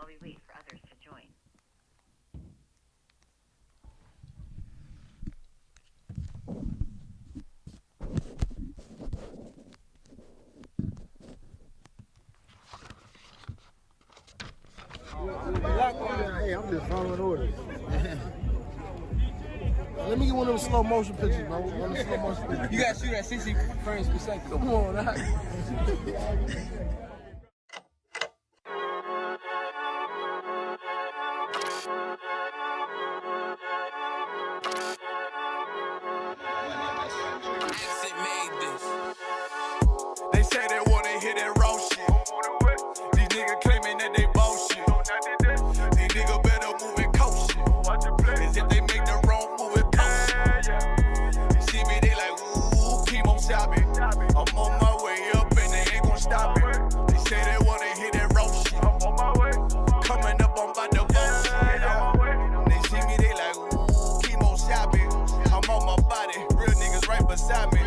we wait for others to join. Hey, I'm just following orders. Let me get one of them slow motion pictures, bro. One of the slow motion pictures. You gotta shoot at 60 frames per second. Come on, now. They say they wanna hear that raw shit. These niggas claiming that they bullshit. These niggas better move and coach shit. As if they make the wrong move and coach shit. You see me, they like, ooh, keep on shopping. I'm on my way up and they ain't gon' stop it. They say they wanna hear that raw shit. Coming up on by the boat. They see me, they like, ooh, keep on shopping. I'm on my body, real niggas right beside me.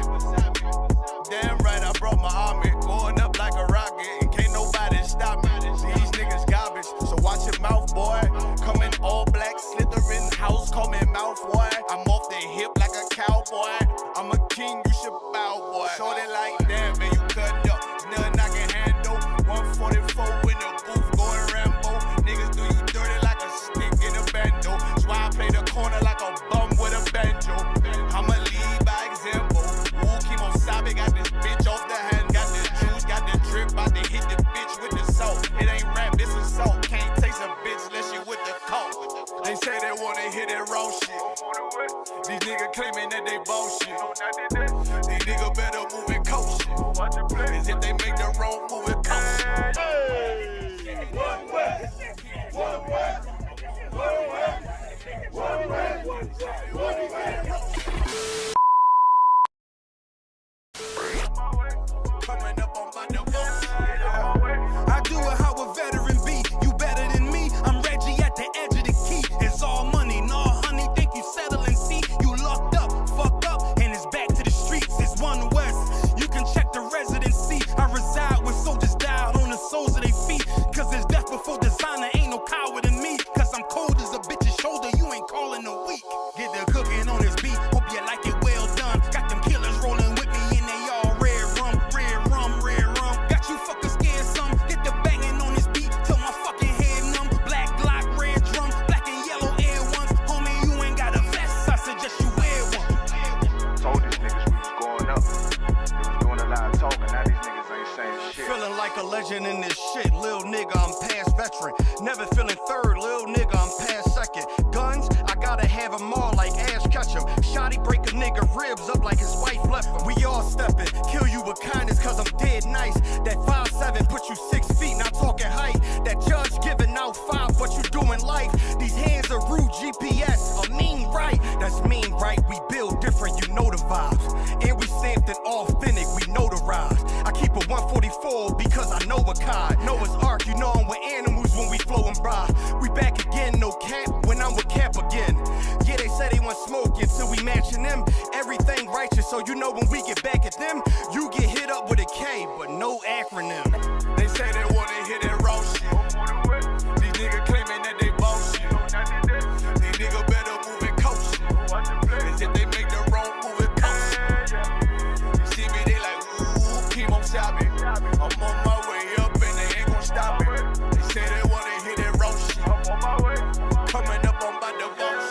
Damn right, I brought my army, going up like a rocket, and can't nobody stop me. These niggas garbage, so watch your mouth, boy. Coming all black, slithering house, call me mouth, boy. I'm off the hip like a cowboy. I'm a king, you should bow, boy. Shorty like, damn, man, you cut up. Nothing I can handle. 144 in the booth, going Rambo. Niggas do you dirty like a stick in a bando. That's why I play the corner like a bum with a banjo. I'ma lead by example. Ooh, keep on sobbing, got this bitch off the hand, got the juice, got the drip, about to hit the bitch with the salt. It ain't rap, it's assault. Can't taste a bitch unless you with the coke. They say they wanna hear that raw shit. These niggas claiming that they bullshit. These niggas better move and coach shit. As if they make the wrong move and coach shit. Hey! One way, one way, one way, one way, one way. Coming up on my I do it how a veteran be. You better than me. I'm Reggie at the edge of the key. It's all money, no honey. Think you settle and see. You locked up, fucked up, and it's back to the streets. It's One West. You can check the residency. I reside with soldiers died on the soles of their feet. Cause there's death before designer. Ain't no coward in me. Cause I'm cold as a bitch's shoulder. You ain't calling a week. Get the cooking on this beat. Hope you like it well done. Got them killers rolling with me and they all red rum, red rum, red rum. Got you fucking scared some. Get the banging on this beat till my fucking head numb. Black Glock, red drum, black and yellow air ones. Homie, you ain't got a vest. I suggest you wear one. Told these niggas we was going up. They was doing a lot of talking. Now these niggas ain't saying shit. Feeling like a legend in this shit. Lil nigga, I'm past veteran. Never feeling third. Lil nigga, I'm past second. Guns, I gotta have them all like Ash Ketchum. Shotty break a nigga ribs up like his wife left him. We all stepping. Kill you with kindness cause I'm dead nice. That 5'7" put you 6 feet, not talking height. That judge giving out 5, what you do in life. These hands are rude GPS. A mean right. That's mean right. We build different, you know the vibes. And we stamped it authentic, we notarized. I keep a 144 because I know a kind. Noah's Ark, you know I'm with animals when we flowing by. We back again, no cap, when I'm with Cap again. Yeah, they say they want smoke until we matching them. Everything righteous, so you know when we get back at them, you get hit up with a K, but no acronym. They say they wanna hear that raw shit. These niggas claiming that they bullshit. These niggas better move and coach shit. As if they make the wrong move and coach shit. You see me, they like, ooh, keep on shopping. I'm on my way up and they ain't gon' stop it. They say they wanna hear that raw shit. Coming up on by the boat shit.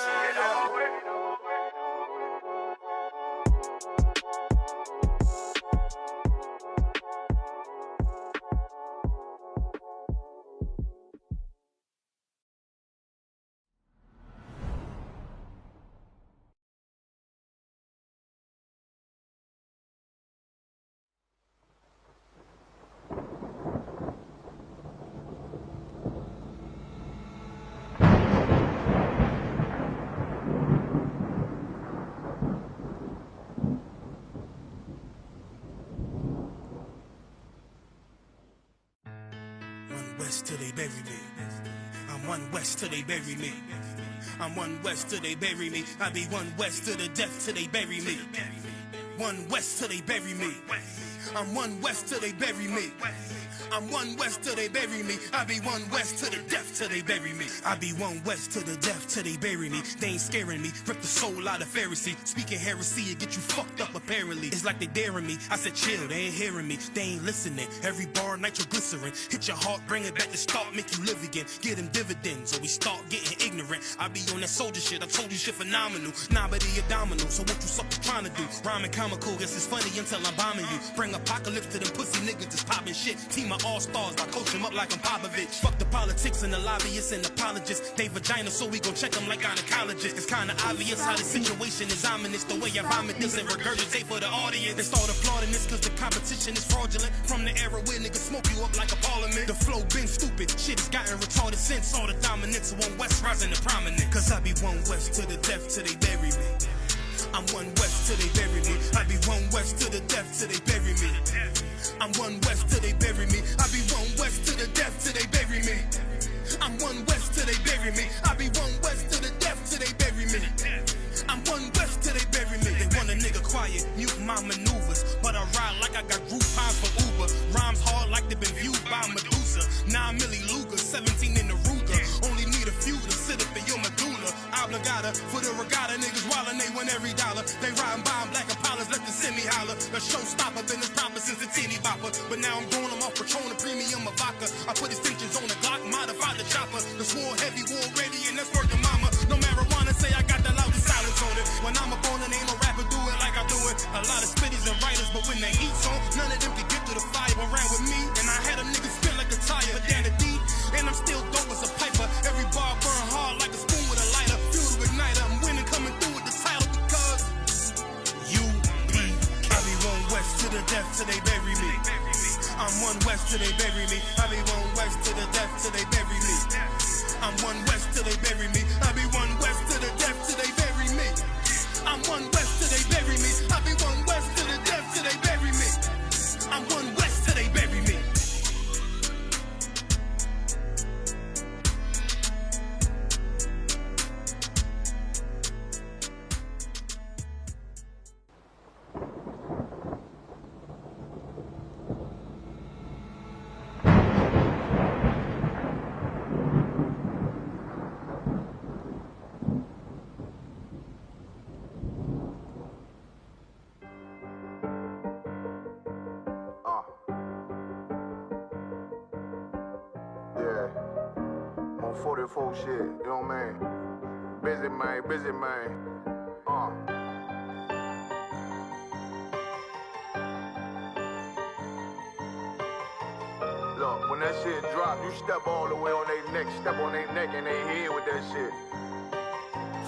West till they bury me. I'm One West till they bury me. I'm One West till they bury me. I be One West to the death till they bury me. One West till they bury me. I'm One West till they bury me. I'm one west till they bury me. I be one west to the death till they bury me. I be one west to the death till they bury me. They ain't scaring me. Rip the soul out of Pharisee. Speaking heresy, it get you fucked up apparently. It's like they daring me. I said chill, they ain't hearing me. They ain't listening. Every bar nitroglycerin. Hit your heart, bring it back to start, make you live again. Get them dividends or we start getting ignorant. I be on that soldier shit. I told you shit phenomenal. Nah, but he a domino. So what you suckers trying to do? Rhyming comical. Guess it's funny until I'm bombing you. Bring apocalypse to them pussy niggas that's popping shit. Team of all-stars, I coach them up like I'm Popovich. Fuck the politics and the lobbyists and apologists. They vagina, so we gon' check them like gynecologists. It's kinda obvious how the situation is ominous. The way I vomit this and regurgitate for the audience. They start applauding this cause the competition is fraudulent. From the era where niggas smoke you up like a parliament. The flow been stupid, shit has gotten retarded since. All the dominance of one west rising to prominent. Cause I be one west to the death till they bury me. I'm one west till they bury me. I be one west to the death till they bury me. I'm one west till they bury me. I be one west to the death till they bury me. I'm one west till they bury me. I be one west to the death till they bury me. I'm one west till they bury me. They want a nigga quiet, mute my maneuvers, but I ride like I got Groupons for Uber. Rhymes hard like they been viewed by Medusa. 9 milli Luger, 17 in the Ruger. Only need a few to sit up in your medulla. Obligata for the regatta, niggas wildin', they win every dollar. They riding by in black Impalas, let the semi holler. The showstopper been as proper since the teeny bopper. But now I'm going them off Patron, a premium of vodka. I put extensions on the Glock, modified the chopper. The swore heavy, war ready, and that's working mama. No marijuana, say I got the loudest silence on it. When I'm up on it, ain't no rapper do it like I do it. A lot of spitties and writers, but when the heat's on, none of them can get to the fire around with me. And I had a nigga spin like a tire, but down the D, and I'm still dope as a piper. Every bar burn hard like a spoon with a lighter. Fuel to igniter, I'm winning, coming through with the title because I be one west to the death till they bury me. I'm one west till they bury me. I be one west to the death till they bury me. I'm one west till they bury me. I be one west to the death till they bury me. I'm one west till they bury me. I be one west to the death till they bury me. I'm one west till they bury me. Yeah, on 44 shit, you know what I mean? Busy man. Look, when that shit drop, you step all the way on their neck, step on their neck and they head with that shit.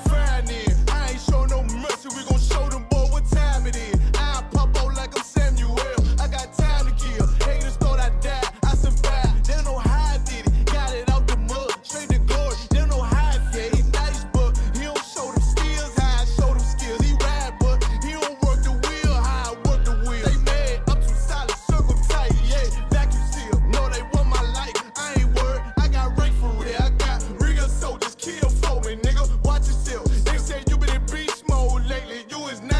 Fine then, I ain't show no mercy, we gon' show them boy what time it is. I pop out like I'm Samuel, I got time to kill. Haters thought I died, I survived. They don't know how I did it, got it out the mud, straight to glory. They don't know how I feel. He nice, but he don't show them skills, how I show them skills. He ride, but he don't work the wheel, how I work the wheel. They mad, I'm too solid, circle tight, yeah, vacuum seal. No, they want my life, I ain't worried, I got rank for real. I got real soldiers, kill for me, nigga, watch yourself. They say you been in beast mode lately, you is not.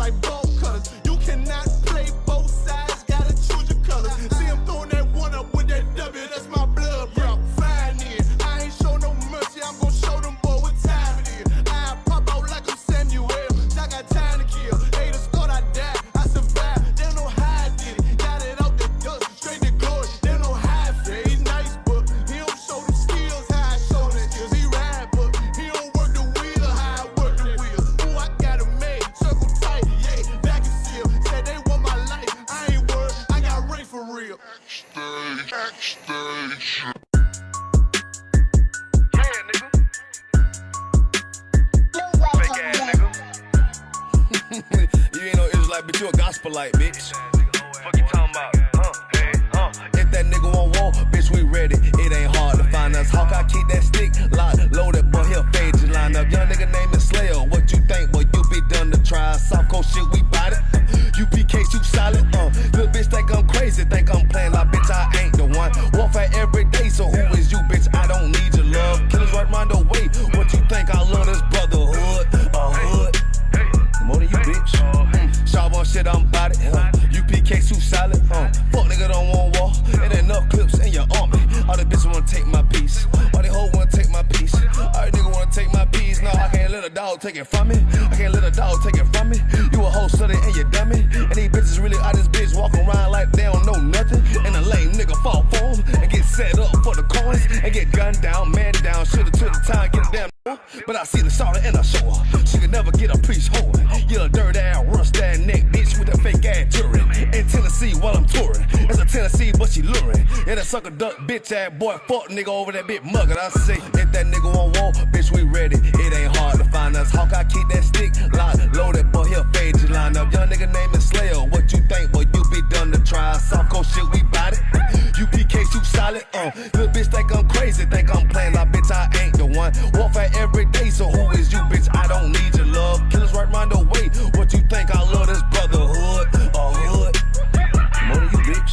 like bolt cutters. You cannot play both sides, gotta choose your colors. See him throwing that one up with that W, that's my blood, bro. Fine in. I ain't show no mercy, I'm gon' show them boy what time it is. I pop out like I'm Samuel, I got time to kill. Haters thought I died, I survived. They don't know how I did it. Got it out the dust, straight to glory. They don't know how I feel. He's nice, but he don't show them skills how I show them skills. He ride, but he don't work the wheel how I work the wheel. Ooh, I got a made, circle tight, yeah, back and seal. Said they want my life, I ain't worried, I got Ray for real. Backstage. You ain't no Israelite, but you a gospelite, bitch. Fuck you talking about? If that nigga won't walk, bitch, we ready. It ain't hard to find us. Hawk, I keep that stick locked, loaded, but he'll fade you line up. Young nigga name is Slayer. What you think, boy? You be done to try. South Coast shit, we bout it. UPK, shoot solid. Little bitch think I'm crazy, think I'm playing like bitch, I ain't the one. Warfare every day, so who is you, bitch? I don't need your love. Killers right round the way. What you think? I love this brotherhood. Hood. More than you, bitch. Sharp on shit, I'm bout it. UPK, shoot solid. Fuck nigga don't want war. It ain't enough clips in your army. All the bitches wanna take my piece. All they hoes wanna take my piece. All they niggas wanna take my piece. No, I can't let a dog take it from me. I can't let a dog take it from me. You a hoe study and you dummy. And these bitches really out this bitch walking around like they don't know nothing. And a lame nigga fall for them and get set up for the coins and get gunned down, man down. Shoulda took the time, get a damn. But I see the sorrow and I show her. She could never get a piece hold. You a dirt ass, rust ass neck bitch with a fake ass jewelry. In Tennessee while I'm touring. It's a Tennessee, but she luring. Yeah, that sucker duck bitch ass boy, fuck nigga over that bit mugger. I say, if that nigga won't walk, bitch, we ready. It ain't hard to find us. Hawk, I keep that stick locked, loaded, but he'll fade you line up. Young nigga name is Slayer. What you think, boy? You be done to try. South Coast shit, we bout it. UPK, shoot solid. Little bitch think I'm crazy, think I'm playing like bitch, I ain't the one. Warfare every day, so who is you, bitch? I don't need your love. Killers right round the way. What you think? I love this brotherhood. Hood. More than you, bitch.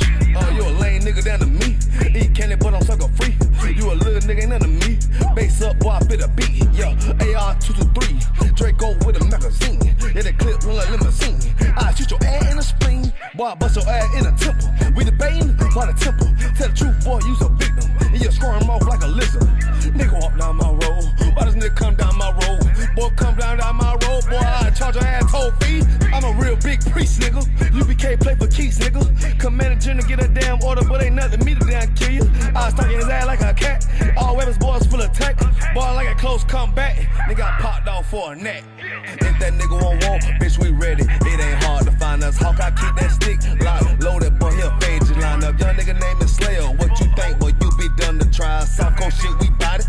You a lame nigga down to me. Eat candy, but I'm sucker free. You a little nigga, ain't none of me. Base up, boy, I fit a beat. Yeah, AR-223. Draco with a magazine. Yeah, that clip run like limousine. I shoot your ass in the spleen. Boy, I bust your ass in a temple. We debating by the temple. Tell the truth, boy, you's a victim. And you're scoring off like a lizard. Nigga walk down my road. Why does nigga come down my road? Boy, come down my road. Boy, I charge your ass toll fee. I'm a real big priest, nigga. UPK play for keys, nigga. Commander General get a damn order, but ain't nothing me to damn kill you. I was talking his ass like a cat. All weapons, boys full of tech. Boy, like a close comeback. Nigga got popped off for a neck. If that nigga won't walk, bitch, we ready. It ain't hard to find us. Hawk, I keep that stick locked, loaded, boy, he'll fade you line up. Young nigga name is Slayer. What you think, boy? You be done to try. South Coast shit, we bout it.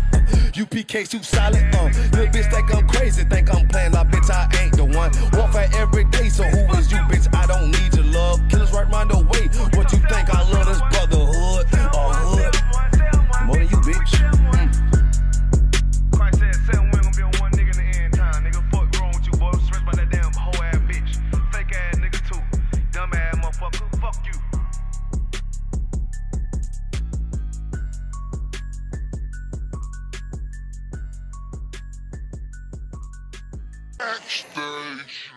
UPK, shoot solid. Little bitch think I'm crazy, think I'm playing like bitch, I ain't the one. Warfare every day, so who is you, bitch? I don't need your love. Killers right round the way. What you think? I love this brotherhood. Hood. More than you, bitch. Christ said 7 women gonna be on one nigga in the end time. Nigga, fuck wrong with you, boy. I'm stressed by that damn hoe ass bitch. Fake ass nigga too. Dumb ass motherfucker. Fuck you. Backstage.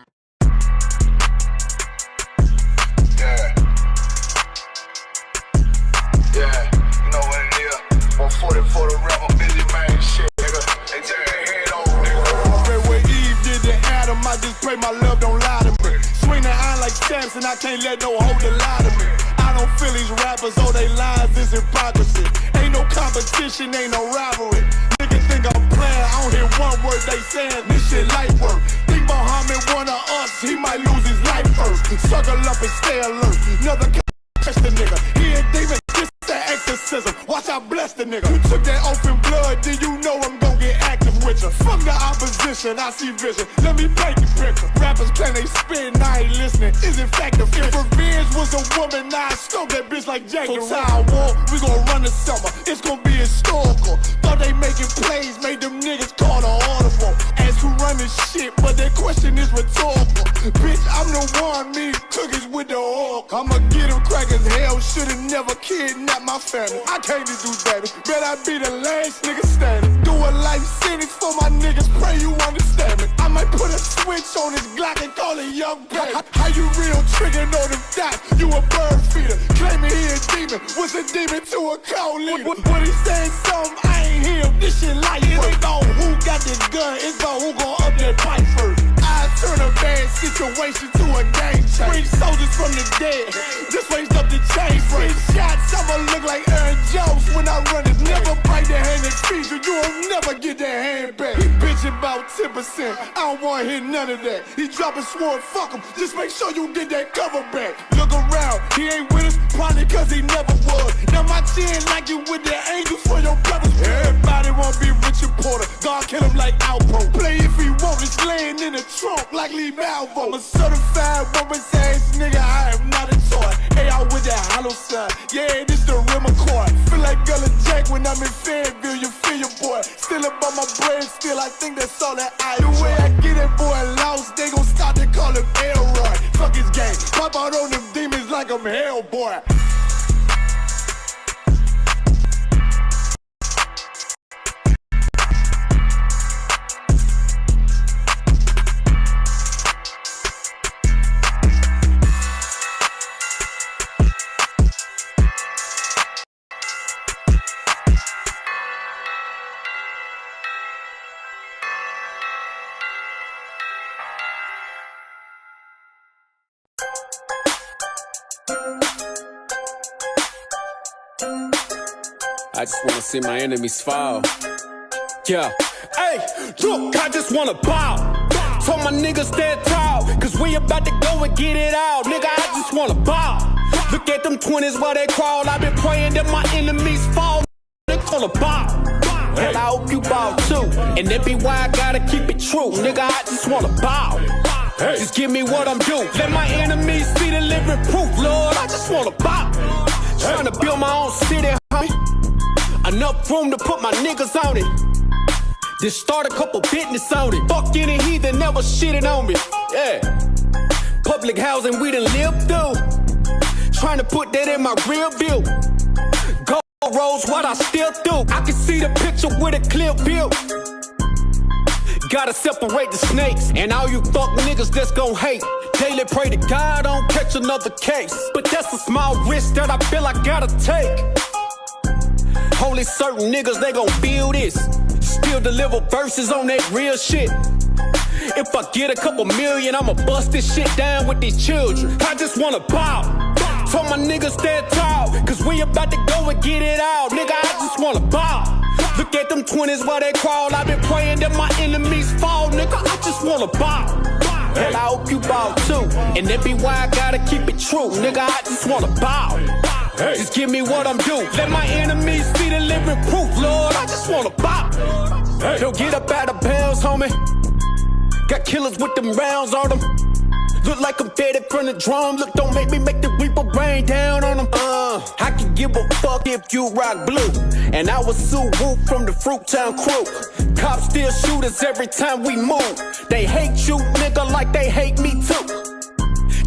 Yeah, you know what it is. 140 for the rapper, busy man, shit, nigga. They take their head over, nigga. Okay, when Eve did to Adam, I just pray my love don't lie to me. Swing the iron like stamps and I can't let no hoe to lie to me. I don't feel these rappers, oh they lies is hypocrisy. Ain't no competition, ain't no rivalry. Niggas think I'm playing, I don't hear one word they saying, this shit light work. Think Muhammad one of us, he might lose his life first. Suckle up and stay alert, another catch the nigga. He a demon, this the exorcism, watch I bless the nigga. You took that oath in blood, then you know I'm gon' get active with ya. From the opposition, I see vision, let me paint the picture. Rappers claim they spit and I ain't listening, is in fact the If revenge was a woman, now I scope that bitch like Jake. So Town War, we gon' run the summer, it's gon' be historical. Thought they making plays, made them niggas call the audible. As niggas who run this shit, but that question is rhetorical. Bitch, I'm the one, me cookies with the oil. I'ma get them crackers, hell, should've never kidnapped my family. I can't just do that. Bet I be the last nigga standing. Do a life sentence for my niggas, pray you understand me. I might put a switch on this Glock and call it young baby. How you real trigger know them dots? You a bird feeder, claiming he a demon. What's a demon to a cold leader? What he saying something, I ain't hear. This shit light work. It ain't about who got this gun, it's about who gon' up that pipe first. I turn a bad situation to a game changer. Bring soldiers from the dead, just raised up the chain frame. Shots, I'ma look like Aaron Jones when I run it. Never bite the hand that feeds you, you'll never get that hand back. He bitch about 10%, I don't wanna hear none of that. He dropping sword, fuck him, just make sure you get that cover back. Look around, he ain't with us, probably cause he never was. Now my chin like you with the angels for your brothers. Everybody wanna be Richard Porter, God kill him like Alpo. Play if he want, it's laying in the trunk like Lee Malvo. I'm a certified woman's ass nigga, I am not a toy. Hey, out with that hollow side, yeah, this the rim accord. Feel like Gullah Jack when I'm in Fayetteville, you feel your boy. Still about my brain, still I think that's all that I do. The way I get it, boy, lost, they gon' start to call him Elroy. Fuck his game, pop out on them demons like I'm Hellboy. I just wanna see my enemies fall. Yeah. Hey, look, I just wanna bow. Told my niggas stand tall, cause we about to go and get it out. Nigga, I just wanna bow. Look at them 20s while they crawl. I've been praying that my enemies fall. Nigga, wanna bow. And I hope you bow too. And that be why I gotta keep it true. Nigga, I just wanna bow. Just give me what I'm due. Let my enemies see the living proof, Lord. I just wanna bow. Trying to build my own city, homie. Enough room to put my niggas on it. Then start a couple business on it. Fuck any heathen never shitted on me. Yeah. Public housing we done lived through. Trying to put that in my rear view. Gold rolls what I still do. I can see the picture with a clear view. Gotta separate the snakes and all you fuck niggas that's gon' hate. Daily pray to God I don't catch another case. But that's a small risk that I feel I gotta take. Only certain niggas, they gon' feel this. Still deliver verses on that real shit. If I get a couple million, I'ma bust this shit down with these children. I just wanna bow. Told my niggas stand tall, cause we about to go and get it out. Nigga, I just wanna bow. Look at them 20s while they crawl. I've been praying that my enemies fall. Nigga, I just wanna bow. And I hope you bow too. And that be why I gotta keep it true. Nigga, I just wanna bow. Just give me what I'm due. Let my enemies see the living proof, Lord. I just wanna bow. Don't get up out of bounds, homie. Got killers with them rounds on them. Look like I'm fed from the drum. Look, don't make me make the reaper rain down on them. I can give a fuck if you rock blue. And I was Sue Woo from the Fruit Town crew. Cops still shoot us every time we move. They hate you, nigga, like they hate me too.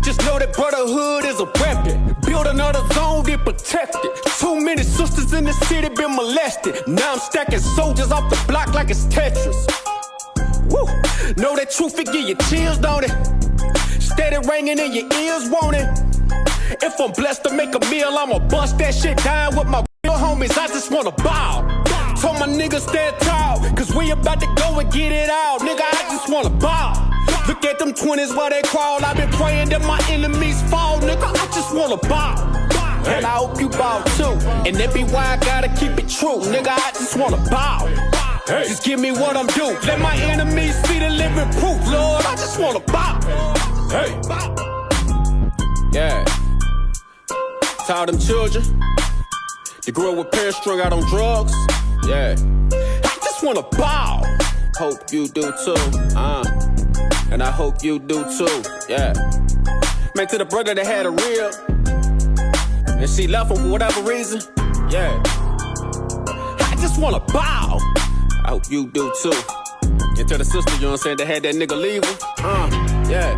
Just know that brotherhood is a weapon. Build another zone, get protected. Too many sisters in the city been molested. Now I'm stacking soldiers off the block like it's Tetris. Woo. Know that truth, it give you chills, don't it? Steady ringing in your ears, won't it? If I'm blessed to make a meal, I'ma bust that shit down with my real homies. I just wanna bow. Told my niggas stand tall, cause we about to go and get it out. Nigga, I just wanna bow. Look at them 20s while they crawl. I've been praying that my enemies fall. Nigga, I just wanna bow. And I hope you bow too. And that be why I gotta keep it true. Nigga, I just wanna bow. Just give me what I'm due. Let my enemies see the living proof, Lord. I just wanna bow. Yeah. To all them children that grew up with parents strung out on drugs. Yeah. I just wanna bow. Hope you do too. And I hope you do too. Yeah. Man, to the brother that had a rib and she left him for whatever reason. Yeah. I just wanna bow. I hope you do too. And to the sister, you know what I'm saying, that had that nigga leave her. Yeah.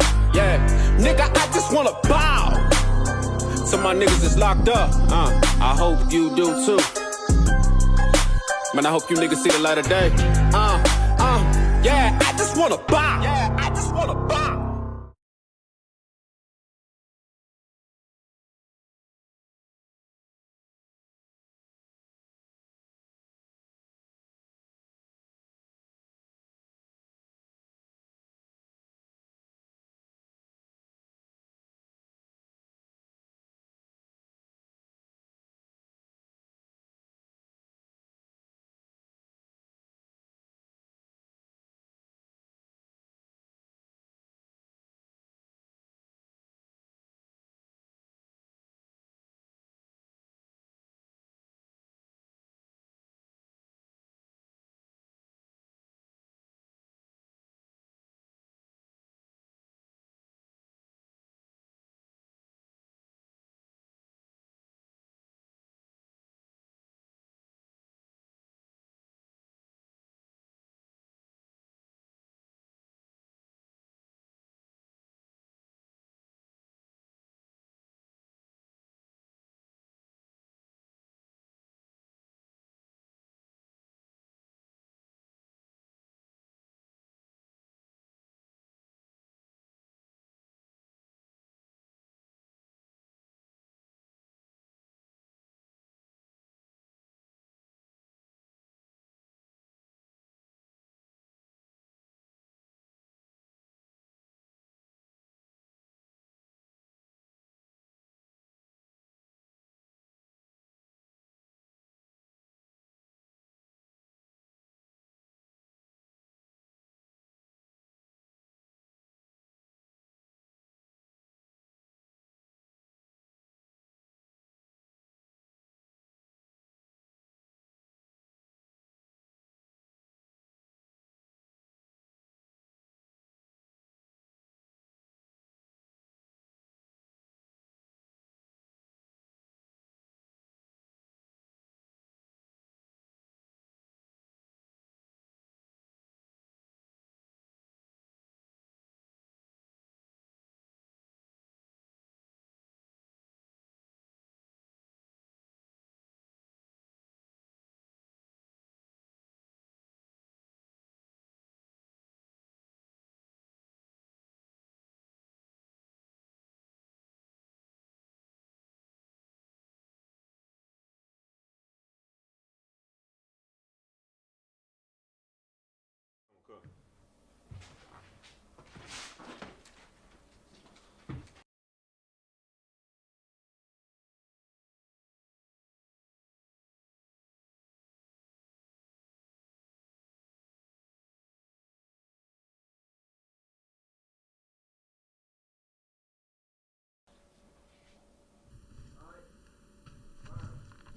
Nigga, I just wanna bow. Some of my niggas is locked up. I hope you do too. Man, I hope you niggas see the light of day. Yeah, I just wanna bow. Yeah, I just wanna bow.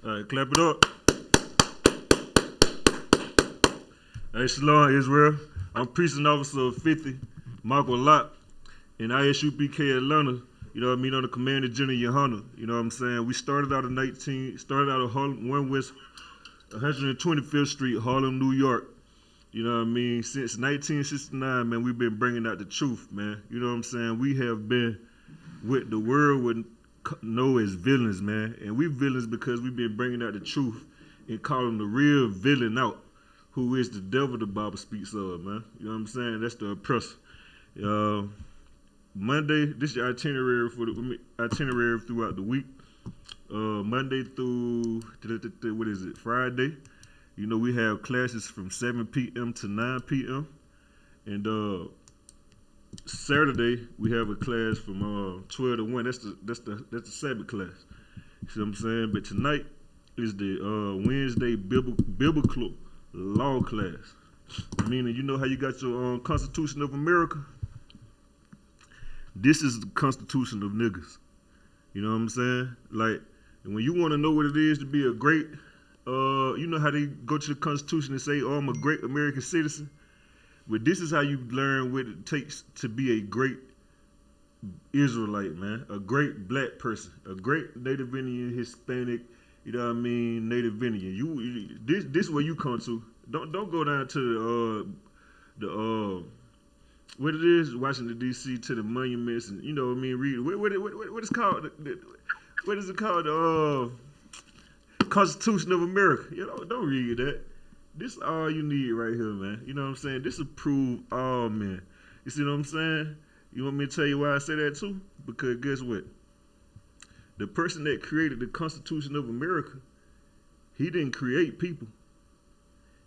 All right, clap it up. Hey, Shalom, Israel. I'm Precinct Officer 50, Michael Lott, in I.S.U.P.K. Atlanta. You know what I mean, on the Commander General Yahanna. You know what I'm saying? We started out of Harlem, 1 West 125th Street, Harlem, New York. You know what I mean? Since 1969, man, we've been bringing out the truth, man. You know what I'm saying? We have been what the world would know as villains, man. And we villains because we've been bringing out the truth and calling the real villain out, who is the devil the Bible speaks of, man. You know what I'm saying? That's the oppressor. Monday, this is your itinerary for the itinerary throughout the week. Monday through, what is it, Friday. You know, we have classes from 7 p.m. to 9 p.m. And Saturday, we have a class from 12 to 1. That's the Sabbath class. You see what I'm saying? But tonight is the Wednesday biblical law class. Meaning, you know how you got your Constitution of America? This is the Constitution of niggas. You know what I'm saying? Like, and when you want to know what it is to be a great, you know how they go to the Constitution and say, oh, I'm a great American citizen? But this is how you learn what it takes to be a great Israelite, man. A great black person. A great Native Indian, Hispanic, you know what I mean, Native Indian. This is where you come to. Don't go down to what it is, Washington D.C. to the monuments, and you know what I mean. Read what it's called. What is it called? The Constitution of America. You know, don't read that. This is all you need right here, man. You know what I'm saying? This will prove all men. You see what I'm saying? You want me to tell you why I say that too? Because guess what? The person that created the Constitution of America, he didn't create people.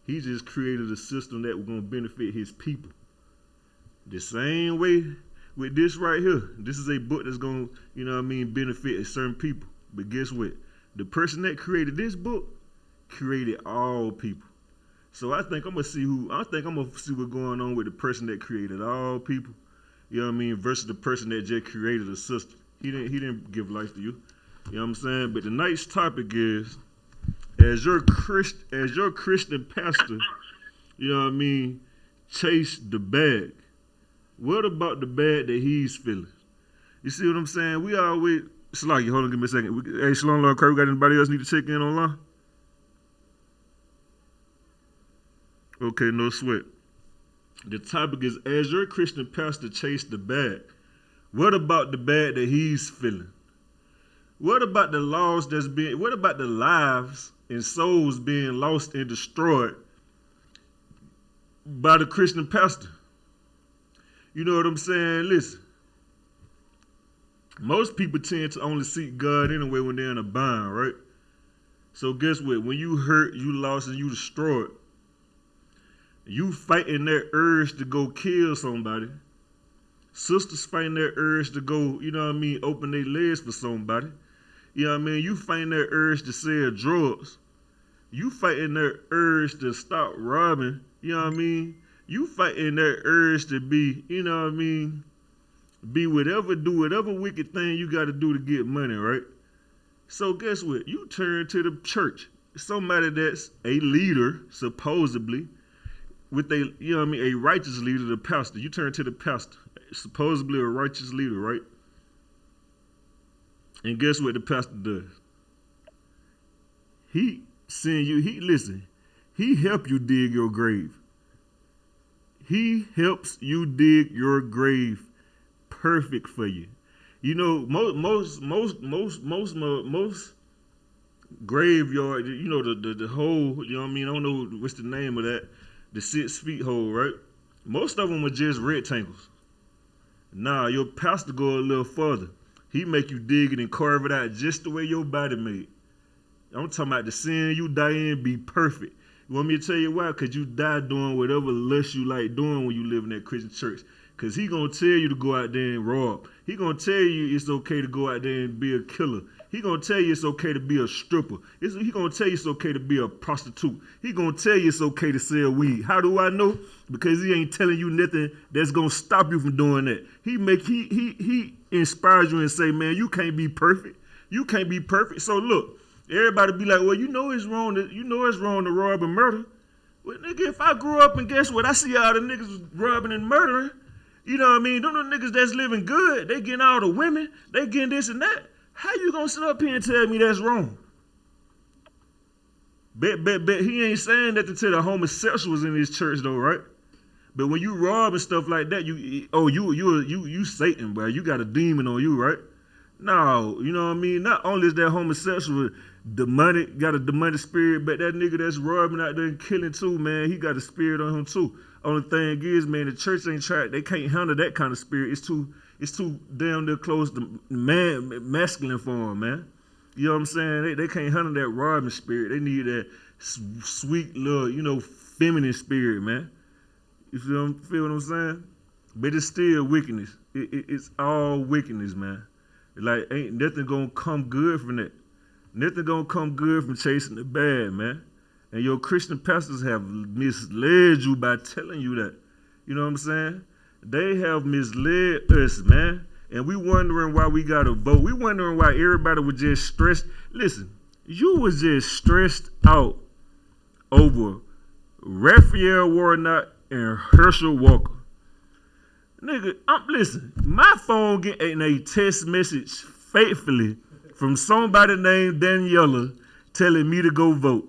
He just created a system that was going to benefit his people. The same way with this right here. This is a book that's going to, you know what I mean, benefit certain people. But guess what? The person that created this book created all people. So I think I'm gonna see what's going on with the person that created all people, you know what I mean, versus the person that just created a system. He didn't give life to you. You know what I'm saying? But tonight's topic is, as your Christian pastor, you know what I mean, chase the bag. What about the bag that he's feeling? You see what I'm saying? We always, Salaki, hold on, give me a second. Hey, Shalom, Lord Kirk, we got anybody else need to check in online? Okay, no sweat. The topic is, as your Christian pastor chase the bag, what about the bag that he's feeling? What about the what about the lives and souls being lost and destroyed by the Christian pastor? You know what I'm saying? Listen, most people tend to only seek God anyway when they're in a bind, right? So guess what? When you hurt, you lost, and you destroyed, you fighting that urge to go kill somebody. Sisters fighting that urge to go, you know what I mean, open their legs for somebody. You know what I mean? You fighting that urge to sell drugs. You fighting that urge to stop robbing. You know what I mean? You fighting that urge to be, you know what I mean, do whatever wicked thing you got to do to get money, right? So guess what? You turn to the church. Somebody that's a leader, supposedly, with a, you know what I mean, a righteous leader, the pastor. You turn to the pastor, supposedly a righteous leader, right? And guess what the pastor does? He send you, he help you dig your grave. He helps you dig your grave perfect for you. You know, most graveyard, you know, the hole, you know what I mean? I don't know what's the name of that. The 6 feet hole, right? Most of them are just rectangles. Nah, your pastor go a little further. He make you dig it and carve it out just the way your body made. I'm talking about the sin you die in be perfect. You want me to tell you why? Because you die doing whatever lust you like doing when you live in that Christian church. Because he going to tell you to go out there and rob. He going to tell you it's okay to go out there and be a killer. He going to tell you it's okay to be a stripper. He going to tell you it's okay to be a prostitute. He going to tell you it's okay to sell weed. How do I know? Because he ain't telling you nothing that's going to stop you from doing that. He inspires you and say, man, you can't be perfect. You can't be perfect. So look, everybody be like, well, you know it's wrong to rob and murder. Well, nigga, if I grew up and guess what? I see all the niggas robbing and murdering. You know what I mean? Them niggas that's living good. They getting all the women. They getting this and that. How you gonna sit up here and tell me that's wrong? Bet he ain't saying that to the homosexuals in his church though, right? But when you rob and stuff like that, you Satan, bro. You got a demon on you, right? No, you know what I mean? Not only is that homosexual got a demonic spirit, but that nigga that's robbing out there and killing too, man, he got a spirit on him too. Only thing is, man, the church ain't tried. They can't handle that kind of spirit. It's too damn near close to masculine for them, man. You know what I'm saying? They can't handle that robbing spirit. They need that sweet little, you know, feminine spirit, man. You feel what I'm saying? But it's still wickedness. It's all wickedness, man. Like, ain't nothing gonna come good from that. Nothing gonna come good from chasing the bad, man. And your Christian pastors have misled you by telling you that. You know what I'm saying? They have misled us, man. And we wondering why we got to vote. We wondering why everybody was just stressed. Listen, you was just stressed out over Raphael Warnock and Herschel Walker. Nigga, listen, my phone getting a text message faithfully from somebody named Daniela telling me to go vote.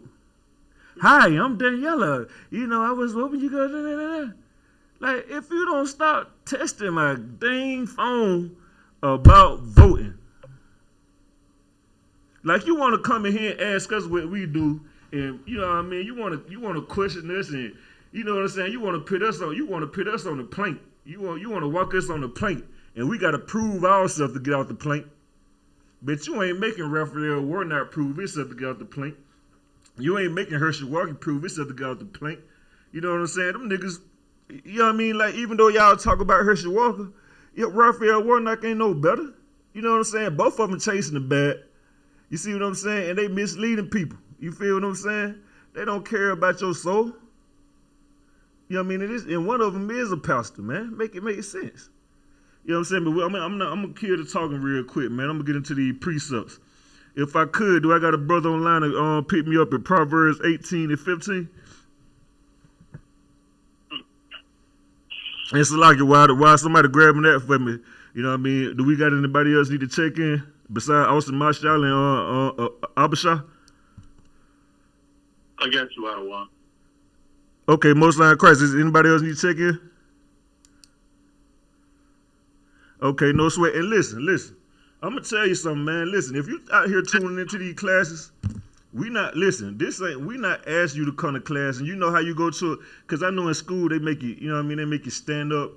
Hi, I'm Daniela. You know, I was hoping you go. Like, if you don't stop testing my dang phone about voting, like you want to come in here and ask us what we do, and you know what I mean. You want to question us, and you know what I'm saying. You want to put us on the plank. You want to walk us on the plank, and we got to prove ourselves to get out the plank. But you ain't making Raphael Warnock prove himself to get out the plank. You ain't making Herschel Walker prove himself to get out the plank. You know what I'm saying? Them niggas, you know what I mean? Like, even though y'all talk about Herschel Walker, Raphael Warnock ain't no better. You know what I'm saying? Both of them chasing the bag. You see what I'm saying? And they misleading people. You feel what I'm saying? They don't care about your soul. You know what I mean? And one of them is a pastor, man. Make sense. You know what I'm saying? But I'm gonna kill the talking real quick, man. I'm gonna get into these precepts. If I could, do I got a brother online to pick me up at Proverbs 18 and 15? It's like why somebody grabbing that for me. You know what I mean? Do we got anybody else need to check in besides Austin Marshall and Abishai? I got you out of one. Okay, Most High Christ. Does anybody else need to check in? Okay, no sweat. And listen. I'm gonna tell you something, man. Listen, if you out here tuning into these classes, we not ask you to come to class, and you know how you go to it, because I know in school they make you, you know what I mean, they make you stand up,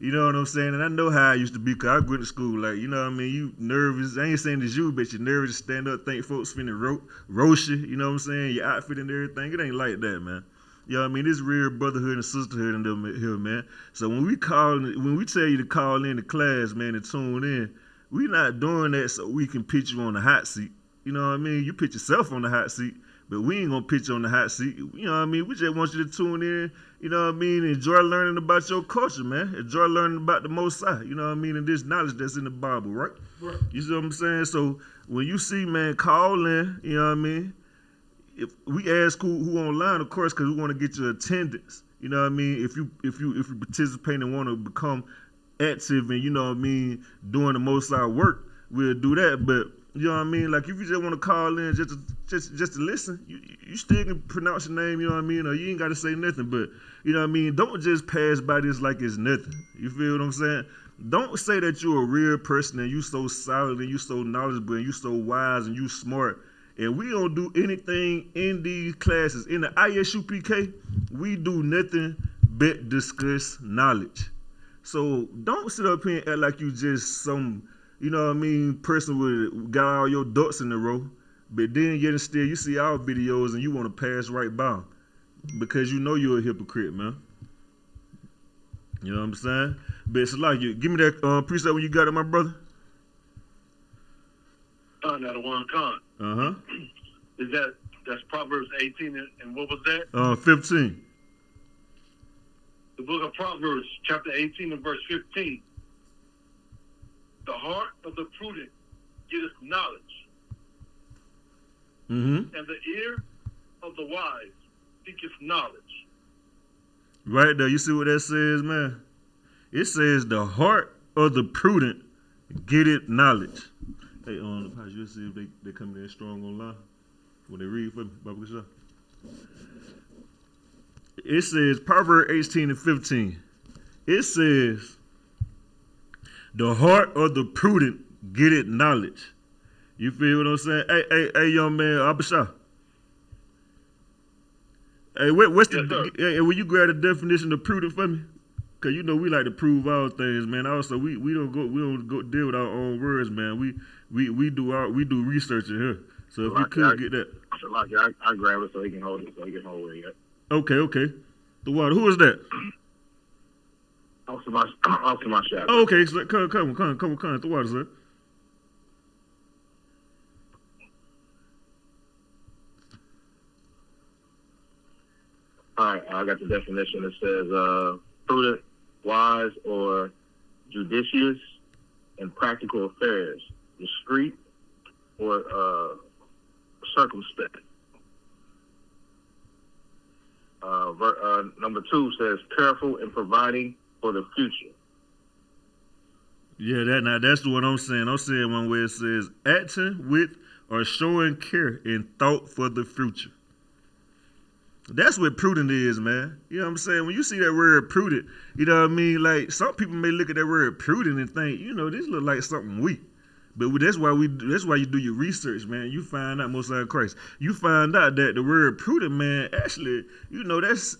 you know what I'm saying, and I know how I used to be, because I went to school, like, you know what I mean, you nervous, I ain't saying it's you, but you're nervous to stand up, think folks finna roast you, you know what I'm saying, your outfit and everything, it ain't like that, man. You know what I mean, it's real brotherhood and sisterhood in them here, man. So when we tell you to call in the class, man, and tune in, we not doing that so we can put you on the hot seat. You know what I mean? You put yourself on the hot seat, but we ain't gonna put you on the hot seat. You know what I mean? We just want you to tune in, you know what I mean? Enjoy learning about your culture, man. Enjoy learning about the Most High, you know what I mean? And this knowledge that's in the Bible, right? Right. You see what I'm saying? So when you see, man, call in, you know what I mean? If we ask who online, of course, because we want to get your attendance. You know what I mean? If you participate and want to become active and, you know what I mean, doing the Most High work, we'll do that. But you know what I mean? Like, if you just want to call in just to listen, you still can pronounce your name, you know what I mean? Or you ain't got to say nothing. But, you know what I mean? Don't just pass by this like it's nothing. You feel what I'm saying? Don't say that you're a real person and you so solid and you so knowledgeable and you so wise and you smart. And we don't do anything in these classes. In the I.S.U.P.K, we do nothing but discuss knowledge. So don't sit up here and act like you just some, you know what I mean, person with got all your ducks in a row, but then yet and still you see our videos and you want to pass right by them because you know you're a hypocrite, man. You know what I'm saying? But it's like you give me that precept when you got it, my brother. Now the one con. Is that's Proverbs 18 and what was that? 15. The book of Proverbs, chapter 18 and verse 15. The heart of the prudent getteth knowledge, and the ear of the wise seeketh knowledge. Right there, you see what that says, man? It says the heart of the prudent getteth knowledge. Hey, you see if they coming in strong online when they read for me, Bible Show. It says Proverbs 18 and 15. It says the heart of the prudent getteth knowledge. You feel what I'm saying? Hey, young man, Abishai. Hey, what's hey, will you grab the definition of prudent for me? Cause you know we like to prove our things, man. Also, we don't go deal with our own words, man. We do research in here. So if you could get that. I grab it so he can hold it, so he can hold where he at. Okay. The water. Who is that? Off to my shot. Oh, okay. So come. The water, sir. All right, I got the definition. It says prudent, wise, or judicious in practical affairs, discreet, or circumspect. Number 2 says careful in providing for the future. Yeah, that's the one I'm saying. I'm saying one where it says acting with or showing care and thought for the future. That's what prudent is, man. You know what I'm saying? When you see that word prudent, you know what I mean? Like, some people may look at that word prudent and think, you know, this look like something weak. But that's why you do your research, man. You find out most of Christ. You find out that the word prudent, man, actually, you know, that's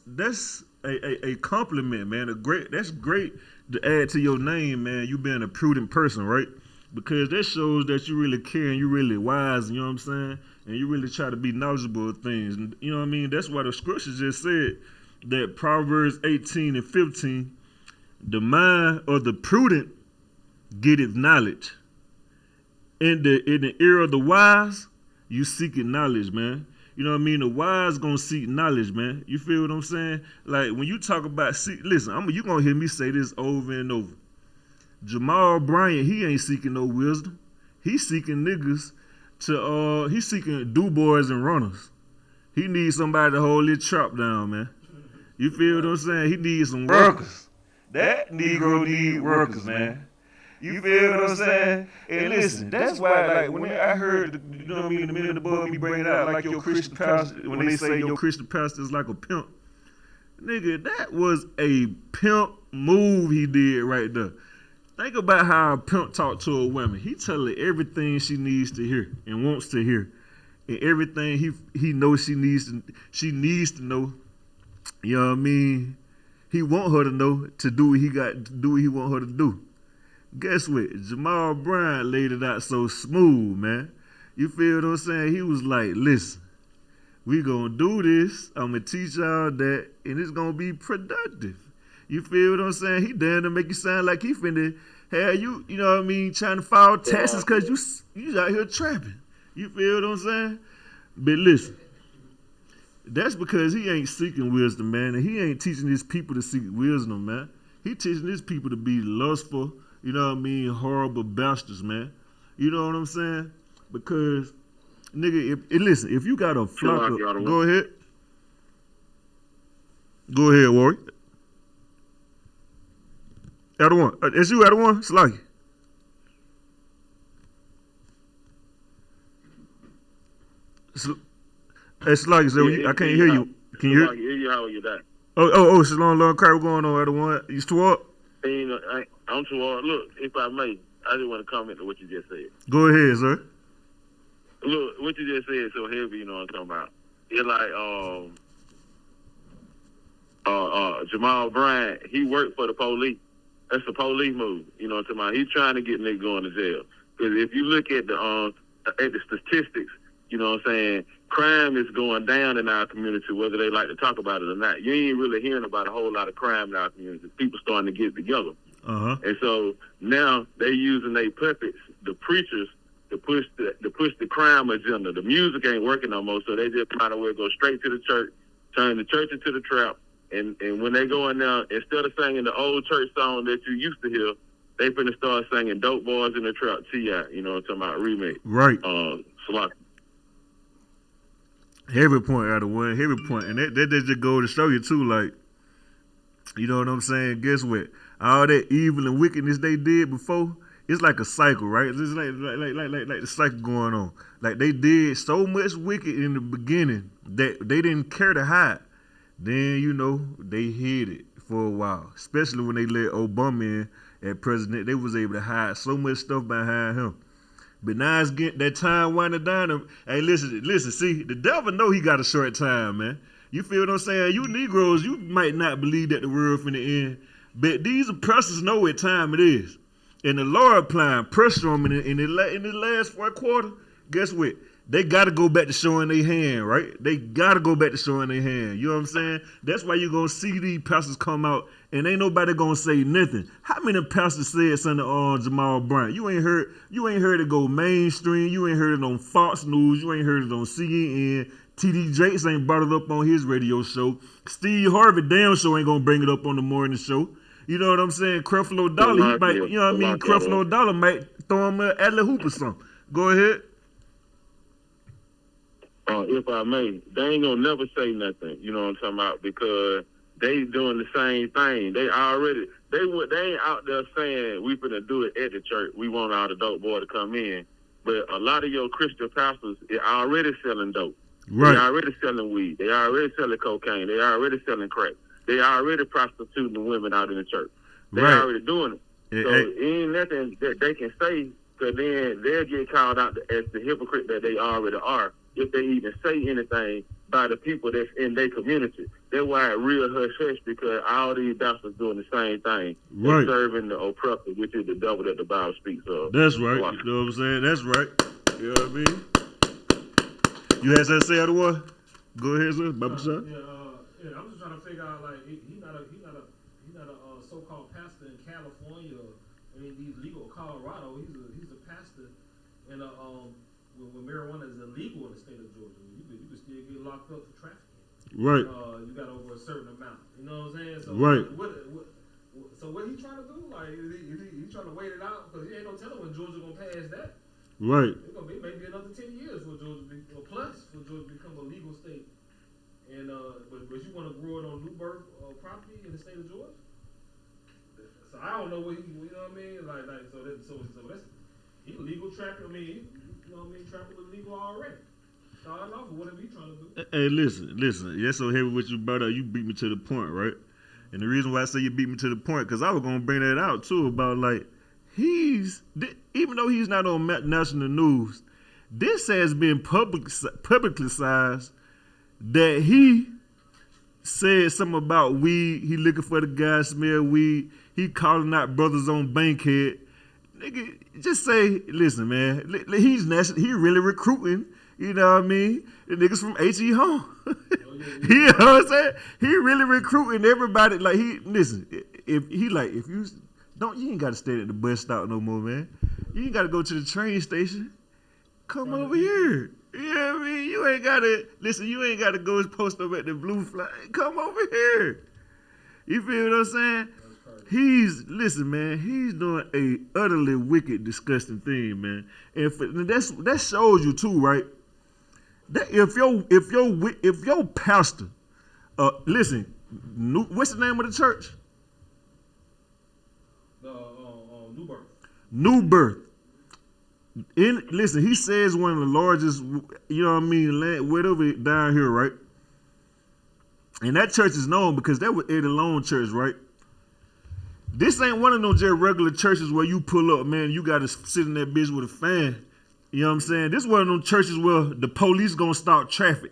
a compliment, man. That's great to add to your name, man. You being a prudent person, right? Because that shows that you really care and you really wise, you know what I'm saying? And you really try to be knowledgeable of things. And, you know what I mean? That's why the scriptures just said that Proverbs 18 and 15, the mind of the prudent getteth knowledge. In the ear of the wise, you seeking knowledge, man. You know what I mean? The wise gonna seek knowledge, man. You feel what I'm saying? Like, when you talk about listen, you gonna hear me say this over and over. Jamal Bryant, he ain't seeking no wisdom. He's seeking niggas he's seeking do boys and runners. He needs somebody to hold his trap down, man. You feel what I'm saying? He needs some workers. That Negro need workers, man. You feel what I'm saying? And listen, that's why, like, when I heard, you know what I mean, the men above me bring it out like your Christian pastor, when they say your Christian pastor is like a pimp, nigga, that was a pimp move he did right there. Think about how a pimp talk to a woman. He tell her everything she needs to hear and wants to hear, and everything he knows she needs to know. You know what I mean? He want her to know to do what he want her to do. Guess what? Jamal Bryant laid it out so smooth, man. You feel what I'm saying? He was like, listen, we gonna do this. I'm gonna teach y'all that, and it's gonna be productive. You feel what I'm saying? He damn to make you sound like he finna have you know what I mean, trying to file taxes because you out here trapping. You feel what I'm saying? But listen, that's because he ain't seeking wisdom, man, and he ain't teaching his people to seek wisdom, man. He teaching his people to be lustful, you know what I mean, horrible bastards, man. You know what I'm saying? Because, nigga, listen, if you got a flock of... Go ahead. Go ahead, Warwick. Other one. It's you, other one? Sluggy. Hey, Sluggy, so I can't hear you. Can you hear? You how you that? Oh, Shalom, long crowd going on, other one. You toward? I'm toward. Look, if I may, I just want to comment on what you just said. Go ahead, sir. Look, what you just said is so heavy, you know what I'm talking about. It's like Jamal Bryant, he worked for the police. That's the police move, you know what I'm talking about. He's trying to get niggas going to jail. Because if you look at the statistics, you know what I'm saying, crime is going down in our community, whether they like to talk about it or not. You ain't really hearing about a whole lot of crime in our community. People starting to get together. Uh-huh. And so now they using their puppets, the preachers, to push the crime agenda. The music ain't working no more, so they just might as well go straight to the church, turn the church into the trap. And when they go in there, instead of singing the old church song that you used to hear, they finna start singing Dope Boys in the Trap, T.I., you know what I'm talking about, remake. Right. Slot. Heavy point out of one, heavy point. And that just go to show you, too, like, you know what I'm saying? Guess what? All that evil and wickedness they did before, it's like a cycle, right? It's like the cycle going on. Like, they did so much wicked in the beginning that they didn't care to hide. Then, you know, they hid it for a while, especially when they let Obama in as president. They was able to hide so much stuff behind him. But now it's getting that time winding down. Hey, listen, see, the devil know he got a short time, man. You feel what I'm saying? You Negroes, you might not believe that the world finna end, but these oppressors know what time it is. And the Lord applying pressure on them in the last fourth quarter, guess what? They got to go back to showing their hand, right? They got to go back to showing their hand. You know what I'm saying? That's why you're going to see these pastors come out and ain't nobody going to say nothing. How many pastors said something on Jamal Bryant? You ain't heard it go mainstream. You ain't heard it on Fox News. You ain't heard it on CNN. T.D. Jakes ain't brought it up on his radio show. Steve Harvey damn show ain't going to bring it up on the morning show. You know what I'm saying? Creflo Dollar, he might, you know what I mean? Creflo Dollar might throw him an alley hoop or something. Go ahead. If I may, they ain't gonna never say nothing, you know what I'm talking about, because they doing the same thing. They ain't out there saying we finna do it at the church. We want all the dope boy to come in. But a lot of your Christian pastors are already selling dope. Right. They already selling weed. They already selling cocaine. They already selling crack. They already prostituting the women out in the church. They already doing it. So ain't nothing that they can say, because then they'll get called out as the hypocrite that they already are if they even say anything by the people that's in their community. That's why it real hush-hush, because all these bastards doing the same thing. They're serving the oppressor, which is the devil that the Bible speaks of. That's right. You know what I'm saying? That's right. You know what I mean? You had something to say, otherwise? Go ahead, sir. Baba Shah. Yeah, I'm just trying to figure out, like, he's not a so-called pastor in California. I mean, he's legal in Colorado. He's a pastor in when marijuana is illegal in the state of Georgia. You can still get locked up for trafficking. Right. You got over a certain amount. You know what I'm saying? So right. So what he trying to do? Like, he trying to wait it out? Because he ain't no telling when Georgia gonna pass that. Right. It's gonna be maybe another 10 years for Georgia or plus for Georgia to become a legal state. And but you want to grow it on new birth property in the state of Georgia? So I don't know what you know what I mean? Like so that's illegal trapping. I mean, you know what I mean? Trapping was legal already. Starting off with whatever you trying to do. Hey, listen. That's so heavy what you brought up. You beat me to the point, right? And the reason why I say you beat me to the point, because I was gonna bring that out too about like even though he's not on national news, this has been publicized that he said something about weed. He looking for the guy smell weed. He calling out brothers on Bankhead. Nigga, just say, listen, man. He's national. He really recruiting. You know what I mean? The niggas from H.E. Home. You know what I'm saying? He really recruiting everybody. Like listen. You ain't got to stay at the bus stop no more, man. You ain't got to go to the train station. Come over here. You know what I mean? You ain't got to go post up at the Blue Flag. Come over here. You feel what I'm saying? Listen, man, he's doing a utterly wicked, disgusting thing, man. And that shows you too, right? That if your pastor, listen, what's the name of the church? New Birth. Listen, he says one of the largest, you know what I mean, whatever down here, right? And that church is known because that was Eddie Long Church, right? This ain't one of those just regular churches where you pull up, man, you got to sit in that bitch with a fan. You know what I'm saying? This is one of those churches where the police gonna stop traffic.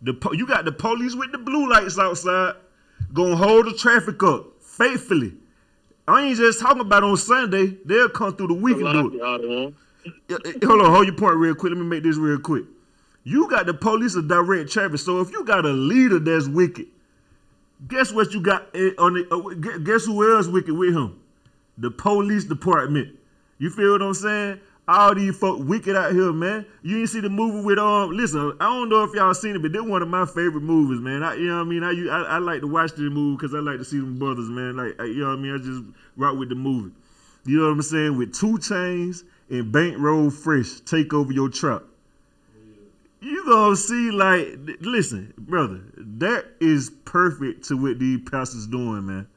You got the police with the blue lights outside gonna hold the traffic up faithfully. I ain't just talking about on Sunday. They'll come through the week and do it. Hold your point real quick. Let me make this real quick. You got the police of direct traffic. So if you got a leader that's wicked, guess what you got guess who else wicked with him? The police department. You feel what I'm saying? All these folk wicked out here, man. You ain't see the movie with listen, I don't know if y'all seen it, but they're one of my favorite movies, man. You know what I mean? I like to watch this movie because I like to see them brothers, man. Like, you know what I mean? I just rock with the movie. You know what I'm saying? With 2 Chainz and Bankroll Fresh take over your truck. You gonna see, like, listen, brother, that is perfect to what these pastors doing, man.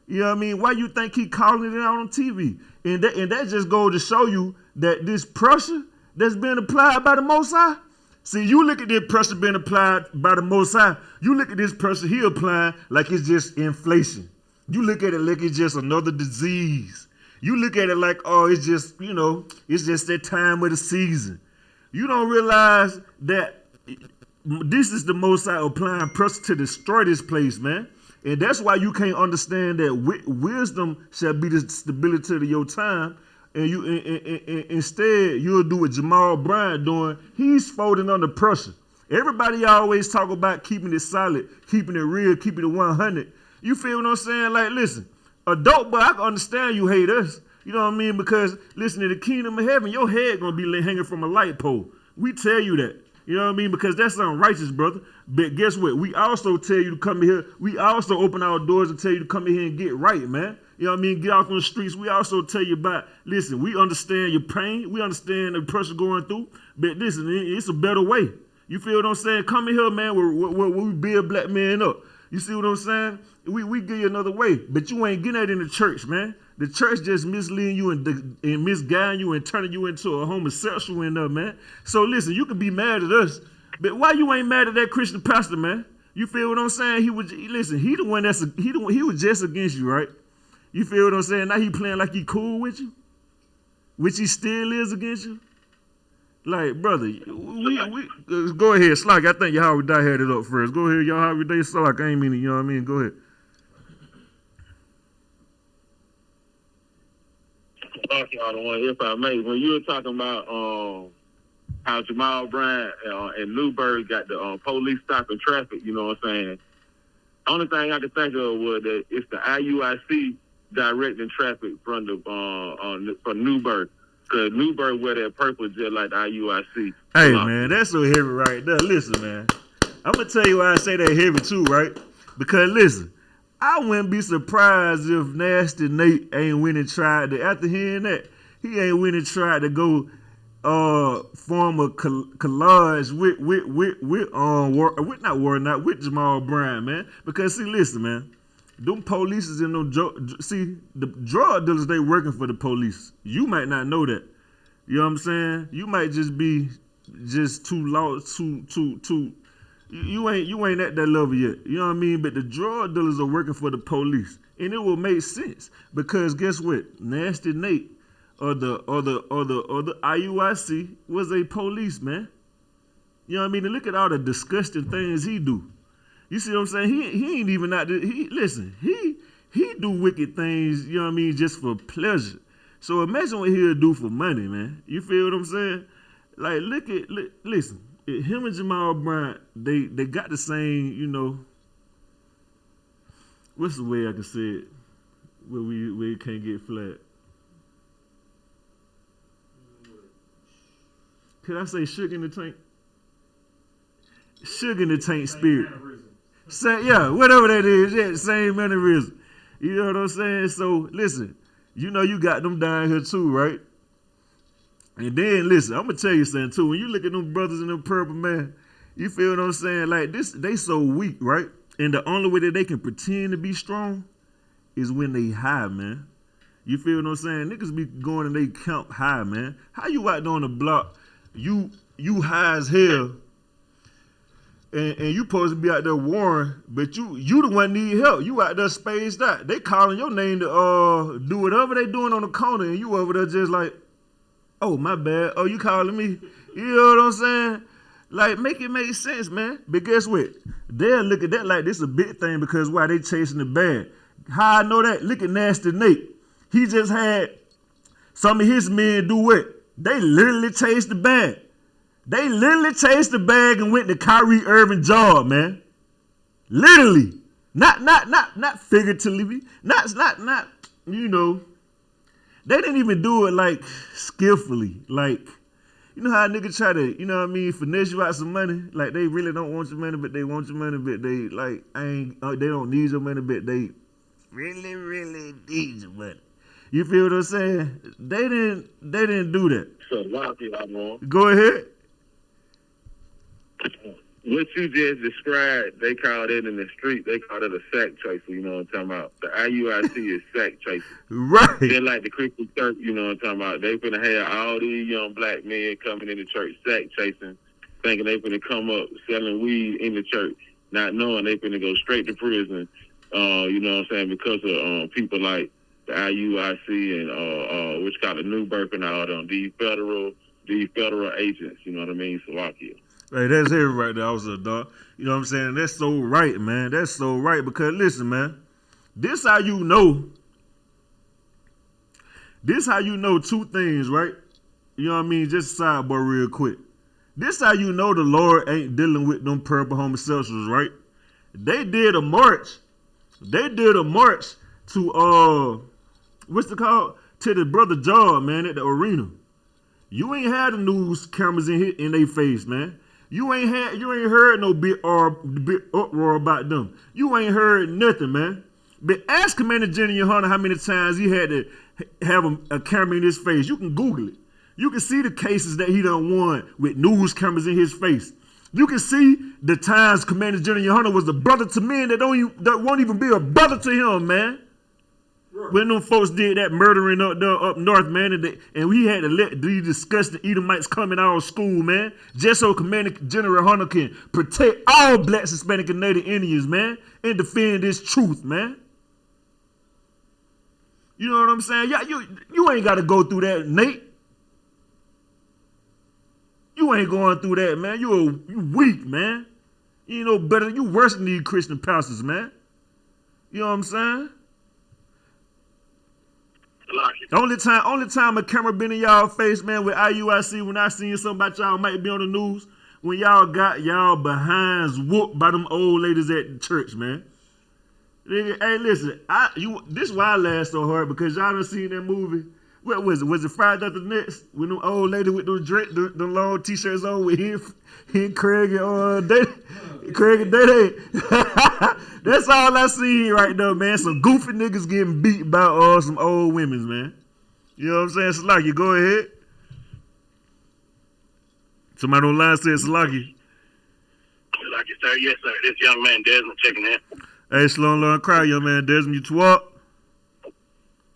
You know what I mean? Why you think he calling it out on TV? And that just goes to show you that this pressure that's being applied by the Most High. See, you look at this pressure being applied by the Most High. You look at this pressure he applying like it's just inflation. You look at it like it's just another disease. You look at it like, oh, it's just, you know, it's just that time of the season. You don't realize that this is the Most High applying pressure to destroy this place, man. And that's why you can't understand that wisdom shall be the stability of your time. And instead, you'll do what Jamal Bryant doing. He's folding under pressure. Everybody always talk about keeping it solid, keeping it real, keeping it 100. You feel what I'm saying? Like, listen, a dope boy, I can understand you hate us. You know what I mean? Because, listen, in the kingdom of heaven, your head going to be hanging from a light pole. We tell you that. You know what I mean? Because that's unrighteous, brother. But guess what? We also tell you to come here. We also open our doors and tell you to come in here and get right, man. You know what I mean? Get off on the streets. We also tell you about, listen, we understand your pain. We understand the pressure going through. But listen, it's a better way. You feel what I'm saying? Come in here, man, where we build black men up. You see what I'm saying? We give you another way. But you ain't getting that in the church, man. The church just misleading you and misguiding you and turning you into a homosexual in there, man. So listen, you can be mad at us, But why you ain't mad at that Christian pastor, man? You feel what I'm saying? He was the one he was just against you, right? You feel what I'm saying? Now he playing like he cool with you, which he still is against you. Like, brother, we go ahead, Slack. I think Yahanna had it up first. Go ahead, Yahanna, Slack. I ain't mean it, you know what I mean? Go ahead. If I may, when you were talking about how Jamal Bryant and Newberg got the police stopping traffic, you know what I'm saying? Only thing I could think of was that it's the IUIC directing traffic from from Newberg. Because Newberg wear that purple just like the IUIC. Hey, man, that's so heavy right there. Listen, man. I'm going to tell you why I say that heavy too, right? Because, listen, I wouldn't be surprised if Nasty Nate ain't went and tried to, after hearing that, he ain't went and tried to go form a collage with Jamal Bryant, man. Because, see, listen, man. Them police is in the drug dealers, they working for the police. You might not know that. You know what I'm saying? You might just be too lost, you ain't at that level yet. You know what I mean? But the drug dealers are working for the police. And it will make sense. Because guess what? Nasty Nate or the IUIC was a policeman. You know what I mean? And look at all the disgusting things he do. You see what I'm saying? He ain't even out there. He do wicked things, you know what I mean, just for pleasure. So imagine what he'll do for money, man. You feel what I'm saying? Like, listen, him and Jamal Bryant, they got the same, you know, what's the way I can say it where we can't get flat? Could I say sugar in the tank? Sugar in the tank spirit. Yeah, whatever that is, yeah, same mannerism. You know what I'm saying? So, listen, you know you got them down here too, right? And then, listen, I'm going to tell you something too. When you look at them brothers in them purple, man, you feel what I'm saying? Like, they so weak, right? And the only way that they can pretend to be strong is when they high, man. You feel what I'm saying? Niggas be going and they count high, man. How you out there on the block, you high as hell, and you supposed to be out there warring, but you the one need help. You out there spaced out. They calling your name to do whatever they doing on the corner, and you over there just like, oh, my bad. Oh, you calling me? You know what I'm saying? Like, make it make sense, man. But guess what? They'll look at that like this a big thing because why? They chasing the bag. How I know that? Look at Nasty Nate. He just had some of his men do what? They literally chased the bag. They literally chased the bag and went to Kyrie Irving job, man. Literally. Not figuratively. Not, you know. They didn't even do it like skillfully. Like, you know how a nigga try to, you know what I mean, finesse you out some money? Like, they really don't want your money, but they want your money, but they, like, they don't need your money, but they really, really need your money. You feel what I'm saying? They didn't do that. So, a lot of people I'm on. Go ahead. What you just described, they call it in the street, they call it a sack chaser, you know what I'm talking about? The IUIC is sack chaser. Right. They're like the Christian church, you know what I'm talking about? They finna have all these young black men coming into church sack chasing, thinking they finna come up selling weed in the church, not knowing they finna go straight to prison, you know what I'm saying, because of people like the IUIC and which called the Newberg and all them, these federal agents, you know what I mean, Slovakia. Hey, that's heavy right there. I was a dog. You know what I'm saying? That's so right, man. That's so right. Because listen, man, this how you know two things, right? You know what I mean? Just a sidebar real quick. This how you know the Lord ain't dealing with them purple homosexuals, right? They did a march. To what's it called? To the brother Job, man, at the arena. You ain't had the news cameras in their face, man. You ain't heard no big uproar about them. You ain't heard nothing, man. But ask Commander General Yahanna how many times he had to have a camera in his face. You can Google it. You can see the cases that he done won with news cameras in his face. You can see the times Commander General Yahanna was a brother to men that won't even be a brother to him, man. When them folks did that murdering up north, man, and we had to let these disgusting Edomites come in our school, man, just so Commander General Yahanna can protect all blacks, Hispanic, and Native Indians, man, and defend this truth, man. You know what I'm saying? Yeah, you ain't got to go through that, Nate. You ain't going through that, man. You weak, man. You know better. You worse than these Christian pastors, man. You know what I'm saying? Only time a camera been in y'all face, man, with IUIC, when I seen something about y'all might be on the news, when y'all got y'all behinds whooped by them old ladies at the church, man. Hey, listen, this is why I laugh so hard, because y'all done seen that movie. What was it? Was it Friday After Next? When them old lady with those the long t-shirts on with him Craig and Day. That's all I see right now, man. Some goofy niggas getting beat by some old women, man. You know what I'm saying? Salaki, go ahead. Somebody online said Salaki. Salaki, sir. Yes, sir. This young man Desmond checking in. Hey, slow and long cry, young man Desmond. You twat?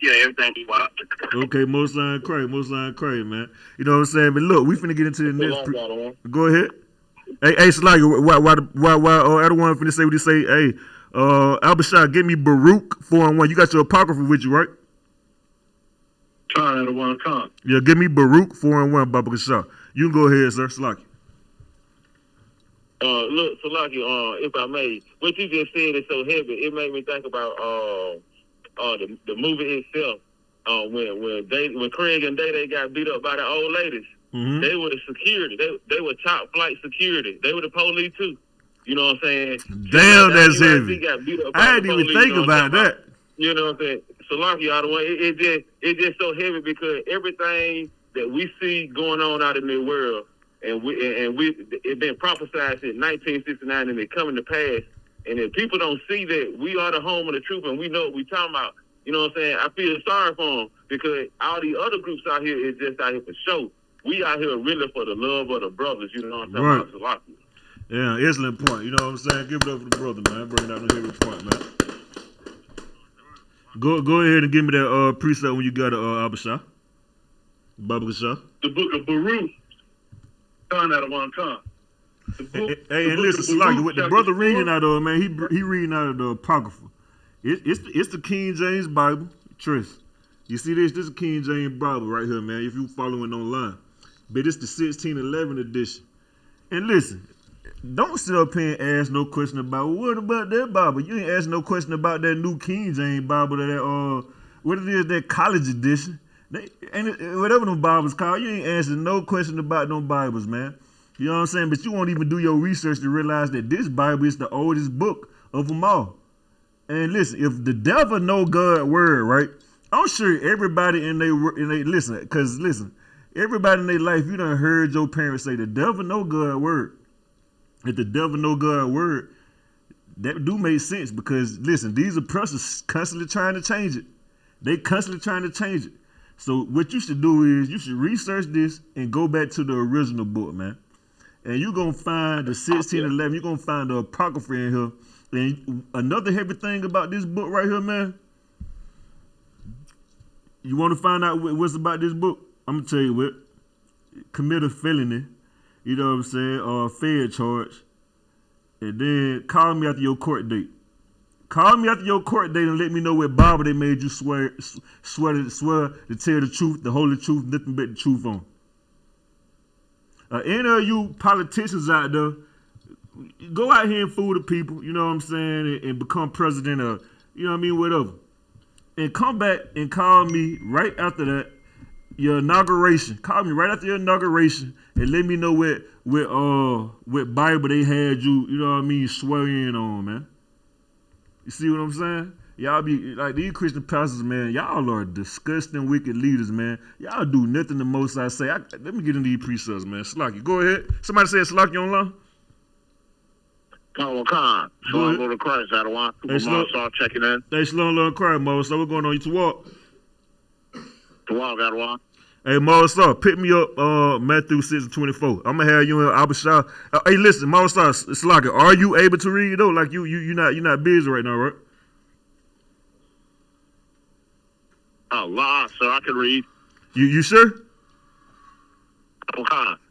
Yeah, everything you want. Okay, most line cray, man. You know what I'm saying? But look, we finna get into the next. Go ahead. Hey, Salaki, why everyone finna say what he say? Hey, Abishai, give me Baruch 4-1. You got your apocrypha with you, right? Turn out of one con. Yeah, give me Baruch 4-1, Baba Kashah. You can go ahead, sir. Salaki. Look, Salaki, if I may, what you just said is so heavy. It made me think about the movie itself. When Craig and Day got beat up by the old ladies, they were the security. They were top flight security. They were the police too. You know what I'm saying? Damn, that's heavy. I didn't even think about that. You know what I'm saying? Salaki, out of the way, it just so heavy because everything that we see going on out in the world, and it been prophesied in 1969, and it coming to pass. And if people don't see that we are the home of the truth, and we know what we talking about, you know what I'm saying? I feel sorry for them because all these other groups out here is just out here for show. We out here really for the love of the brothers. You know what I'm talking about? Salaki. Yeah, excellent point. You know what I'm saying? Give it up for the brother, man. Bring out the heavy point, man. Go ahead and give me that precept when you got Abishai. Baba Kashah. The book of Baruch. Turn out of one con. Hey, and listen, Salaki, what the brother reading out of, man, he reading out of the Apocrypha. It's the King James Bible. Trust. You see this? This is King James Bible right here, man, if you following online. But it's the 1611 edition. And listen, don't sit up here and ask no question about, what about that Bible? You ain't asking no question about that new King James Bible, what it is, that college edition. Whatever them Bibles called, you ain't asking no question about them Bibles, man. You know what I'm saying? But you won't even do your research to realize that this Bible is the oldest book of them all. And listen, if the devil know God's word, right? I'm sure everybody in they listen, because listen, everybody in their life, you done heard your parents say the devil know God's word. If the devil know God's word, that do make sense because listen, these oppressors constantly trying to change it. They constantly trying to change it. So what you should do is you should research this and go back to the original book, man. And you're going to find the 1611, you're going to find the Apocrypha in here. And another heavy thing about this book right here, man, you want to find out what's about this book? I'm going to tell you what. Commit a felony, you know what I'm saying, or a fed charge, and then call me after your court date. Call me after your court date and let me know what Bible they made you swear to tell the truth, the holy truth, nothing but the truth on. Any of you politicians out there, go out here and fool the people, you know what I'm saying, and become president or, you know what I mean, whatever. And come back and call me right after that, your inauguration. Call me right after your inauguration and let me know what Bible they had you, you know what I mean, swear in on, man. You see what I'm saying? Y'all be like these Christian pastors, man. Y'all are disgusting, wicked leaders, man. Y'all do nothing the most I say. Let me get into these precepts, man. Salaki, go ahead. Somebody said Salaki online. Khan. Shalom go to Christ. I don't want to start checking in. Hey, Shalom, Lord Christ, Mo. So what's going on? You to walk? To walk, got to walk. Hey, Mo, pick me up Matthew 6:24. I'm gonna have you in Abishai. Hey, listen, Mo, Salaki, are you able to read though? Like you're not busy right now, right? Allah, so I can read. You sure?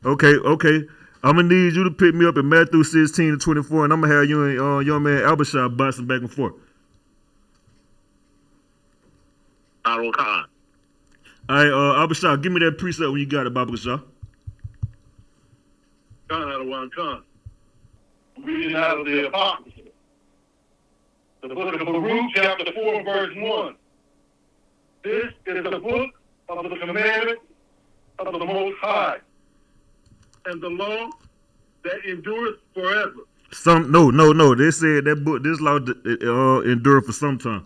Okay. Okay. I'm gonna need you to pick me up in Matthew 16-24, and I'm gonna have you and young man Abishai bouncing back and forth. Okay. All right, Abishai, give me that precept when you got it, Abishai. Con out of one con. Reading out of the Apocrypha. The book of Baruch, chapter 4, verse 1. This is the book of the commandment of the Most High, and the law that endureth forever. No. They said that book, this law endure for some time.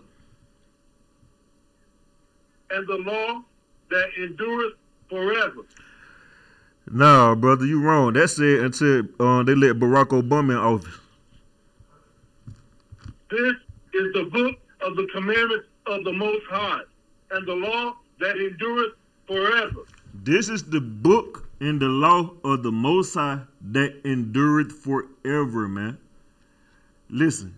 And the law that endureth forever. Nah, brother, you wrong. That said until they let Barack Obama in office. This is the book of the commandments of the Most High, and the law that endureth forever. This is the book and the law of the Most High that endureth forever, man. Listen,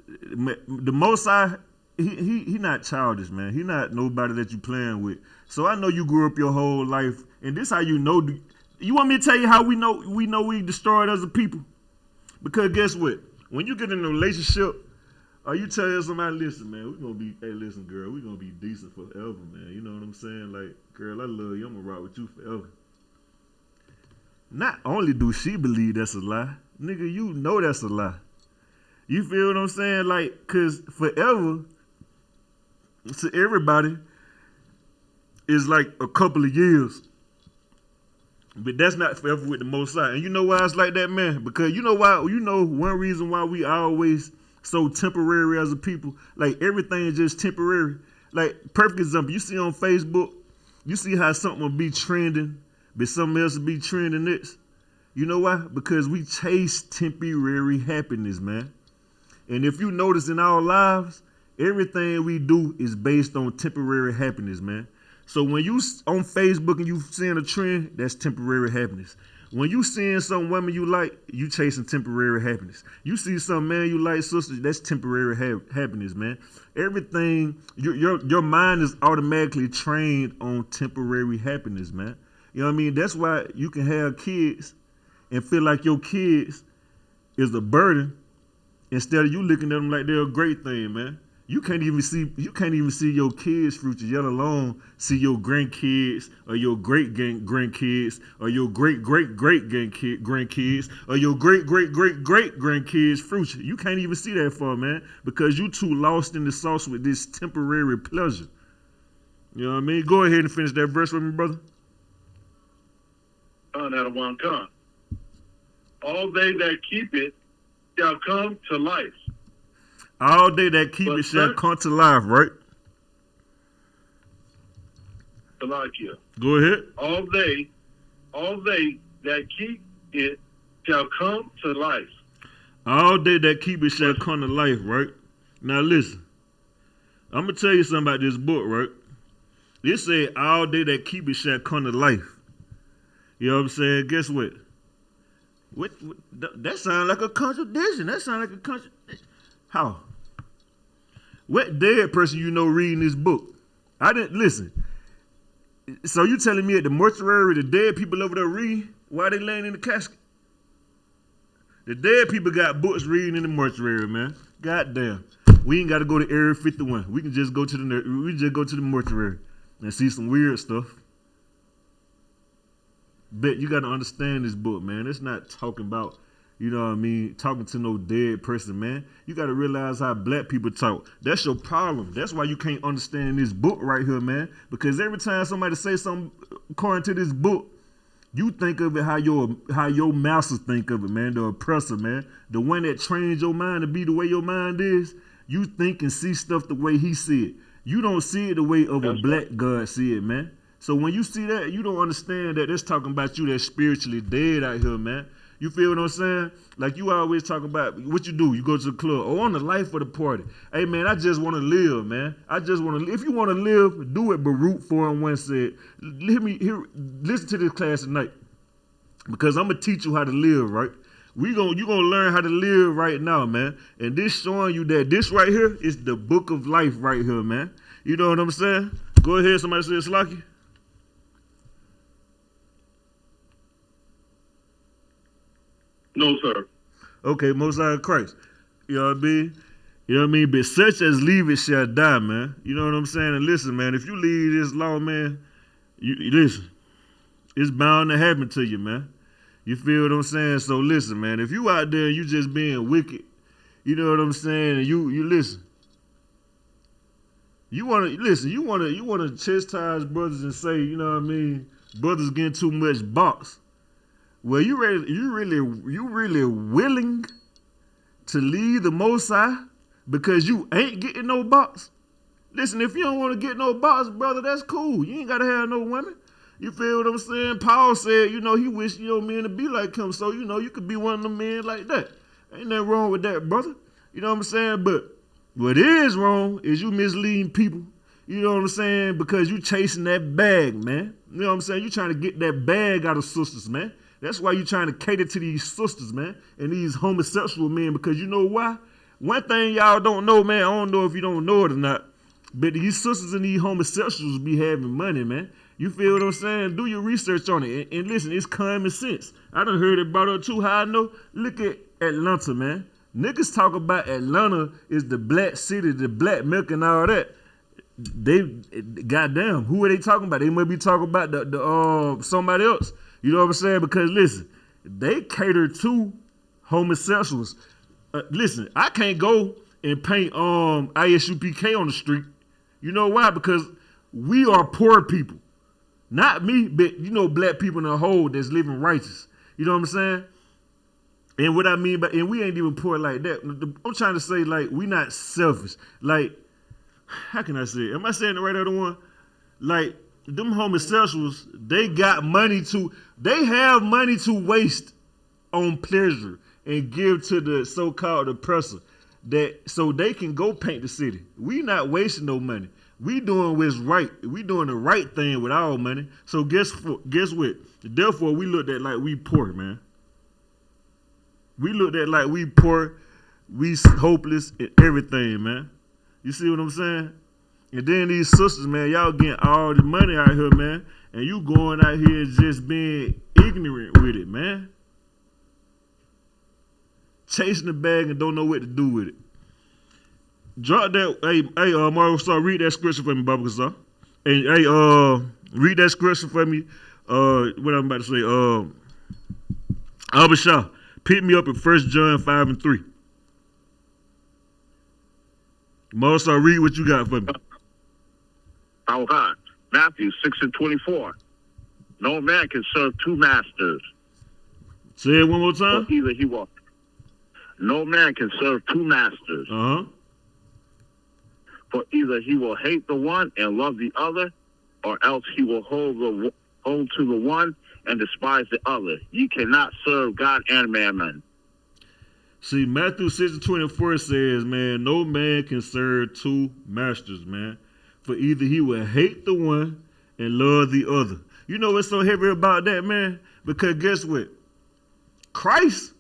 the Most High, he not childish, man. He not nobody that you playing with. So I know you grew up your whole life, and this how you know. You want me to tell you how we know we destroyed as a people? Because guess what? When you get in a relationship, or you tell somebody, listen, man, we gonna be, hey, listen, girl, we gonna be decent forever, man. You know what I'm saying? Like, girl, I love you. I'm gonna rock with you forever. Not only do she believe that's a lie, nigga, you know that's a lie. You feel what I'm saying? Like, cause forever to everybody is like a couple of years. But that's not forever with the Most High. And you know why it's like that, man? Because you know why? You know one reason why we always so temporary as a people. Like everything is just temporary. Like perfect example, you see on Facebook, you see how something will be trending, but something else will be trending next. You know why? Because we chase temporary happiness, man. And if you notice in our lives, everything we do is based on temporary happiness, man. So when you on Facebook and you seeing a trend, that's temporary happiness. When you seeing some woman you like, you chasing temporary happiness. You see some man you like, sister, that's temporary happiness, man. Everything, your mind is automatically trained on temporary happiness, man. You know what I mean? That's why you can have kids and feel like your kids is a burden instead of you looking at them like they're a great thing, man. You can't even see your kids' future, let alone see your grandkids or your great grandkids or your great grandkids or your great grandkids' future. You can't even see that far, man, because you too lost in the sauce with this temporary pleasure. You know what I mean? Go ahead and finish that verse with me, brother. Out of one con. All they that keep it shall come to life. All they that keep it shall come to life, right? Salakia. Go ahead. All they that keep it shall come to life. All they that keep it shall come to life, right? Now listen, I'm gonna tell you something about this book, right? It said, all they that keep it shall come to life. You know what I'm saying? Guess what? That sounds like a contradiction. How? What dead person you know reading this book? I didn't listen. So you telling me at the mortuary, the dead people over there read while they laying in the casket? The dead people got books reading in the mortuary, man. Goddamn. We ain't got to go to Area 51. We can just go to the mortuary and see some weird stuff. But you got to understand this book, man. It's not talking about, you know what I mean, talking to no dead person, man. You got to realize how black people talk. That's your problem. That's why you can't understand this book right here, man. Because every time somebody say something according to this book, you think of it how your masters think of it, man. The oppressor, man. The one that trains your mind to be the way your mind is. You think and see stuff the way he see it. You don't see it the way of a black God see it, man. So when you see that, you don't understand that it's talking about you that's spiritually dead out here, man. You feel what I'm saying? Like you always talk about what you do. You go to the club or on the life of the party. Hey, man, I just want to live, man. I just want to live. If you want to live, do it. Baruch 4:1 said, listen to this class tonight because I'm going to teach you how to live, right? You're going to learn how to live right now, man. And this showing you that this right here is the book of life right here, man. You know what I'm saying? Go ahead, somebody say Slocky. No, sir. Okay, Most High Christ. You know what I mean? You know what I mean? But such as leave it shall die, man. You know what I'm saying? And listen, man, if you leave this law, man, you listen, it's bound to happen to you, man. You feel what I'm saying? So listen, man, if you out there and you just being wicked, you know what I'm saying, and you listen. You wanna chastise brothers and say, you know what I mean, brothers getting too much box. Well, you really willing to leave the Most High because you ain't getting no box? Listen, if you don't want to get no box, brother, that's cool. You ain't gotta have no women. You feel what I'm saying? Paul said, you know, he wished, you know, men to be like him. So, you know, you could be one of them men like that. Ain't nothing wrong with that, brother. You know what I'm saying? But what is wrong is you misleading people. You know what I'm saying? Because you chasing that bag, man. You know what I'm saying? You trying to get that bag out of sisters, man. That's why you trying to cater to these sisters, man, and these homosexual men, because you know why? One thing y'all don't know, man, I don't know if you don't know it or not, but these sisters and these homosexuals be having money, man. You feel what I'm saying? Do your research on it. And listen, it's common sense. I done heard it brought up too. How I know? Look at Atlanta, man. Niggas talk about Atlanta is the black city, the black milk and all that. They, goddamn, who are they talking about? They might be talking about the somebody else. You know what I'm saying? Because listen, they cater to homosexuals. Listen, I can't go and paint I.S.U.P.K on the street. You know why? Because we are poor people. Not me, but you know, black people in the whole that's living righteous. You know what I'm saying? And what I mean by, and we ain't even poor like that. I'm trying to say, like, we not selfish. Like, how can I say it? Am I saying the right other one? Like, them homosexuals, they have money to waste on pleasure and give to the so-called oppressor, that so they can go paint the city. We not wasting no money. We doing what's right. We doing the right thing with our money. So guess what? Therefore, we looked at like we poor, man. We looked at like we poor, we hopeless and everything, man. You see what I'm saying? And then these sisters, man, y'all getting all the money out here, man. And you going out here just being ignorant with it, man. Chasing the bag and don't know what to do with it. Drop that. Hey, Mario, start read that scripture for me, Baba Kazar. And hey, read that scripture for me. What I'm about to say. Abba Shah, pick me up at 1 John 5:3. Mario, start read what you got for me. Our God, Matthew 6:24. No man can serve two masters. Say it one more time. For either he will. No man can serve two masters. For either he will hate the one and love the other, or else he will hold to the one and despise the other. Ye cannot serve God and mammon. See, Matthew 6:24 says, man, no man can serve two masters, man. For either he will hate the one and love the other. You know what's so heavy about that, man? Because guess what? Christ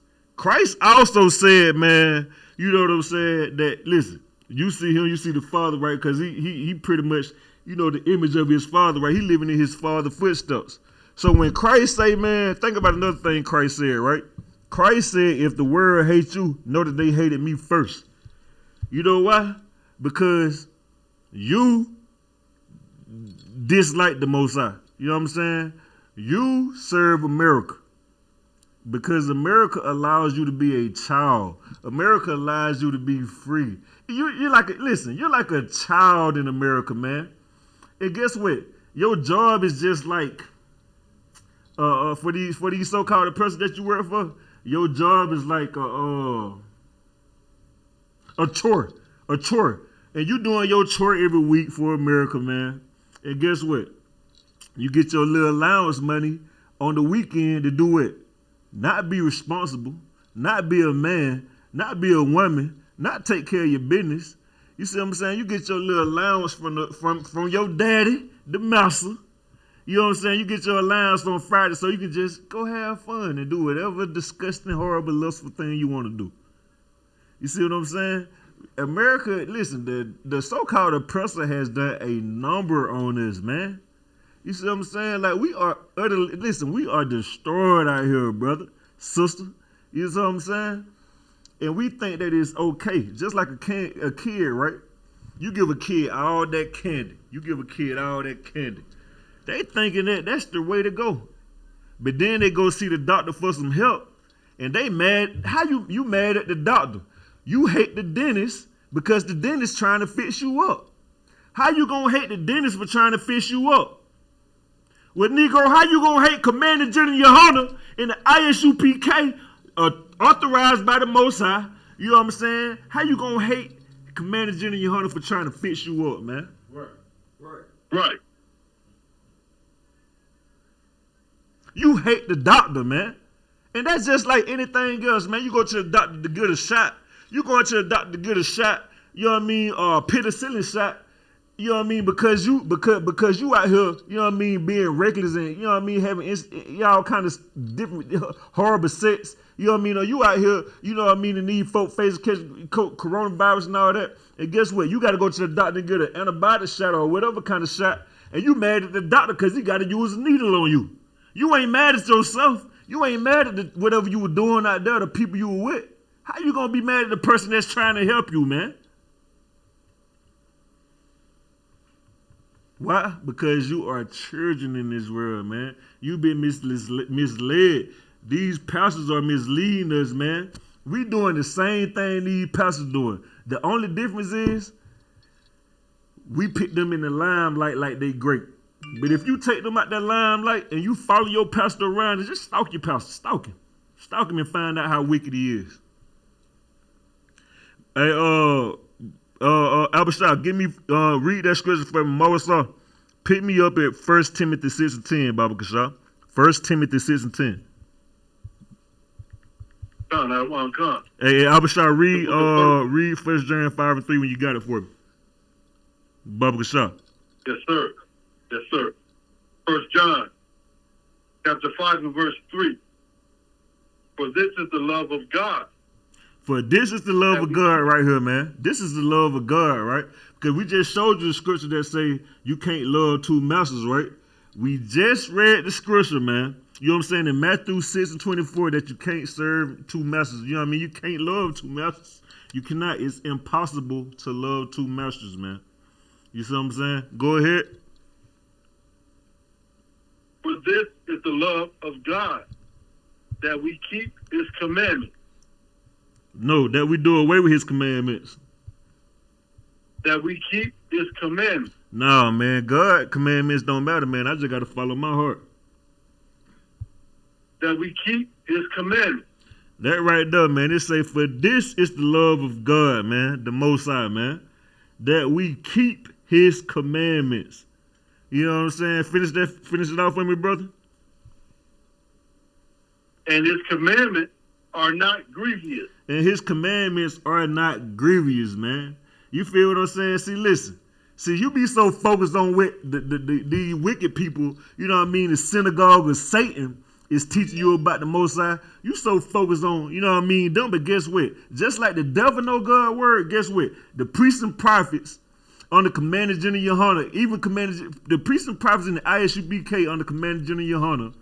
also said, man, you know what I'm saying, that, listen, you see him, you see the Father, right? Because he pretty much, you know, the image of his Father, right? He living in his Father's footsteps. So when Christ say, man, think about another thing Christ said, right? Christ said, if the world hates you, know that they hated me first. You know why? Because you dislike the Most High. You know what I'm saying? You serve America. Because America allows you to be a child. America allows you to be free. You're like a child in America, man. And guess what? Your job is just like for these so-called oppressors that you work for. Your job is like a chore, and you doing your chore every week for America, man. And guess what? You get your little allowance money on the weekend to do it. Not be responsible, not be a man, not be a woman, not take care of your business. You see what I'm saying? You get your little allowance from your daddy, the master. You know what I'm saying? You get your allowance on Friday so you can just go have fun and do whatever disgusting, horrible, lustful thing you want to do. You see what I'm saying? America, listen, the so-called oppressor has done a number on us, man. You see what I'm saying? Like, we are utterly, listen, we are destroyed out here, brother, sister. You see what I'm saying? And we think that it's okay, just like a kid, right? You give a kid all that candy. You give a kid all that candy. They thinking that that's the way to go. But then they go see the doctor for some help, and they mad. How you mad at the doctor? You hate the dentist because the dentist trying to fix you up. How you gonna hate the dentist for trying to fix you up? Well, Negro, how you gonna hate Commander General Yahanna and the I.S.U.P.K. Authorized by the Most High? You know what I'm saying? How you gonna hate Commander General Yahanna for trying to fix you up, man? Right. You hate the doctor, man. And that's just like anything else, man. You go to the doctor to get a shot. You going to the doctor to get a shot, you know what I mean, penicillin shot, you know what I mean, because you out here, you know what I mean, being reckless and, you know what I mean, having y'all kind of different horrible sex, you know what I mean, or you out here, you know what I mean, and need folk face catch coronavirus and all that. And guess what? You got to go to the doctor and get an antibiotic shot or whatever kind of shot, and you mad at the doctor because he got to use a needle on you. You ain't mad at yourself. You ain't mad at whatever you were doing out there, the people you were with. How you gonna be mad at the person that's trying to help you, man? Why? Because you are children in this world, man. You've been misled. These pastors are misleading us, man. We doing the same thing these pastors doing. The only difference is we pick them in the limelight like they great. But if you take them out that limelight and you follow your pastor around and just stalk your pastor, stalk him. Stalk him and find out how wicked he is. Hey, Abishai, give me, read that scripture for me. Mawasa, pick me up at 1 Timothy 6 and 10, Baba Kasha. 1 Timothy 6 and 10. Come. Hey, Abishai, read 1 John 5 and 3 when you got it for me. Baba Kasha. Yes, sir. 1 John, chapter 5 and verse 3. For this is the love of God. For this is the love of God right here, man. This is the love of God, right? Because we just showed you the scripture that say you can't love two masters, right? We just read the scripture, man. You know what I'm saying? In Matthew 6 and 24 that you can't serve two masters. You know what I mean? You can't love two masters. You cannot. It's impossible to love two masters, man. You see what I'm saying? Go ahead. For this is the love of God, that we keep his commandments. No, that we do away with his commandments. That we keep his commandments. Nah, man, God commandments don't matter, man. I just got to follow my heart. That we keep his commandments. That right there, man. It say, for this is the love of God, man, the Most High, man, that we keep his commandments. You know what I'm saying? Finish it off for me, brother. And his commandments are not grievous. And his commandments are not grievous, man. You feel what I'm saying? See, listen. See, you be so focused on what the wicked people, you know what I mean, the synagogue of Satan is teaching you about the Most High. You so focused on, you know what I mean, them, but guess what? Just like the devil know God's word, guess what? The priests and prophets on the Commander General Yahanna, even the priests and prophets in the I.S.U.P.K. on the Commander General Yahanna,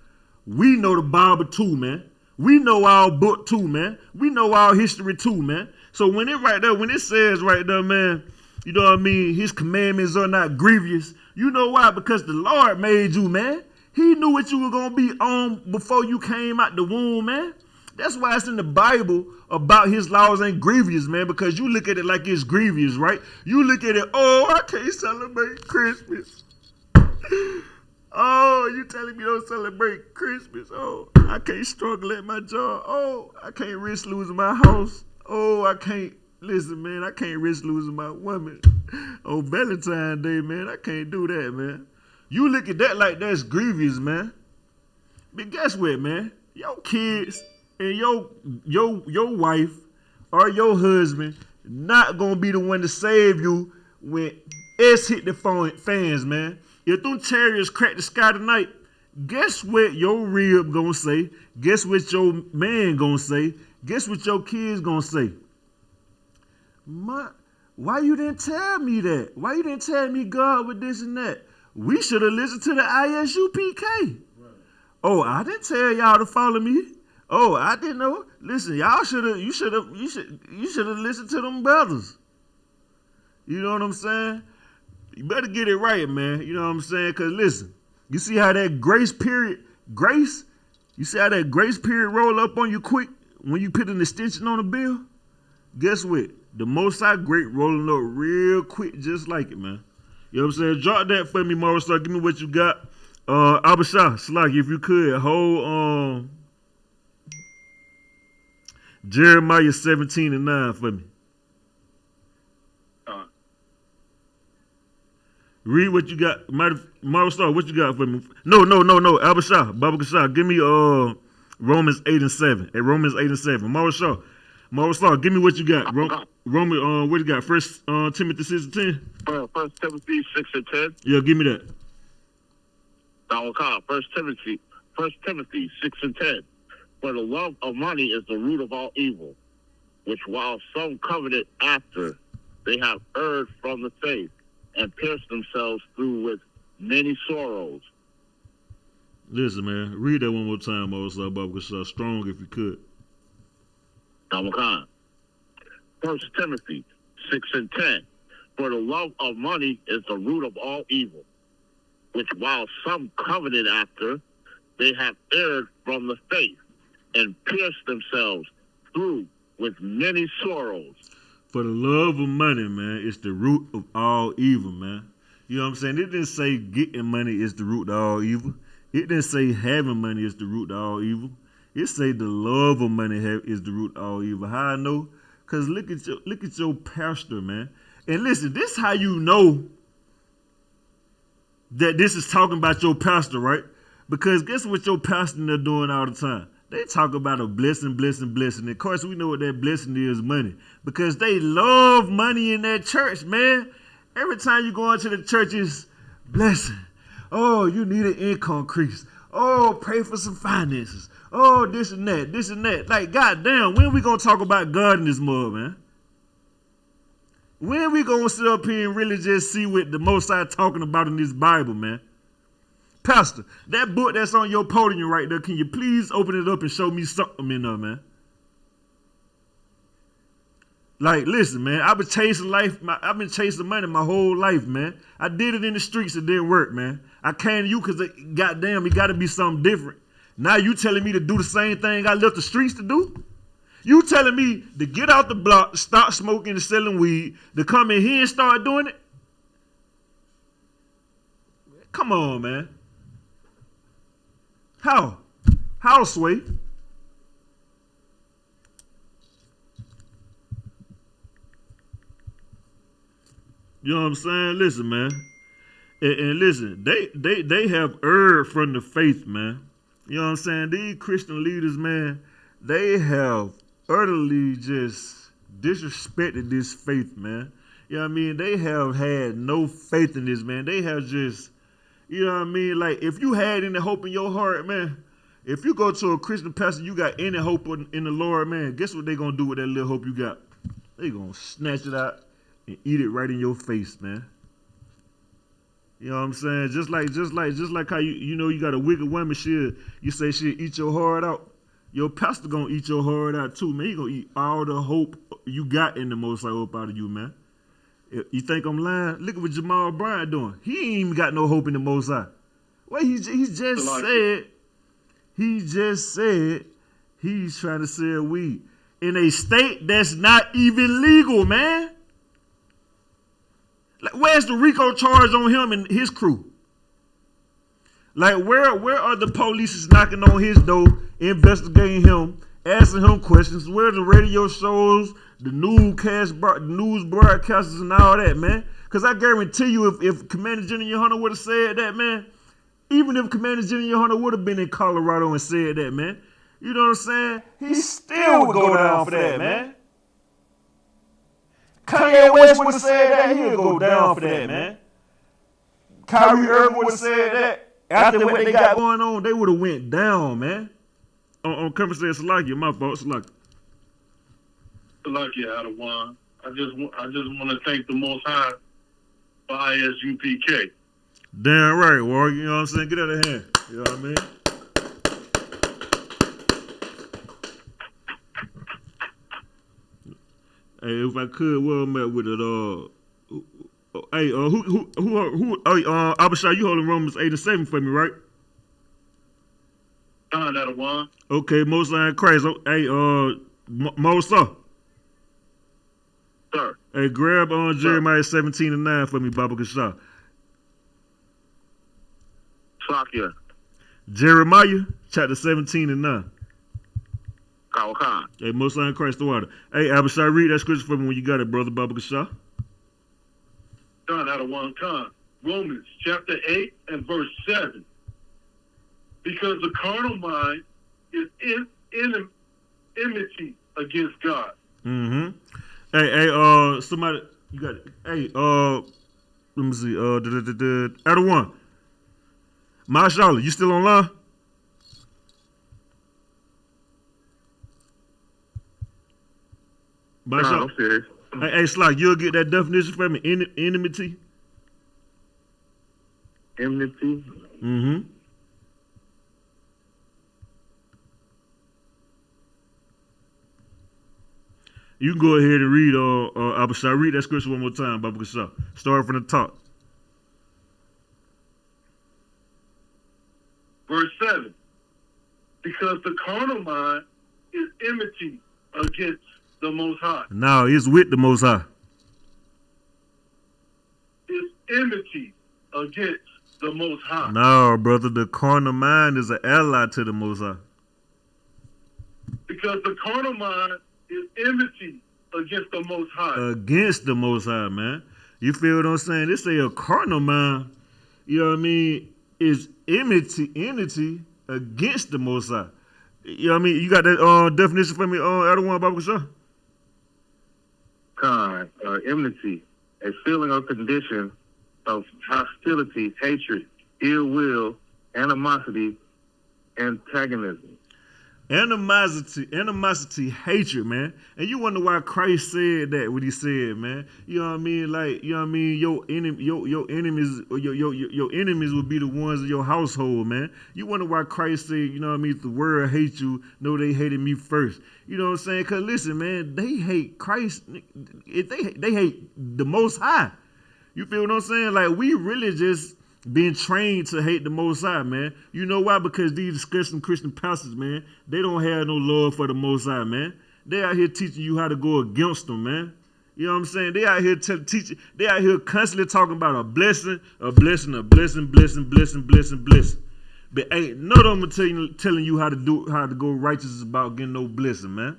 we know the Bible too, man. We know our book too, man. We know our history too, man. So when it says right there, man, you know what I mean, his commandments are not grievous, you know why? Because the Lord made you, man. He knew what you were going to be on before you came out the womb, man. That's why it's in the Bible about his laws ain't grievous, man, because you look at it like it's grievous, right? You look at it, oh, I can't celebrate Christmas. Oh, you telling me don't celebrate Christmas? Oh, I can't struggle at my job. Oh, I can't risk losing my house. Oh, I can't, listen, man, I can't risk losing my woman on Valentine's Day, man. I can't do that, man. You look at that like that's grievous, man. But guess what, man? Your kids and your wife or your husband not gonna be the one to save you when S hit the fans, man. If them chariots crack the sky tonight, guess what your rib gonna say? Guess what your man gonna say? Guess what your kids gonna say? Why you didn't tell me that? Why you didn't tell me God with this and that? We should have listened to the I.S.U.P.K. Right. Oh, I didn't tell y'all to follow me. Oh, I didn't know. Listen, y'all you should have listened to them brothers. You know what I'm saying? You better get it right, man. You know what I'm saying? Cause listen, you see how that grace period roll up on you quick when you put an extension on a bill? Guess what? The Most High great rolling up real quick, just like it, man. You know what I'm saying? Drop that for me, Morris. Give me what you got. Abishai, Slack, if you could, hold Jeremiah 17:9 for me. Read what you got. Morris, what you got for me? No. Abishai, Baba Kashai, give me Romans 8:7. At Romans 8:7. Morris, give me what you got. Romans, what you got? First Timothy 6:10. First Timothy 6:10. Yeah, give me that. First Timothy 6:10. For the love of money is the root of all evil, which while some coveted after, they have erred from the faith and pierced themselves through with many sorrows. Listen, man, read that one more time, Baba strong if you could. First Timothy 6:10. For the love of money is the root of all evil, which while some coveted after, they have erred from the faith and pierced themselves through with many sorrows. For the love of money, man, it's the root of all evil, man. You know what I'm saying? It didn't say getting money is the root of all evil. It didn't say having money is the root of all evil. It say the love of money is the root of all evil. How I know? Because look at your pastor, man. And listen, this how you know that this is talking about your pastor, right? Because guess what your pastor they're doing all the time? They talk about a blessing. Of course, we know what that blessing is, money. Because they love money in that church, man. Every time you go into the church, it's blessing. Oh, you need an income increase. Oh, pray for some finances. Oh, this and that. Like, goddamn, when we going to talk about God in this mud, man? When we going to sit up here and really just see what the Most High talking about in this Bible, man? Pastor, that book that's on your podium right there, can you please open it up and show me something in there, man? Like, listen, man, I've been chasing money my whole life, man. I did it in the streets, it didn't work, man. I came to you because, goddamn, it got to be something different. Now you telling me to do the same thing I left the streets to do? You telling me to get out the block, stop smoking and selling weed, to come in here and start doing it? Come on, man. How? How, Sway? You know what I'm saying? Listen, man. And listen, they have erred from the faith, man. You know what I'm saying? These Christian leaders, man, they have utterly just disrespected this faith, man. You know what I mean? They have had no faith in this, man. They have just, you know what I mean? Like, if you had any hope in your heart, man, if you go to a Christian pastor, you got any hope in the Lord, man, guess what they going to do with that little hope you got? They going to snatch it out and eat it right in your face, man. You know what I'm saying? Just like how you got a wicked woman, you say she'll eat your heart out. Your pastor gonna eat your heart out too, man. He gonna eat all the hope you got in the Most High hope out of you, man. You think I'm lying? Look at what Jamal Bryant doing. He ain't even got no hope in the Most High. Well, he just said he's trying to sell weed in a state that's not even legal, man. Like, where's the RICO charge on him and his crew? Like, where are the police knocking on his door, investigating him, asking him questions? Where are the radio shows, the news broadcasters and all that, man? Because I guarantee you, if Commander General Yahanna would have said that, man, even if Commander General Yahanna would have been in Colorado and said that, man, you know what I'm saying? He still would go down for that, man. Kanye West would have said that, he would go down for that, man. Kyrie Irving would have said that. After what they got going on, they would have went down, man. On Conversation Salakia, my fault, Salakia. Salakia out of one. I just want to thank the Most High for I.S.U.P.K. Damn right, War. You know what I'm saying? Get out of hand. You know what I mean? Hey, if I could, well, I'm at with it. Hey, Abishai, you holding Romans 8 and 7 for me, right? That'll one. Okay, Most High in Christ. Hey, Mosa. Sir. Hey, grab on Jeremiah 17 and 9 for me, Baba Kasha. Sakya. Jeremiah chapter 17 and 9. Kawakan. Hey, Most High in Christ the water. Hey, Abishai, read that scripture for me when you got it, brother Baba Kasha. That'll one. Romans chapter 8 and verse 7. Because the carnal mind is enmity against God. Mm-hmm. Hey, somebody, you got it. Hey, let me see. Out one. Mashallah, you still online? Mashallah. I'm serious. Hey, Slack, you'll get that definition for me. Enmity. Enmity. Mm-hmm. You can go ahead and read, Abishai. Read that scripture one more time, Baba Kasha. Start from the top. Verse 7. Because the carnal mind is enmity against the Most High. No, it's with the Most High. It's enmity against the Most High. No, brother, the carnal mind is an ally to the Most High. Because the carnal mind is enmity against the Most High. Against the Most High, man. You feel what I'm saying? They say a carnal mind, you know what I mean, is enmity against the Most High. You know what I mean? You got that definition for me, Adawan Baba Kasha? Enmity, a feeling or condition of hostility, hatred, ill will, animosity, antagonism. Animosity, hatred, man. And you wonder why Christ said that, what he said, man. You know what I mean? Like, you know what I mean? Your enemies will be the ones in your household, man. You wonder why Christ said, you know what I mean? If the world hates you, know they hated me first. You know what I'm saying? Because listen, man, they hate Christ. They hate the Most High. You feel what I'm saying? Like, we really just being trained to hate the Most High, man. You know why? Because these disgusting Christian pastors, man, they don't have no love for the Most High, man. They out here teaching you how to go against them, man. You know what I'm saying? They out here teaching. They out here constantly talking about a blessing. But ain't none of them telling you how to go righteous about getting no blessing, man.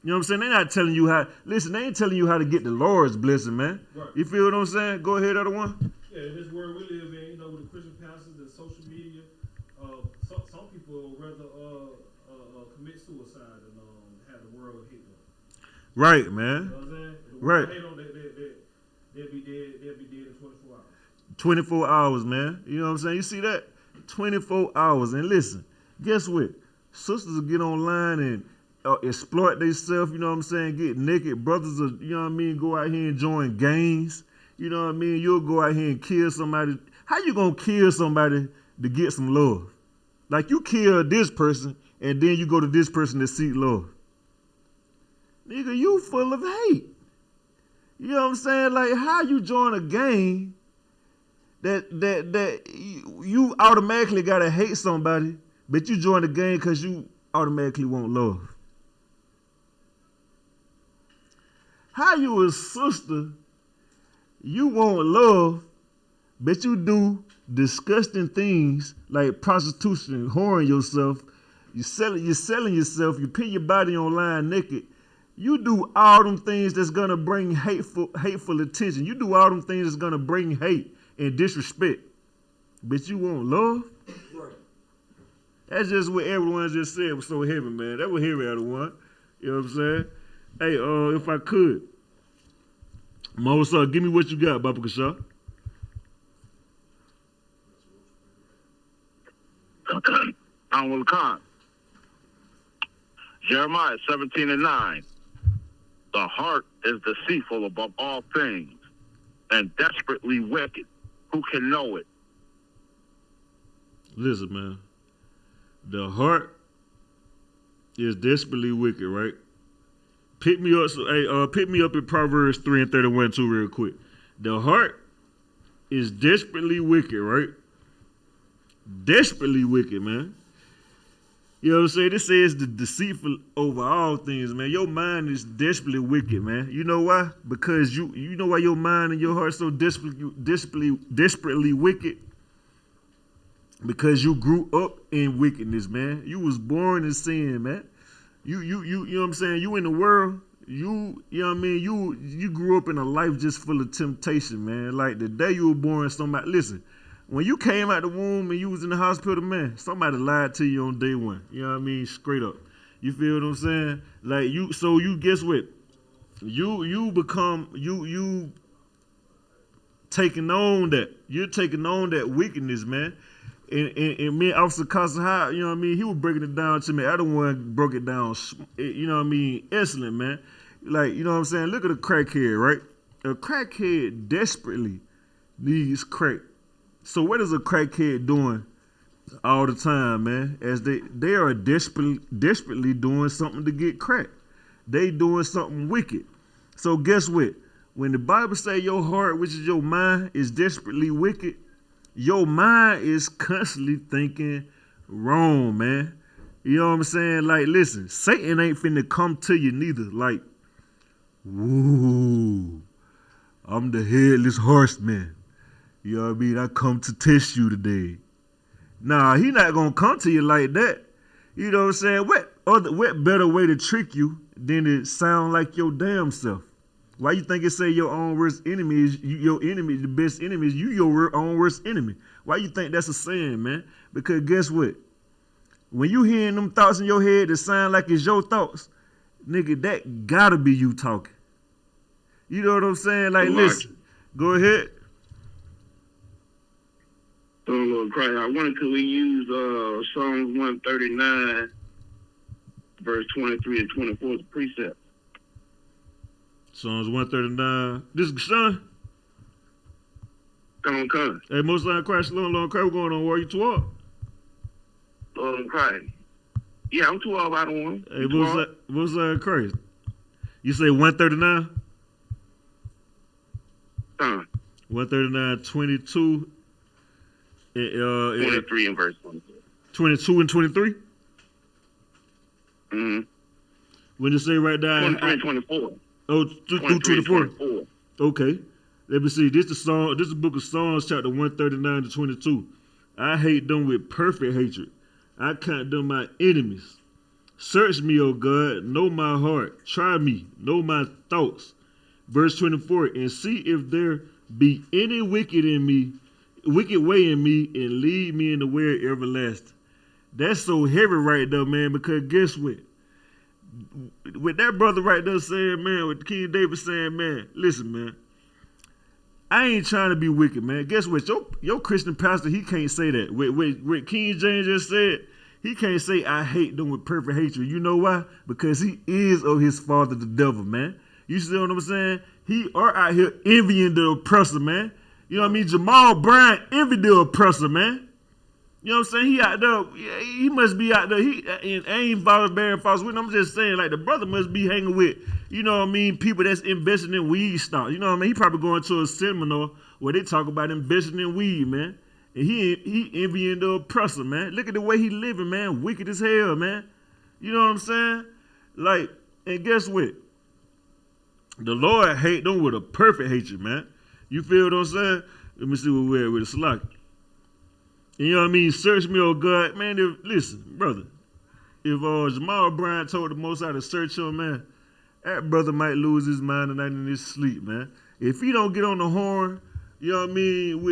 You know what I'm saying? They're not telling you how. Listen, they ain't telling you how to get the Lord's blessing, man. Right. You feel what I'm saying? Go ahead, other one. Yeah, in this world we live in, you know, with the Christian pastors and social media, some people rather commit suicide than have the world hate them. Right, man. You know what I'm saying? If the Right. world hate them, they'll be dead in 24 hours. 24 hours, man. You know what I'm saying? You see that? 24 hours. And listen, guess what? Sisters will get online and exploit themselves, you know what I'm saying? Get naked. Brothers will, you know what I mean, go out here and join gangs. You know what I mean? You'll go out here and kill somebody. How you gonna kill somebody to get some love? Like, you kill this person and then you go to this person to seek love. Nigga, you full of hate. You know what I'm saying? Like, how you join a gang that you automatically gotta hate somebody, but you join the gang because you automatically want love? How you a sister, you want love, but you do disgusting things like prostitution, whoring yourself, you're selling yourself, you pin your body online naked. You do all them things that's gonna bring hateful attention. You do all them things that's gonna bring hate and disrespect, but you want love? Right. That's just what everyone just said was so heavy, man. That was heavy out of one. You know what I'm saying? Hey, if I could, Mosa, give me what you got, Baba Kasha. Jeremiah 17 and 9. The heart is deceitful above all things and desperately wicked. Who can know it? Listen, man. The heart is desperately wicked, right? Pick me up in Proverbs 3 and 31 too real quick. The heart is desperately wicked, right? Desperately wicked, man. You know what I'm saying? This says the deceitful over all things, man. Your mind is desperately wicked, man. You know why? Because you know why your mind and your heart so desperately wicked? Because you grew up in wickedness, man. You was born in sin, man. You know what I'm saying? You in the world, you know what I mean? You grew up in a life just full of temptation, man. Like the day you were born, somebody, listen, when you came out the womb and you was in the hospital, man, somebody lied to you on day one. You know what I mean? Straight up. You feel what I'm saying? Like so you guess what? You taking on that. You're taking on that wickedness, man. And me and Officer Casa High, you know what I mean? He was breaking it down to me. I the one broke it down, you know what I mean? Excellent, man. Like, you know what I'm saying? Look at a crackhead, right? A crackhead desperately needs crack. So what is a crackhead doing all the time, man? As they are desperately doing something to get crack. They doing something wicked. So guess what? When the Bible say your heart, which is your mind, is desperately wicked, your mind is constantly thinking wrong, man. You know what I'm saying? Like, listen, Satan ain't finna come to you neither. Like, woo, I'm the headless horseman. You know what I mean? I come to test you today. Nah, he not gonna come to you like that. You know what I'm saying? What better way to trick you than to sound like your damn self? Why you think it say your own worst enemy is your enemy, the best enemy is you your own worst enemy? Why you think that's a saying, man? Because guess what? When you hearing them thoughts in your head that sound like it's your thoughts, nigga, that gotta be you talking. You know what I'm saying? Like, listen, go ahead. So, Lord Christ, I wanted to use Psalms 139, verse 23 and 24 as a precept. Psalms 139. This is Sean. Come. Hey, most line Christ, Lord Christ, what's going on? Where you 12? Lord Christ. Yeah, I'm 12 out of one. Hey, what's line Christ? You say 139? 139, 22. 23 and verse 22. 22 and 23? Mm-hmm. When you say right there? 23 and 24. Oh, through 24. Okay. Let me see. This is the book of Psalms, chapter 139 to 22. I hate them with perfect hatred. I count them my enemies. Search me, O God, know my heart. Try me, know my thoughts. Verse 24, and see if there be any wicked way in me, and lead me in the way everlasting. That's so heavy right there, man, because guess what? With that brother right there saying, man, with King David saying, man, listen, man, I ain't trying to be wicked, man. Guess what? Your Christian pastor, he can't say that. What King James just said, he can't say I hate them with perfect hatred. You know why? Because he is of his father, the devil, man. You see what I'm saying? He are out here envying the oppressor, man. You know what I mean? Jamal Bryant envied the oppressor, man. You know what I'm saying? He out there, he must be out there. I ain't bearing false witness. I'm just saying, like, the brother must be hanging with, you know what I mean, people that's investing in weed stock. You know what I mean? He probably going to a seminar where they talk about investing in weed, man. And he envying the oppressor, man. Look at the way he living, man. Wicked as hell, man. You know what I'm saying? Like, and guess what? The Lord hate them with a perfect hatred, man. You feel what I'm saying? Let me see where we're at with the Salaki. You know what I mean? Search me, oh God. Man, listen, brother. If Jamal Bryant told the Most High to search him, man, that brother might lose his mind tonight in his sleep, man. If he don't get on the horn, you know what I mean,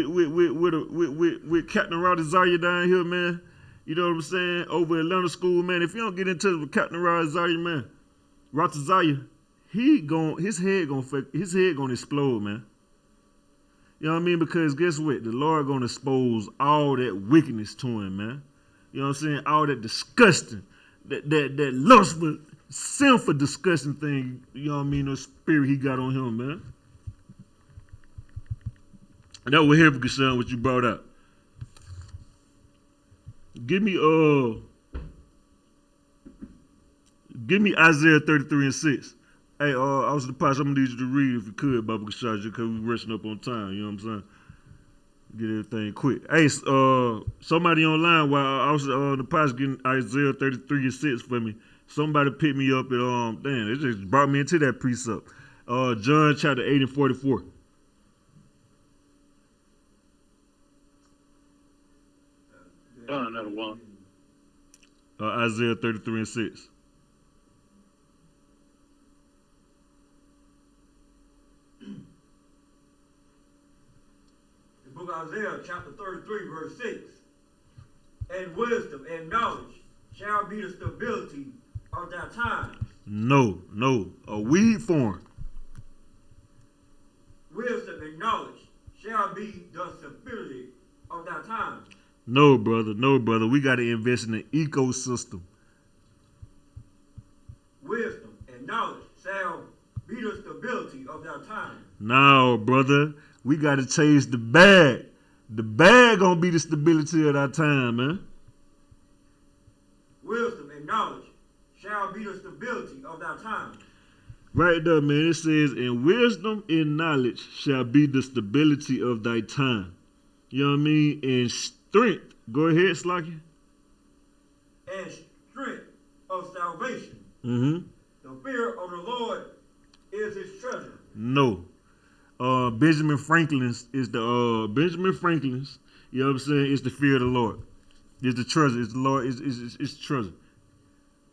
with Captain Rod Zarya down here, man, you know what I'm saying, over Atlanta School, man, if you don't get into it with Captain Rod Zarya, man, Rod Zarya, his head gonna explode, man. You know what I mean? Because guess what? The Lord gonna expose all that wickedness to him, man. You know what I'm saying? All that disgusting, that lustful, sinful, disgusting thing, you know what I mean, the spirit he got on him, man. And that was heavy, Gashan, what you brought up. Give me Isaiah 33 and 6. Hey, I was the pastor, I'm gonna need you to read if you could, Baba Gashan, just because we rushing up on time, you know what I'm saying? Get everything quick. Hey, somebody online while I was the pastor getting Isaiah 33 and 6 for me. Somebody picked me up at it just brought me into that precept. John chapter 8 and 44. Another one. Isaiah 33 and 6. The book of Isaiah, chapter 33, verse 6. And wisdom and knowledge shall be the stability of their times. No, a weed form. Wisdom and knowledge shall be the stability of their times. No, brother. We got to invest in an ecosystem. Wisdom and knowledge shall be the stability of their time. No, brother. We got to change the bag. The bag gonna be the stability of our time, man. Wisdom and knowledge shall be the stability of their time. Right there, man. It says, and wisdom and knowledge shall be the stability of thy time. You know what I mean? And strength. Go ahead, Slocky. And strength of salvation. Mm-hmm. The fear of the Lord is his treasure. No. Benjamin Franklin's is the Benjamin Franklin's. You know what I'm saying? It's the fear of the Lord. It's the treasure. It's the Lord. It's treasure.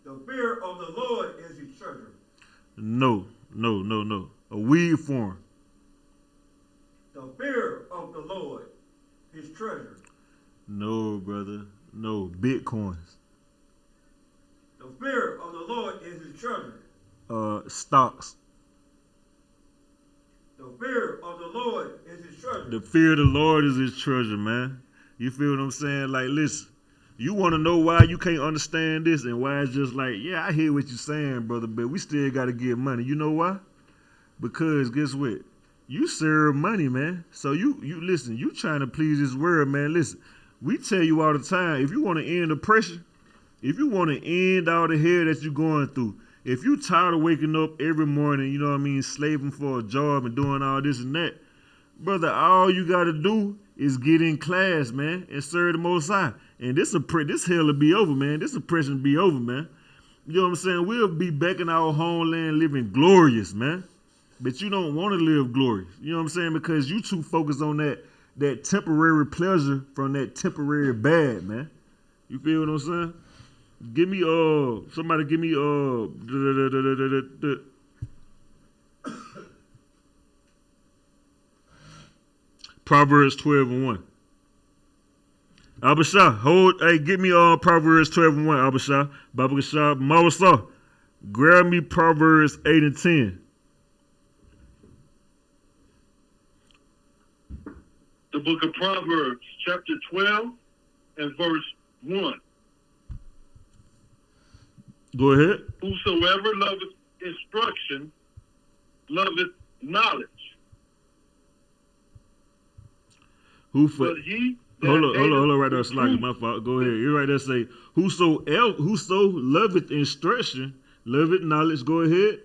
The fear of the Lord is his treasure. No. A weed form. The fear of the Lord, his treasure. No, brother. No. Bitcoins. The fear of the Lord is his treasure. Stocks. The fear of the Lord is his treasure. The fear of the Lord is his treasure, man. You feel what I'm saying? Like, listen, you want to know why you can't understand this and why it's just like, yeah, I hear what you're saying, brother, but we still got to get money. You know why? Because guess what? You serve money, man. So you listen, you trying to please this world, man. Listen, we tell you all the time, if you want to end oppression, if you want to end all the hell that you're going through, if you tired of waking up every morning, you know what I mean, slaving for a job and doing all this and that, brother, all you got to do is get in class, man, and serve the Most High. And this hell will be over, man. This oppression will be over, man. You know what I'm saying? We'll be back in our homeland living glorious, man. But you don't want to live glorious. You know what I'm saying? Because you too focused on that temporary pleasure from that temporary bad, man. You feel what I'm saying? Give me somebody give me Proverbs 12 and 1. Abasha, give me Proverbs 12 and 1, Abasha. Baba Gasha, Mawasa. Grab me Proverbs 8 and 10. The book of Proverbs, chapter 12 and verse 1. Go ahead. Whosoever loveth instruction, loveth knowledge. But he hold on right there, Slocky, my fault. Go ahead. You're right there, say, whoso loveth instruction, loveth knowledge. Go ahead.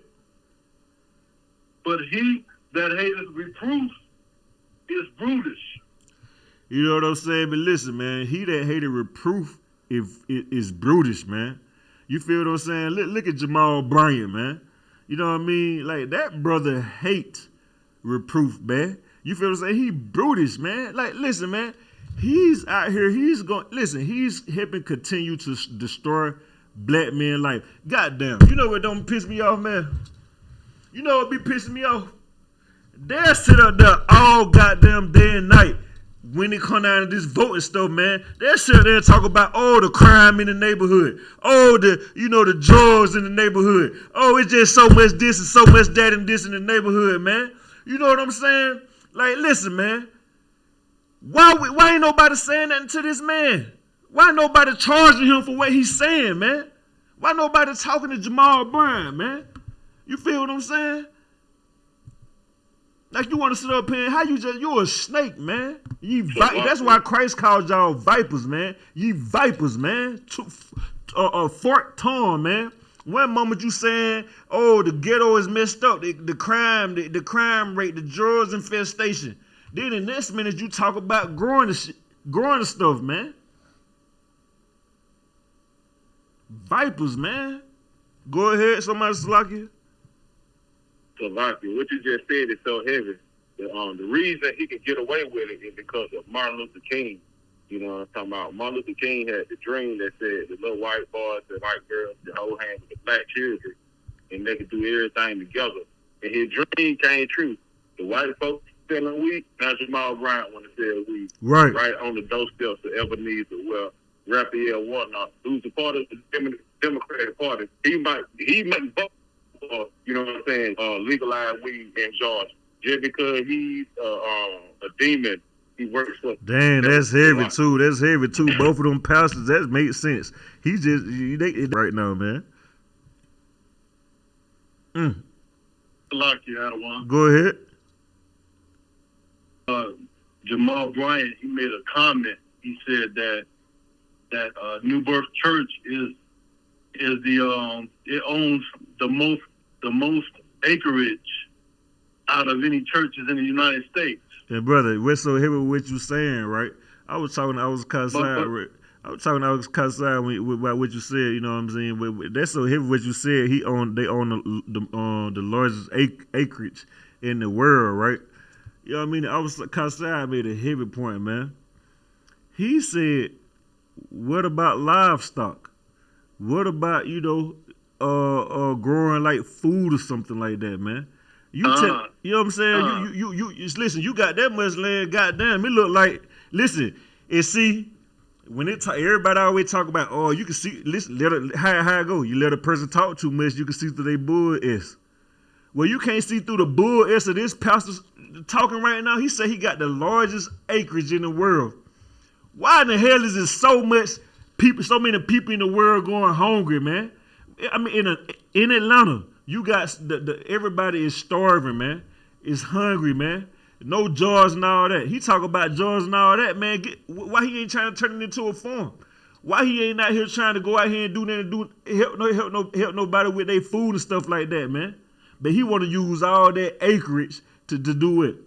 But he that hateth reproof is brutish. You know what I'm saying? But listen, man, he that hated reproof is brutish, man. You feel what I'm saying? Look at Jamal Bryant, man. You know what I mean? Like, that brother hate reproof, man. You feel what I'm saying? He brutish, man. Like, listen, man. He's out here. He's helping continue to destroy black men' life. Goddamn. You know what don't piss me off, man? You know what be pissing me off? They'll sit up there all goddamn day and night when it come down to this voting stuff, man. They'll sit there and talk about, the crime in the neighborhood. The drugs in the neighborhood. It's just so much this and so much that and this in the neighborhood, man. You know what I'm saying? Like, listen, man. Why ain't nobody saying nothing to this man? Why ain't nobody charging him for what he's saying, man? Why nobody talking to Jamal Brown, man? You feel what I'm saying? Like you want to sit up here, you're a snake, man. That's why Christ called y'all vipers, man. Ye vipers, man. Forked tongue, man. One moment you saying, oh, the ghetto is messed up, the crime rate, the drugs infestation. Then the next minute you talk about growing the stuff, man. Vipers, man. Go ahead, somebody Salakia. Salakia, what you just said is so heavy. The reason he can get away with it is because of Martin Luther King. You know what I'm talking about? Martin Luther King had the dream that said the little white boys, the white girls, the whole hand with the black children, and they could do everything together. And his dream came true. The white folks selling weed, now Jamal Bryant want to sell weed. Right on the doorsteps of Ebenezer, well, Raphael Warnock, who's a part of the Democratic Party. He might vote for, you know what I'm saying, legalize weed in Georgia. Just because he's a demon, he works for. Damn, that's heavy too. That's heavy too. Both of them pastors, that makes sense. He just right now, man. Go ahead. Jamal Bryant, he made a comment. He said that New Birth Church is the it owns the most acreage out of any churches in the United States. Yeah, brother, we're so heavy with what you saying, right? I was talking about what you said. You know what I'm saying? But that's so heavy what you said. They own the largest acreage in the world, right? You know what I mean? Kasai made a heavy point, man. He said, "What about livestock? What about growing like food or something like that, man?" You know what I'm saying? You listen, you got that much land, goddamn. It look like, listen, and see, when everybody always talk about, oh, you can see, listen, how it go? You let a person talk too much, you can see through their bull S. Well, you can't see through the bull S of this pastor talking right now. He said he got the largest acreage in the world. Why in the hell is there so many people in the world going hungry, man? I mean, in Atlanta, you got everybody is starving, man. Is hungry, man. No jars and all that. He talk about jars and all that, man. Why he ain't trying to turn it into a farm? Why he ain't out here trying to go out here and do that, help nobody with their food and stuff like that, man? But he want to use all that acreage to do it.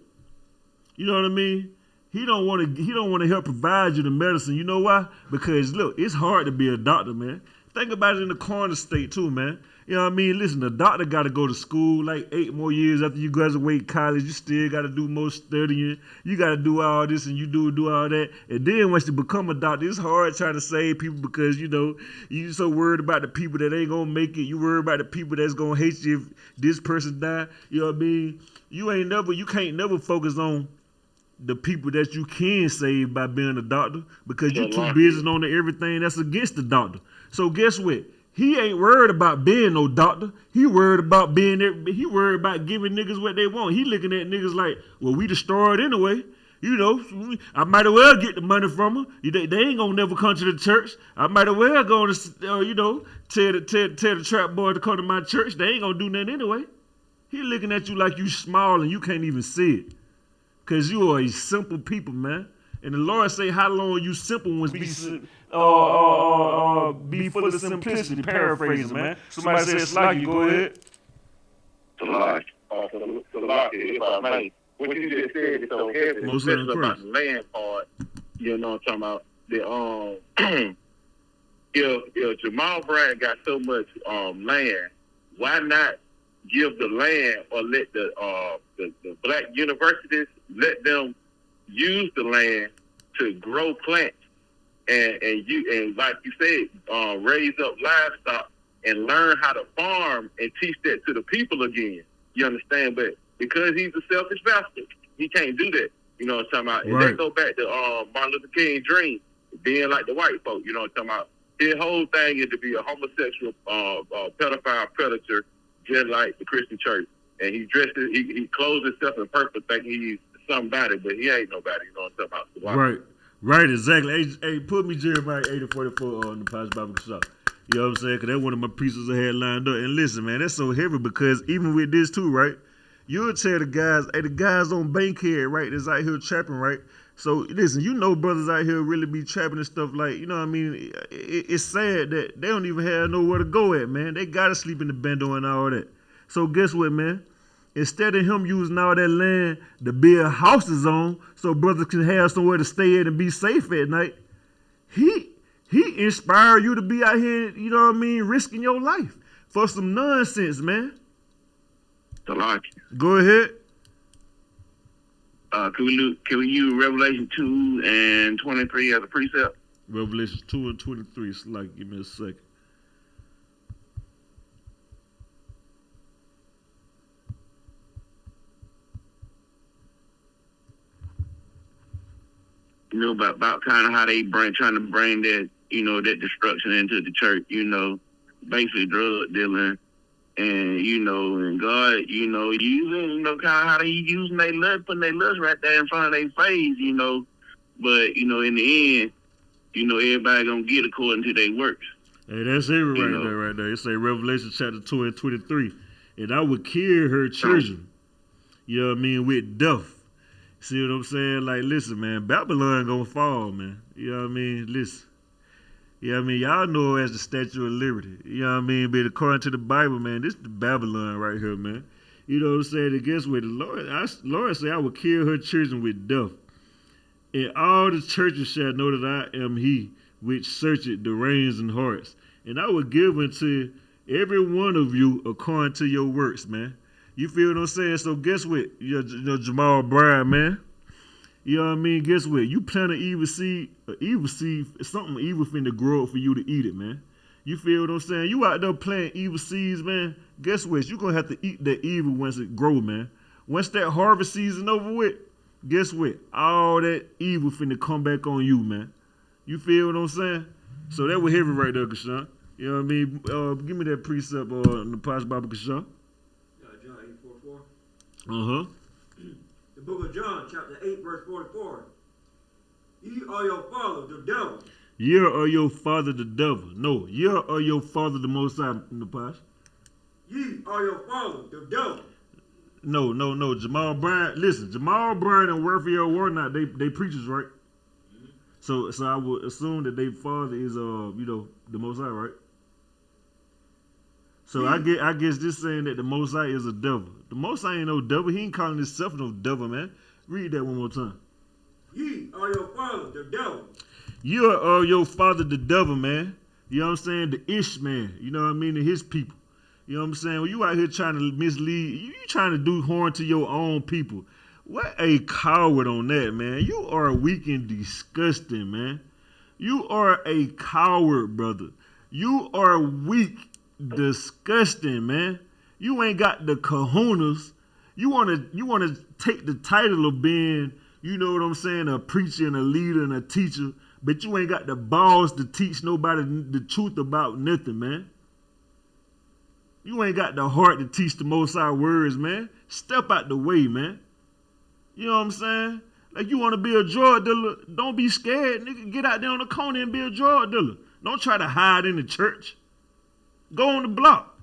You know what I mean? He don't want to help provide you the medicine. You know why? Because look, it's hard to be a doctor, man. Think about it in the corner state too, man. You know what I mean? Listen, the doctor got to go to school like 8 more years after you graduate college. You still got to do more studying. You got to do all this and you do all that. And then once you become a doctor, it's hard trying to save people because, you so worried about the people that ain't going to make it. You worried about the people that's going to hate you if this person die. You know what I mean? You can't never focus on the people that you can save by being a doctor because you're too busy on everything that's against the doctor. So guess what? He ain't worried about being no doctor. He worried about giving niggas what they want. He looking at niggas like, well, we destroyed anyway. I might as well get the money from them. They ain't gonna never come to the church. I might as well go to, tell the trap boy to come to my church. They ain't gonna do nothing anyway. He looking at you like you small and you can't even see it. Cause you are a simple people, man. And the Lord say, how long you simple ones be full of simplicity, paraphrasing, man. Somebody said, Slacky, go ahead. Salakia, if I may. What you just said is so heavy, especially about the land part. You know what I'm talking about? If Jamal Bryant got so much land, why not give the land or let the black universities, let them use the land to grow plants and like you said, raise up livestock and learn how to farm and teach that to the people again. You understand? But because he's a selfish bastard, he can't do that. You know what I'm talking about? And they go back to Martin Luther King's dream, being like the white folk. You know what I'm talking about? His whole thing is to be a homosexual pedophile predator, just like the Christian church. And he clothes himself in purple thinking he's somebody, but he ain't nobody. You know what I'm talking about? Right, exactly. Hey, put me Jeremiah 8:44 on the Pastor Bible Shop. You know what I'm saying? Because that's one of my preachers I had lined up. And listen, man, that's so heavy because even with this too, right? You'll tell the guys, hey, the guys on Bankhead, right, that's out here trapping, right? So listen, you know brothers out here really be trapping and stuff like, you know what I mean? It's sad that they don't even have nowhere to go at, man. They gotta sleep in the bando and all that. So guess what, man? Instead of him using all that land to build houses on so brothers can have somewhere to stay at and be safe at night, he inspired you to be out here, you know what I mean, risking your life for some nonsense, man. Go ahead. Can we use Revelation 2 and 23 as a precept? Revelation 2 and 23. It's like, give me a second. You know, about kind of how they trying to bring that, you know, that destruction into the church, you know, basically drug dealing. And, you know, and God, you know, using, you know, kind of how they using their lust, putting their lust right there in front of their face, you know. But, you know, in the end, you know, everybody gonna get according to their works. Hey, that's it right there. It say Revelation chapter 2 and 23. And I would kill her children, you know what I mean, with death. See what I'm saying? Like, listen, man, Babylon gonna fall, man. You know what I mean? Listen. You know what I mean? Y'all know her as the Statue of Liberty. You know what I mean? But according to the Bible, man, this is the Babylon right here, man. You know what I'm saying? And guess what? The Lord said, I will kill her children with death. And all the churches shall know that I am he which searcheth the reins and hearts. And I will give unto every one of you according to your works, man. You feel what I'm saying? So guess what? You know Jamal Bryan, man. You know what I mean? Guess what? You plant an evil seed, something evil finna grow up for you to eat it, man. You feel what I'm saying? You out there planting evil seeds, man. Guess what? You gonna have to eat that evil once it grow, man. Once that harvest season over with, guess what? All that evil finna come back on you, man. You feel what I'm saying? So that was heavy right there, Kashawn. You know what I mean? Give me that precept on the Posh Bible, Kashawn. John 8:44. The book of John, chapter 8, verse 44. Ye are your father, the devil. Ye are your father, the devil. No, ye are your father, the Most High, Napash. Ye are your father, the devil. No. Jamal Bryan, listen, Jamal Bryan and Raphael Warnock, they preachers, right? Mm-hmm. So I would assume that their father is, you know, the Most High, right? So I guess this saying that the Most High is a devil. The Most High ain't no devil. He ain't calling himself no devil, man. Read that one more time. Ye are your father, the devil. You are your father, the devil, man. You know what I'm saying? The Ish man. You know what I mean? And his people. You know what I'm saying? When you out here trying to mislead, you trying to do harm to your own people. What a coward on that, man. You are weak and disgusting, man. You are a coward, brother. You are weak. Disgusting, man. You ain't got the kahunas. You wanna take the title of being, you know what I'm saying, a preacher and a leader and a teacher, but you ain't got the balls to teach nobody the truth about nothing, man. You ain't got the heart to teach the Most High words, man. Step out the way, man. You know what I'm saying? Like, you want to be a drug dealer, don't be scared, nigga. Get out there on the corner and be a drug dealer. Don't try to hide in the church. Go on the block.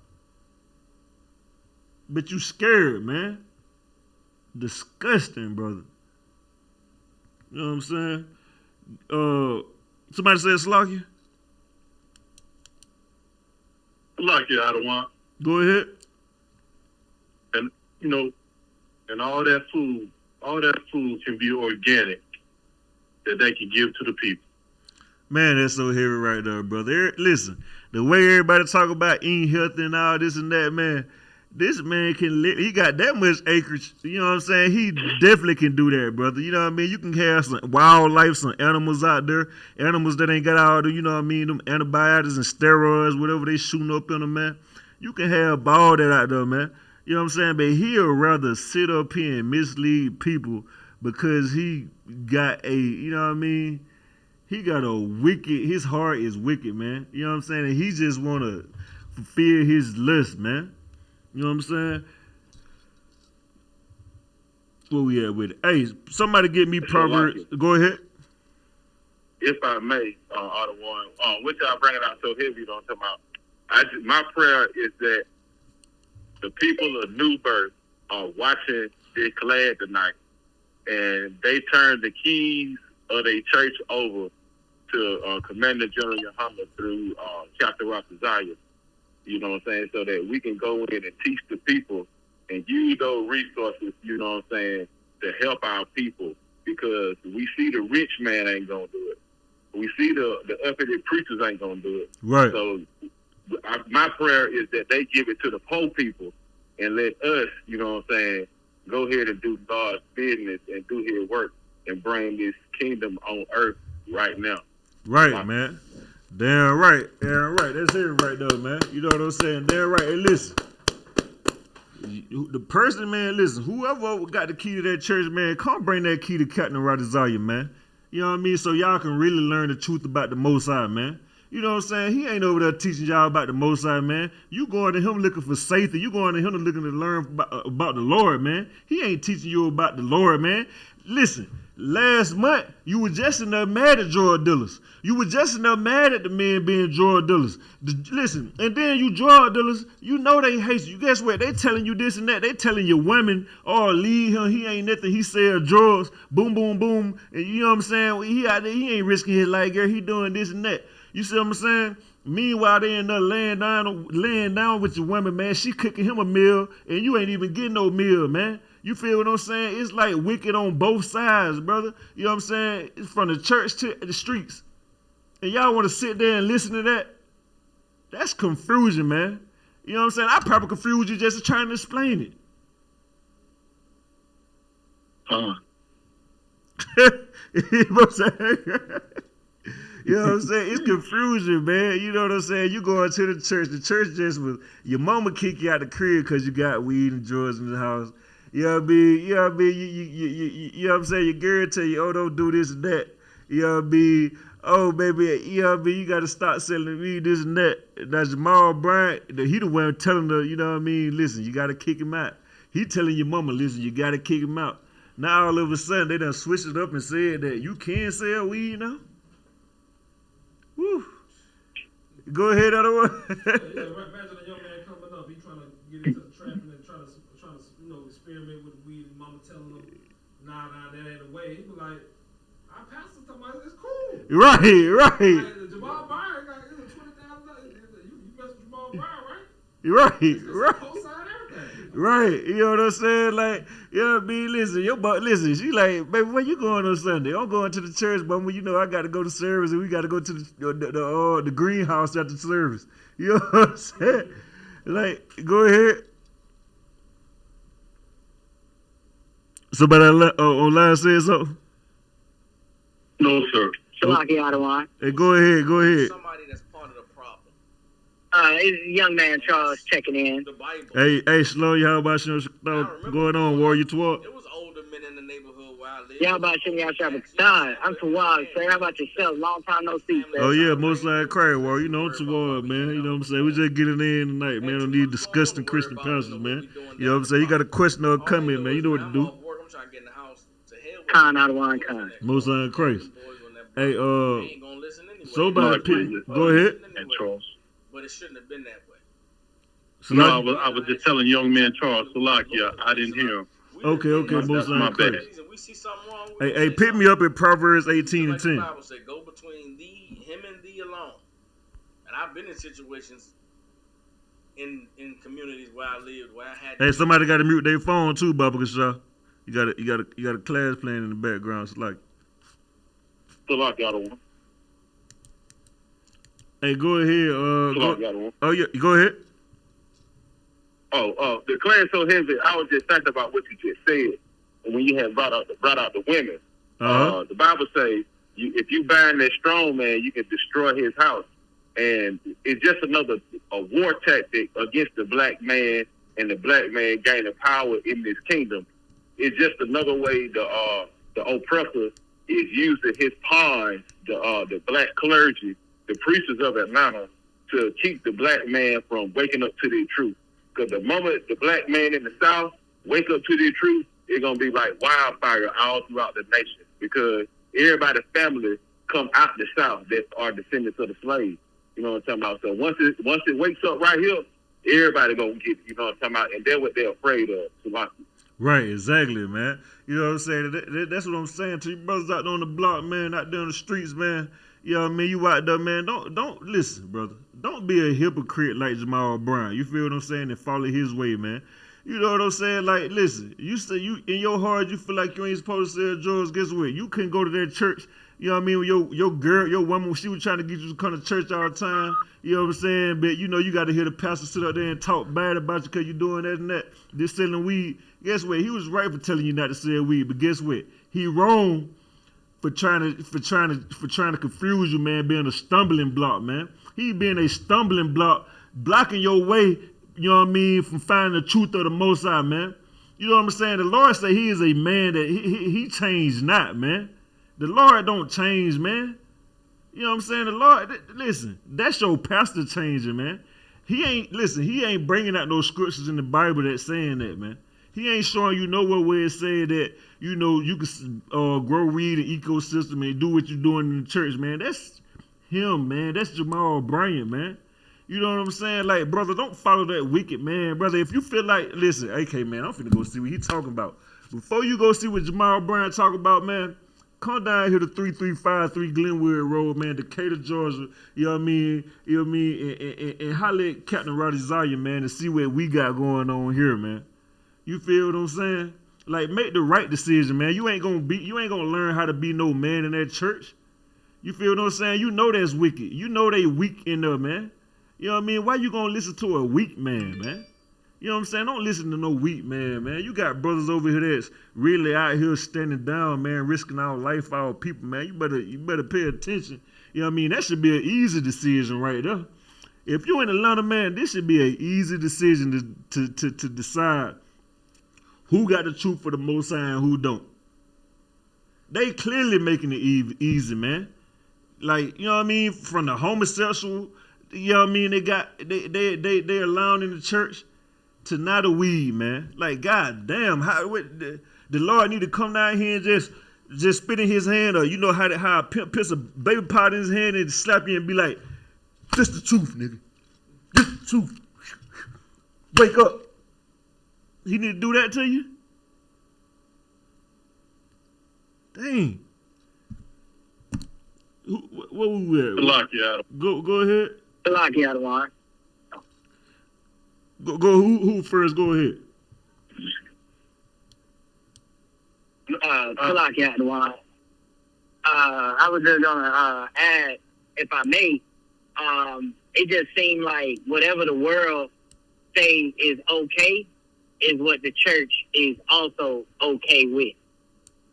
But you scared, man. Disgusting, brother. You know what I'm saying? Somebody said Slakia? Slakia, I don't want. Go ahead. And, you know, and all that food can be organic that they can give to the people. Man, that's so heavy right there, brother. Listen, the way everybody talk about eating healthy and all this and that, man, this man can live. He got that much acreage. You know what I'm saying? He definitely can do that, brother. You know what I mean? You can have some wildlife, some animals out there, animals that ain't got all the, you know what I mean, them antibiotics and steroids, whatever they shooting up in them, man. You can have all that out there, man. You know what I'm saying? But he'll rather sit up here and mislead people because he got a, you know what I mean? He got a wicked, his heart is wicked, man. You know what I'm saying? And he just want to fulfill his lust, man. You know what I'm saying? Where we at with it? Hey, somebody get me Proverbs. Go ahead. if I may, are the one, which I bring it out so heavy, you know what I'm talking about. My prayer is that the people of New Birth are watching this class tonight, and they turn the keys of their church over to Commander General Yahanna through Captain Raphael. You know what I'm saying? So that we can go in and teach the people and use those resources, you know what I'm saying, to help our people. Because we see the rich man ain't going to do it. We see the uppity preachers ain't going to do it. Right. So my prayer is that they give it to the poor people and let us, you know what I'm saying, go ahead and do God's business and do his work and bring this kingdom on earth right now. Right, man. Damn right. Damn right. That's it right there, man. You know what I'm saying? Damn right. Hey, listen. The person, man, listen, whoever got the key to that church, man, come bring that key to Captain Radazaya, man. You know what I mean? So y'all can really learn the truth about the Most High, man. You know what I'm saying? He ain't over there teaching y'all about the Most High, man. You going to him looking for safety. You going to him looking to learn about the Lord, man. He ain't teaching you about the Lord, man. Listen, last month, you were just enough mad at drug dealers. You were just enough mad at the men being drug dealers. Listen, and then you drug dealers, you know they hate you. Guess what? They telling you this and that. They telling your women, oh, leave him. He ain't nothing. He sell drugs. Boom, boom, boom. And you know what I'm saying? He out there, he ain't risking his life, girl. He doing this and that. You see what I'm saying? Meanwhile, they end up laying down with your woman, man. She cooking him a meal, and you ain't even getting no meal, man. You feel what I'm saying? It's like wicked on both sides, brother. You know what I'm saying? It's from the church to the streets. And y'all want to sit there and listen to that? That's confusion, man. You know what I'm saying? I probably confused you just trying to explain it. You know what I'm saying? You know what I'm saying? It's confusion, man. You know what I'm saying? You going to the church just was, your mama kick you out the crib because you got weed and drugs in the house. You know what I mean? You know what I mean? You know what I'm saying? Your girl tell you, oh, don't do this and that. You know what I mean? Oh, baby, you know what I mean? You got to stop selling weed, this and that. That's Jamal Bryant. He the one telling her, you know what I mean? Listen, you got to kick him out. He telling your mama, listen, you got to kick him out. Now all of a sudden, they done switched it up and said that you can sell weed now. Woo. Go ahead, other one. Imagine a young man coming up, he trying to get into the trap and trying to experiment with the weed, and mama telling him, nah, that ain't the way. He be like, our pastor talking about it's cool. Right. Like, Jamal Bryant got $20,000. You mess with Jamal Bryant, right? Right. Co-sign everything. Right. You know what I'm saying? Like, you know what I mean? Listen, she like, baby, where you going on Sunday? I'm going to the church, but you know I got to go to service, and we got to go to the greenhouse after service. You know what I'm saying? Like, go ahead. Somebody online said something? No, sir. Hey, go ahead. Somebody that's part of the problem. It's young man Charles checking in. The Bible. Hey, Slow, how about you going on, Warrior 12? There was older men in the neighborhood where I lived. Y'all about to Yahanna. I'm Tawad, sir. How about yourself? Long time no see, sir. Oh, yeah, most like cry, Warrior. You know, Tawad, man. You know what I'm saying? We just getting in tonight, man. Don't need disgusting Christian pastors, man. You know what I'm saying? You got a question or a comment, man. You know what to do. I'm trying to get in the house to hell with Khan out of one Khan. Most like Christ. Hey, ain't gonna listen anyway. somebody go ahead. And Charles. But it shouldn't have been that way. No, I was just telling young man Charles Salakia, I didn't hear him. Okay, most my like bad. Christ. We see something wrong with Hey, pick me up at Proverbs 18 and 10. The Bible said, go between him and thee alone. And I've been in situations in communities where I lived where I had. Hey, somebody got to mute their phone too, Baba Kasha. You got a class playing in the background. It's like. Salakia, Hey, go ahead. Oh yeah, go ahead. The class so heavy. I was just thinking about what you just said when you had brought out the women. The Bible says if you bind that strong man, you can destroy his house, and it's just a war tactic against the black man and the black man gaining power in this kingdom. It's just another way the oppressor is using his pawns, the black clergy, the priests of Atlanta, to keep the black man from waking up to the truth. Because the moment the black man in the South wake up to the truth, it's going to be like wildfire all throughout the nation. Because everybody's family come out the South that are descendants of the slaves. You know what I'm talking about? So once it wakes up right here, everybody gonna get, you know what I'm talking about, and that's what they're afraid of. So Right, exactly, man. You know what I'm saying? That's what I'm saying to you brothers out there on the block, man, out there on the streets, man. You know what I mean? You out there, man. Don't listen, brother. Don't be a hypocrite like Jamal Brown. You feel what I'm saying? And follow his way, man. You know what I'm saying? Like, listen, you say you in your heart you feel like you ain't supposed to sell drugs. Guess what? You couldn't go to that church. You know what I mean? Your girl, your woman, she was trying to get you to come to church all the time. You know what I'm saying? But you know you got to hear the pastor sit up there and talk bad about you because you're doing that and that. Just selling weed. Guess what? He was right for telling you not to sell weed, but guess what? He wrong for trying to confuse you, man. Being a stumbling block, man. He being a stumbling block, blocking your way. You know what I mean? From finding the truth of the Most High, man. You know what I'm saying? The Lord say He is a man that He changed not, man. The Lord don't change, man. You know what I'm saying? The Lord, listen, that's your pastor changing, man. He ain't bringing out no scriptures in the Bible that's saying that, man. He ain't showing you nowhere where it said that, you know, you can grow weed and ecosystem and do what you're doing in the church, man. That's him, man. That's Jamal Bryant, man. You know what I'm saying? Like, brother, don't follow that wicked man. Brother, if you feel like, listen, AK, man, I'm finna go see what he talking about. Before you go see what Jamal Bryant talking about, man, come down here to 3353 Glenwood Road, man, Decatur, Georgia. You know what I mean? You know what I mean? And holler at Captain Roddy Zaya, man, and see what we got going on here, man. You feel what I'm saying? Like, make the right decision, man. You ain't gonna learn how to be no man in that church. You feel what I'm saying? You know that's wicked. You know they weak in there, man. You know what I mean? Why you gonna listen to a weak man, man? You know what I'm saying? Don't listen to no weak man, man. You got brothers over here that's really out here standing down, man, risking our life, our people, man. You better pay attention. You know what I mean? That should be an easy decision right there. If you in Atlanta, man, this should be an easy decision to decide who got the truth for the Most High and who don't. They clearly making it easy, man. Like, you know what I mean? From the homosexual, you know what I mean? They allowing in the church to not a weed, man. Like, god damn, the Lord need to come down here and just spit in his hand, or you know how a pimp puts a baby pot in his hand and slap you and be like, this the truth, nigga. This the truth. Wake up. He need to do that to you? Dang. What we at? Lock you out. Go ahead. Lock you out of line. Go who first? Go ahead. Lock you out of line. I was just gonna add, if I may, it just seemed like whatever the world say is okay is what the church is also okay with.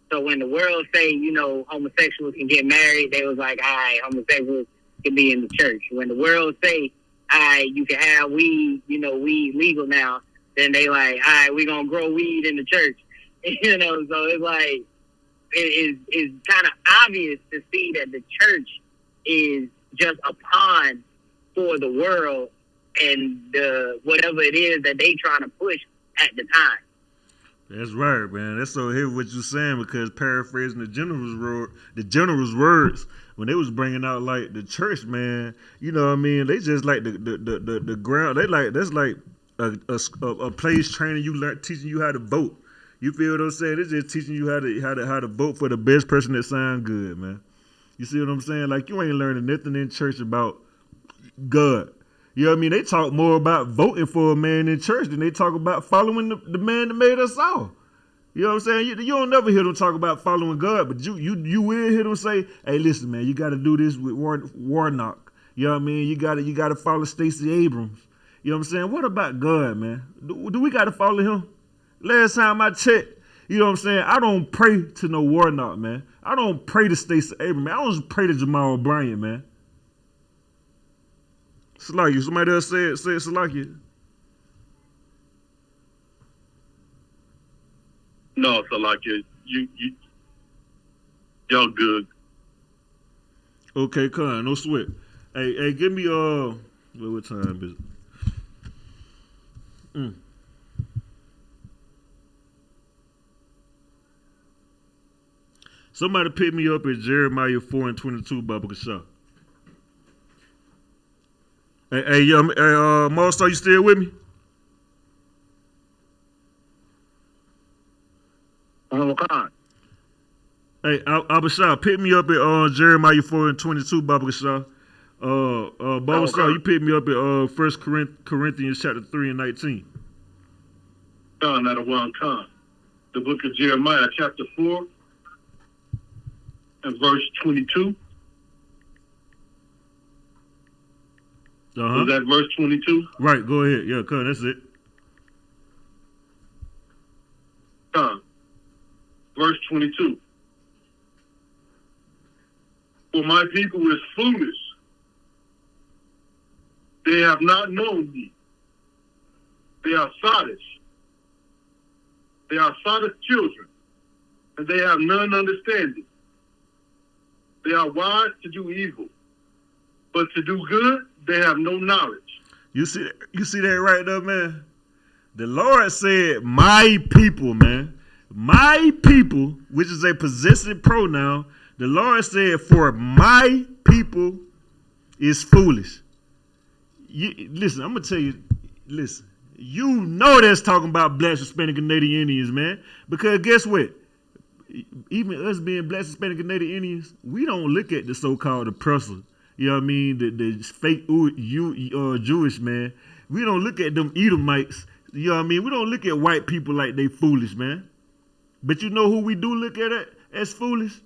So when the world say, you know, homosexuals can get married, they was like, all right, homosexuals can be in the church. When the world say, all right, you can have weed, you know, weed legal now, then they like, all right, we're going to grow weed in the church. You know, so it's like, it's kind of obvious to see that the church is just a pawn for the world and whatever it is that they trying to push at the time. That's right, man. That's so heavy what you're saying, because paraphrasing the general's words when they was bringing out like the church, man. You know what I mean? They just like the ground. They like that's like a place training you, teaching you how to vote. You feel what I'm saying? It's just teaching you how to vote for the best person that sound good, man. You see what I'm saying? Like, you ain't learning nothing in church about God. You know what I mean? They talk more about voting for a man in church than they talk about following the man that made us all. You know what I'm saying? You don't never hear them talk about following God, but you will hear them say, hey, listen, man, you got to do this with Warnock. You know what I mean? You got to follow Stacey Abrams. You know what I'm saying? What about God, man? Do we got to follow him? Last time I checked, you know what I'm saying? I don't pray to no Warnock, man. I don't pray to Stacey Abrams, man. I don't pray to Jamal Bryant, man. Salakia. Somebody else say it Salakia. No, Salakia. Y'all good. Okay, Con, no sweat. Hey, give me what time is it? Somebody pick me up at Jeremiah 4:22, Baba Kashah. Hey, Master, you still with me? Hey, Abashah, pick me up at Jeremiah 4:22, Baba Kashah. Baba Kashah, you pick me up at 1 Corinthians chapter 3:19. Not a one time. The book of Jeremiah, chapter 4, and verse 22. Was that verse 22? Right, go ahead. Yeah, come on, that's it. Verse 22. For my people is foolish. They have not known me. They are sottish. They are sottish children, and they have none understanding. They are wise to do evil, but to do good, they have no knowledge. You see that right there, man? The Lord said, my people, man. My people, which is a possessive pronoun. The Lord said, for my people is foolish. Listen, I'm going to tell you, listen. You know that's talking about Black, Hispanic, and Native Indians, man. Because guess what? Even us being Black, Hispanic, and Native Indians, we don't look at the so-called oppressor. You know what I mean? The fake Jewish man. We don't look at them Edomites. You know what I mean? We don't look at white people like they foolish, man. But you know who we do look at it as foolish?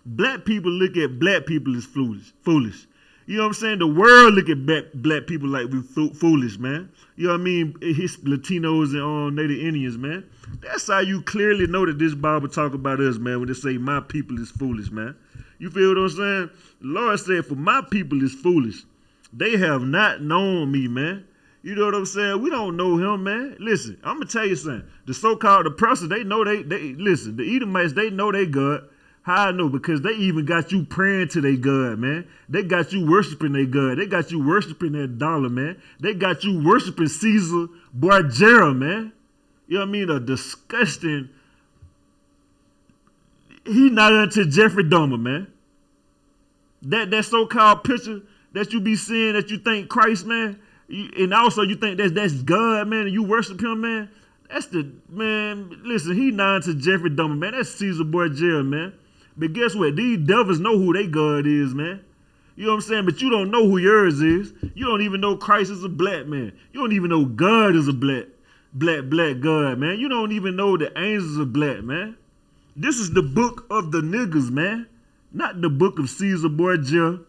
Black people look at black people as foolish. You know what I'm saying? The world look at black people like we foolish, man. You know what I mean? His Latinos and Native Indians, man. That's how you clearly know that this Bible talk about us, man, when they say my people is foolish, man. You feel what I'm saying? The Lord said, for my people is foolish. They have not known me, man. You know what I'm saying? We don't know him, man. Listen, I'm going to tell you something. The so-called oppressors, they know they listen, the Edomites, they know they God. How I know? Because they even got you praying to their God, man. They got you worshiping their God. They got you worshiping their dollar, man. They got you worshiping Caesar Borgia, man. You know what I mean? A disgusting. He not unto Jeffrey Dahmer, man. That so-called picture that you be seeing that you think Christ, man, and also you think that's God, man, and you worship him, man. That's the man. Listen, he not unto Jeffrey Dahmer, man. That's Caesar Borgia, man. But guess what? These devils know who their God is, man. You know what I'm saying? But you don't know who yours is. You don't even know Christ is a black man. You don't even know God is a black God, man. You don't even know the angels are black, man. This is the book of the niggas, man. Not the book of Caesar Borgia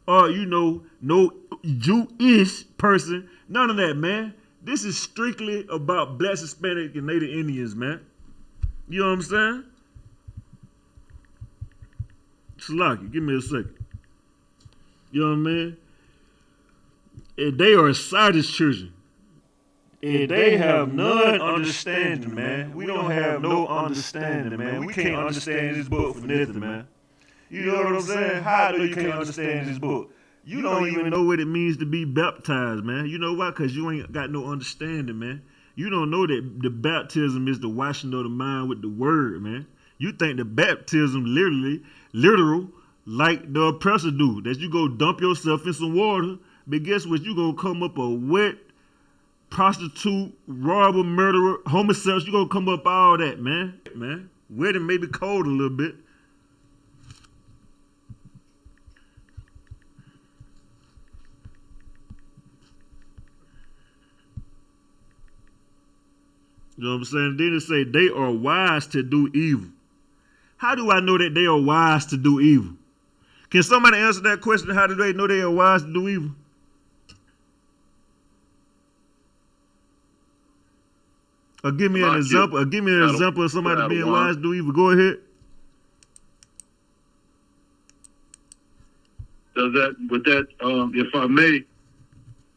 or, you know, no Jewish person. None of that, man. This is strictly about Black, Hispanic, and Native Indians, man. You know what I'm saying? Shalaki, give me a second. You know what I mean? And they are sottish children. And they have none understanding, man. We don't have no understanding, man. We can't understand this book for nothing, man. You know what I'm saying? How do you can't understand this book? You don't even know what it means to be baptized, man. You know why? Because you ain't got no understanding, man. You don't know that the baptism is the washing of the mind with the word, man. You think the baptism literal, like the oppressor do, that you go dump yourself in some water, but guess what? You gonna come up a wet prostitute, robber, murderer, homosexual. You gonna come up all that, man. Wet and maybe cold a little bit. You know what I'm saying? Then it say they are wise to do evil. How do I know that they are wise to do evil? Can somebody answer that question? How do they know they are wise to do evil? Or give me an example. Or give me an example of somebody being wise to do evil. Go ahead. Does that, would that, if I may,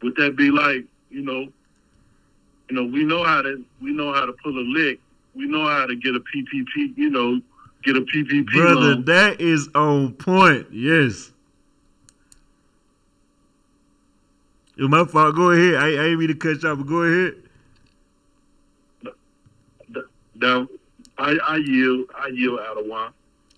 would that be like, we know how to pull a lick. We know how to get a PPP, get a PPP Brother, loan. that is on point. Yes. It's my fault. Go ahead. I ain't mean to cut you off, but go ahead. Now, I yield out of one.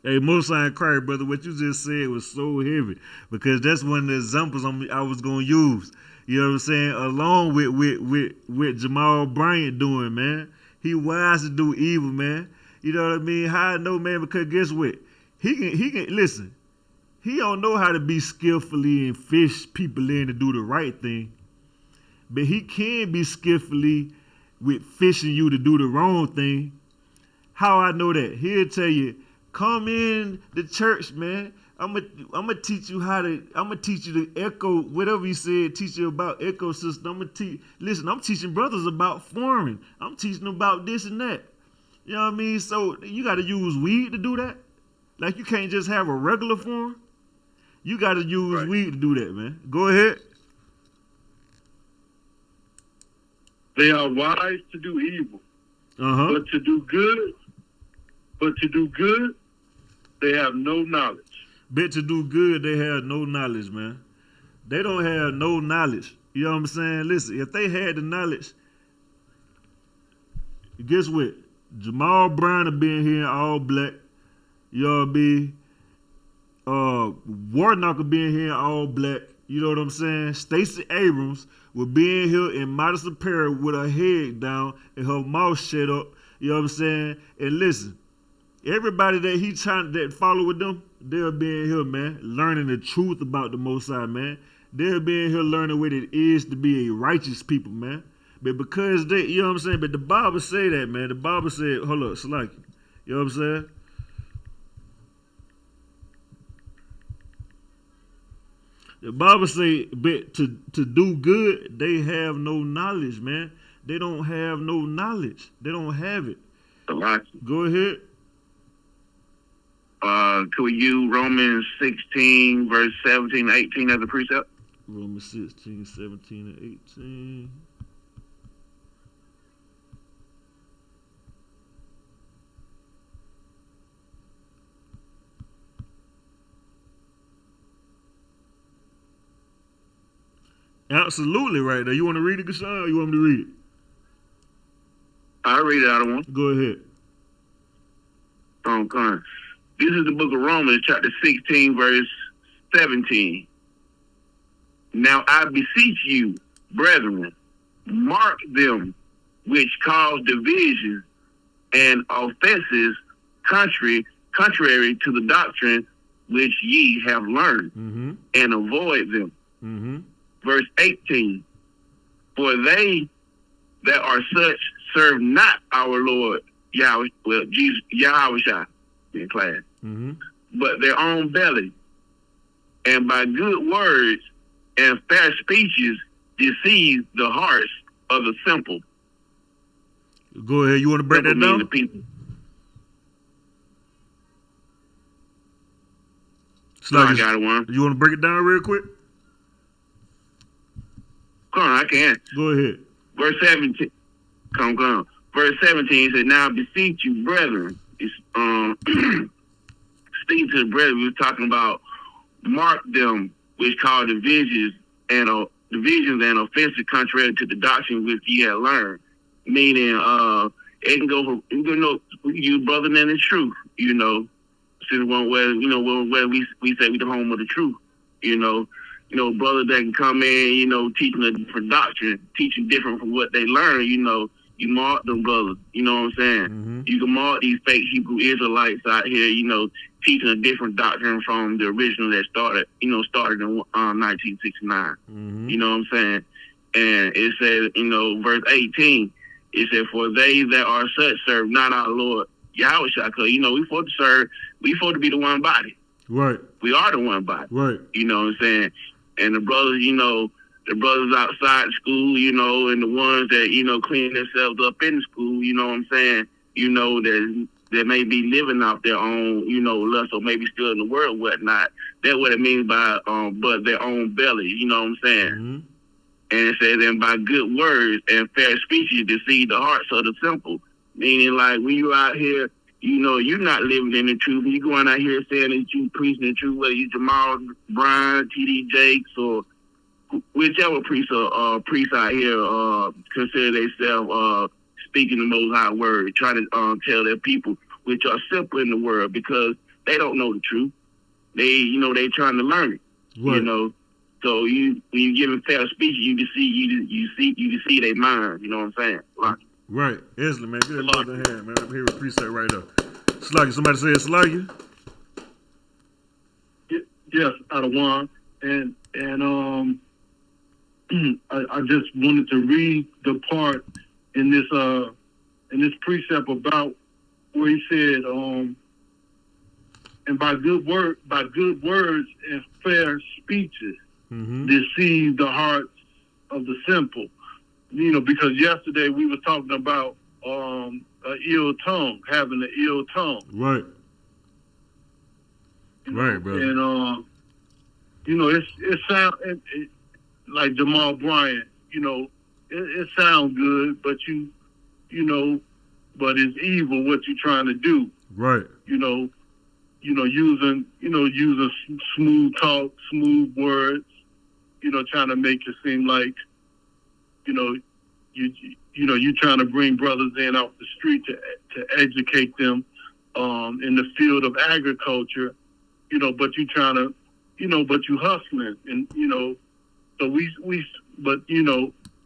Hey, Most High Christ, brother, what you just said was so heavy because that's one of the examples I was gonna use. You know what I'm saying? Along with Jamal Bryant doing, man. He wise to do evil, man. You know what I mean? How I know, man? Because guess what? He can listen. He don't know how to be skillfully and fish people in to do the right thing, but he can be skillfully with fishing you to do the wrong thing. How I know that? He'll tell you, come in the church, man. I'm gonna teach you I'm gonna teach you the echo, whatever you said, teach you about ecosystem. Listen, I'm teaching brothers about farming. I'm teaching them about this and that. You know what I mean? So you gotta use weed to do that. Like you can't just have a regular farm. You gotta use weed to do that, man. Go ahead. They are wise to do evil, but to do good, they have no knowledge. But to do good, they have no knowledge, man. They don't have no knowledge. You know what I'm saying? Listen, if they had the knowledge, guess what? Jamal Brown will be in here all black. You know what I mean? Warnock will be in here all black. You know what I'm saying? Stacey Abrams will be in here in modest apparel with her head down and her mouth shut up. You know what I'm saying? And listen, everybody that follow with them, they'll be in here, man, learning the truth about the Most High, man. They'll be in here learning what it is to be a righteous people, man. But because they, you know what I'm saying? But the Bible say that, man. The Bible said, hold up, Salaki. You know what I'm saying? The Bible say, but to do good, they have no knowledge, man. They don't have no knowledge. They don't have it. Go ahead. Could we use Romans 16, verse 17 and 18 as a precept? Romans 16, 17, and 18. Absolutely right there. You want to read it, Gashan, or you want me to read it? I'll read it out of one. Go ahead. Okay. This is the book of Romans, chapter 16, verse 17. Now I beseech you, brethren, mark them which cause divisions and offenses contrary to the doctrine which ye have learned, and avoid them. Verse 18, for they that are such serve not our Lord Yahweh, well, Jesus, Yahweh in class, but their own belly, and by good words and fair speeches deceive the hearts of the simple. Go ahead. You want to break that down? The people. I got one. You want to break it down real quick? Come on, I can. Go ahead. Verse 17. Come. Verse 17 said, now I beseech you, brethren. It's speaking to the brethren, we were talking about mark them which cause divisions and offenses contrary to the doctrine which ye have learned. Meaning, it can go for you brother than the truth, you know. Since one where where we say we the home of the truth, you know, brothers that can come in, you know, teaching a different doctrine, teaching different from what they learn, you know, you mark them brothers, you know what I'm saying? You can mark these fake Hebrew Israelites out here, you know, teaching a different doctrine from the original that started in 1969. You know what I'm saying? And it says, you know, verse 18, it said, for they that are such serve not our Lord Yahweh, you know, we for to serve, we for to be the one body. Right. We are the one body. Right. You know what I'm saying? And the brothers, you know, the brothers outside school, you know, and the ones that, you know, clean themselves up in school, you know what I'm saying? You know, that may be living off their own, you know, lust or maybe still in the world, whatnot. That's what it means by, but their own belly, you know what I'm saying? And it says, and by good words and fair speeches deceive the hearts of the simple. Meaning, like, when you out here, you know, you're not living in the truth. You going out here saying that you preaching the truth, whether you Jamal Brown, T.D. Jakes, or whichever priest out here consider themselves speaking the Most High word, trying to tell their people, which are simple in the world, because they don't know the truth. They trying to learn it. Right. You know, so when you give them fair speech, you can see their mind. You know what I'm saying? Like, right. Excellent, man. Get that brother in hand, man. I'm here with preset right there. Sluggy, somebody say it's Sluggy? Yes, out of one. And I just wanted to read the part in this precept about where he said, and by good words and fair speeches, deceive the hearts of the simple. You know, because yesterday we were talking about an ill tongue, having an ill tongue. Right. Right, brother. And you know, it sounds like Jamal Bryant. You know, it sounds good, but you know, but it's evil what you're trying to do. Right. You know, using smooth talk, smooth words. You know, trying to make it seem like, you're trying to bring brothers in off the street to educate them in the field of agriculture. You know, but you trying to, but you hustling, and so but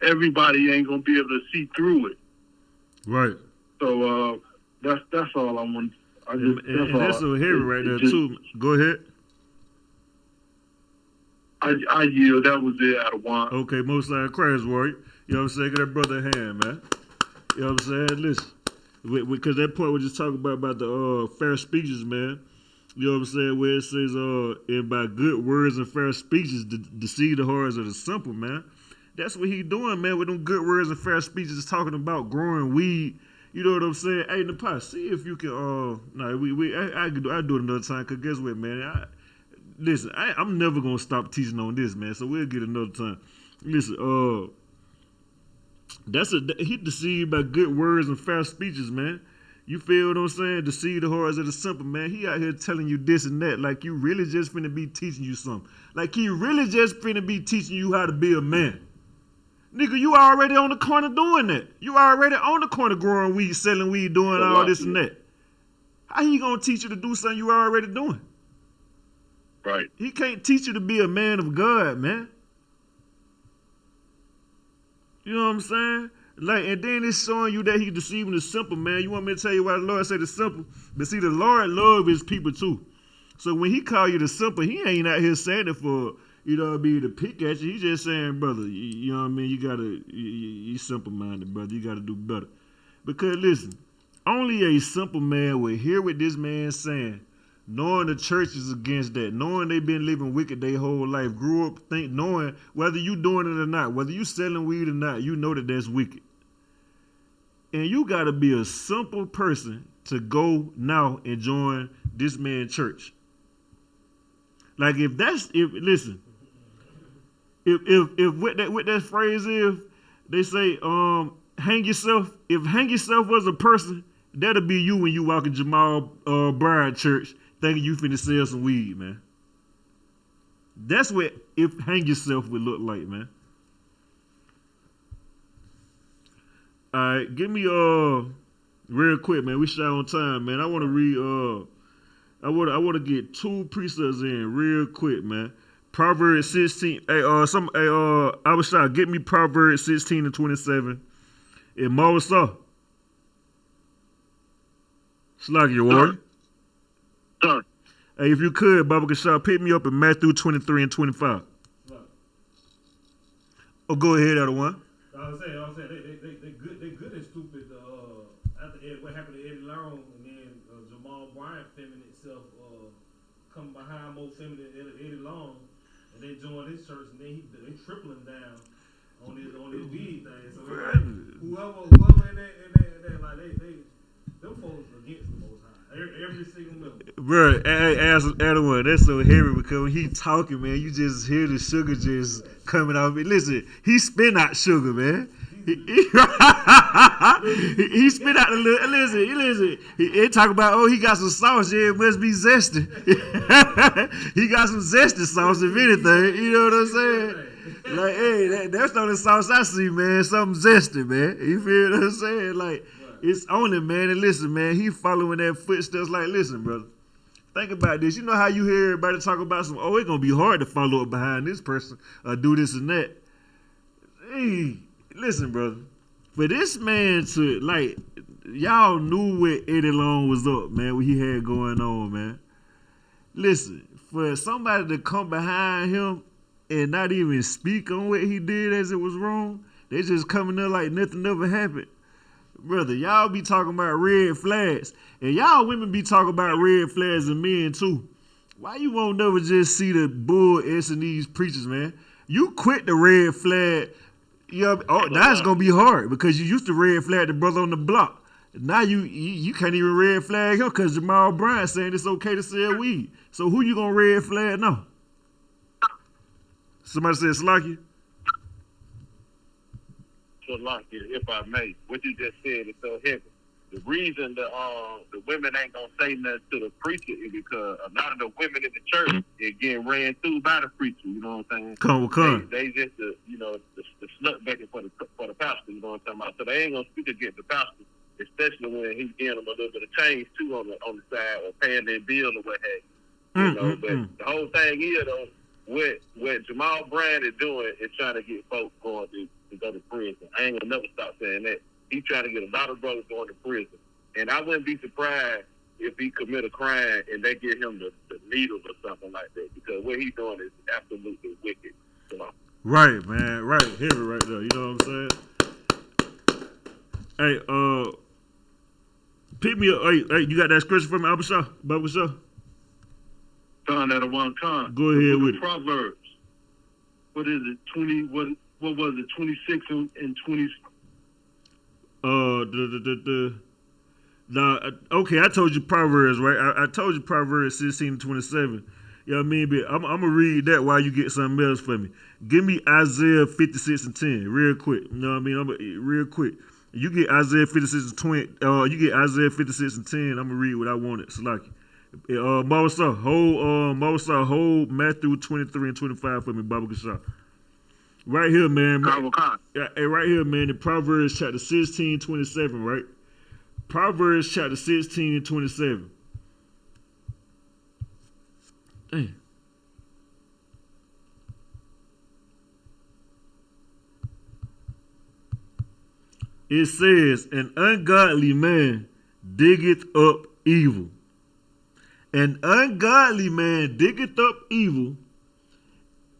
everybody ain't gonna be able to see through it. Right. So that's all I want. That's so heavy right there too. Go ahead. I yield. That was it out of one. Okay, most like Christ warrior. You know what I'm saying? Get that brother a hand, man. You know what I'm saying? Listen, because that point we just talking about the fair speeches, man. You know what I'm saying? Where it says, and by good words and fair speeches, deceive the hearts of the simple, man. That's what he doing, man, with them good words and fair speeches, talking about growing weed. You know what I'm saying? Hey, Napai, see if you can, I do it another time, because guess what, man? Listen, I'm never going to stop teaching on this, man, so we'll get another time. Listen, he deceived by good words and fair speeches, man. You feel what I'm saying? Deceive the hearts of the simple, man. He out here telling you this and that, like you really just finna be teaching you something. Like he really just finna be teaching you how to be a man. Nigga, you already on the corner doing that. You already on the corner growing weed, selling weed, doing all this and that. How he gonna teach you to do something you already doing? Right. He can't teach you to be a man of God, man. You know what I'm saying? Like, and then it's showing you that he's deceiving the simple, man. You want me to tell you why the Lord said the simple? But see, the Lord loves his people too. So when he call you the simple, he ain't out here saying it for, to pick at you. He's just saying, brother, you know what I mean? You simple-minded, brother. You got to do better. Because listen, only a simple man will hear what this man's saying, knowing the church is against that, knowing they've been living wicked their whole life, grew up knowing whether you doing it or not, whether you selling weed or not, you know that that's wicked. And you got to be a simple person to go now and join this man's church. Like if what that phrase is, they say, hang yourself. If hang yourself was a person, that'll be you when you walk in Jamal Bryant church thinking you finna sell some weed, man. That's what if hang yourself would look like, man. All right, give me real quick, man. We shot on time, man. I want to read. I want to get two precepts in real quick, man. Proverbs 16. I was shot. Get me Proverbs 16 and 27. And Mawasa. Slag your warrior. Sir. Hey, if you could, Baba Kashah, pick me up in Matthew 23 and 25. Oh, go ahead, other one. I was saying, they good and stupid. After what happened to Eddie Long, and then Jamal Bryant feminine itself coming behind more feminine Eddie Long, and they joined his church, and then they tripling down on his weed thing. So whoever in that like them folks against the Most High. Every single member. Bro, ask one. That's so heavy because when he talking, man, you just hear the sugar just coming out. Listen, he spit out sugar, man. He spit out the little. Listen. He talk about, he got some sauce. Yeah, it must be zesty. He got some zesty sauce, if anything. You know what I'm saying? Like, hey, that's the only sauce I see, man. Something zesty, man. You feel what I'm saying? Like, it's on him, man. And listen, man, he following that footsteps. Like, listen, brother. Think about this. You know how you hear everybody talk about it's gonna be hard to follow up behind this person or do this and that. Hey, listen, brother. For this man to y'all knew what Eddie Long was up, man, what he had going on, man. Listen, for somebody to come behind him and not even speak on what he did as it was wrong, they just coming up like nothing ever happened. Brother, y'all be talking about red flags, and y'all women be talking about red flags and men too. Why you won't never just see the bull in these preachers, man? You quit the red flag. Now it's gonna be hard because you used to red flag the brother on the block. Now you can't even red flag him because Jamal Bryant saying it's okay to sell weed. So who you gonna red flag now? Somebody said Slacky. If I may, what you just said is so heavy. The reason the women ain't gonna say nothing to the preacher is because a lot of the women in the church is getting ran through by the preacher. You know what I'm saying? They just the slut begging for the pastor. You know what I'm talking about? So they ain't gonna speak against the pastor, especially when he's getting them a little bit of change too on the side or paying their bill or what have you. You know, but the whole thing is though, what Jamal Bryant is doing is trying to get folks going to go to prison. I ain't gonna never stop saying that. He's trying to get a lot of brothers going to prison. And I wouldn't be surprised if he commit a crime and they give him the needles or something like that, because what he's doing is absolutely wicked. You know? Right, man. Right. Heavy right there. You know what I'm saying? Hey, pick me up. Hey, you got that scripture for me, Bible Shaw? Con at a one con. Go ahead with it. Proverbs. What is it? 20, what was it? 26 and 20. Okay, I told you Proverbs, right? I told you Proverbs 16 and 27. You know what I mean? But I'm going to read that while you get something else for me. Give me Isaiah 56 and 10 real quick. You know what I mean? Real quick. You get Isaiah 56 and 20. You get Isaiah 56 and 10. I'm going to read what I wanted. So like, hold Matthew 23 and 25 for me, Baba Kasha. Right here, man. Hey, right here, man, in Proverbs chapter 16, 27, right? Proverbs chapter 16 and 27. Dang. It says, an ungodly man diggeth up evil. An ungodly man diggeth up evil,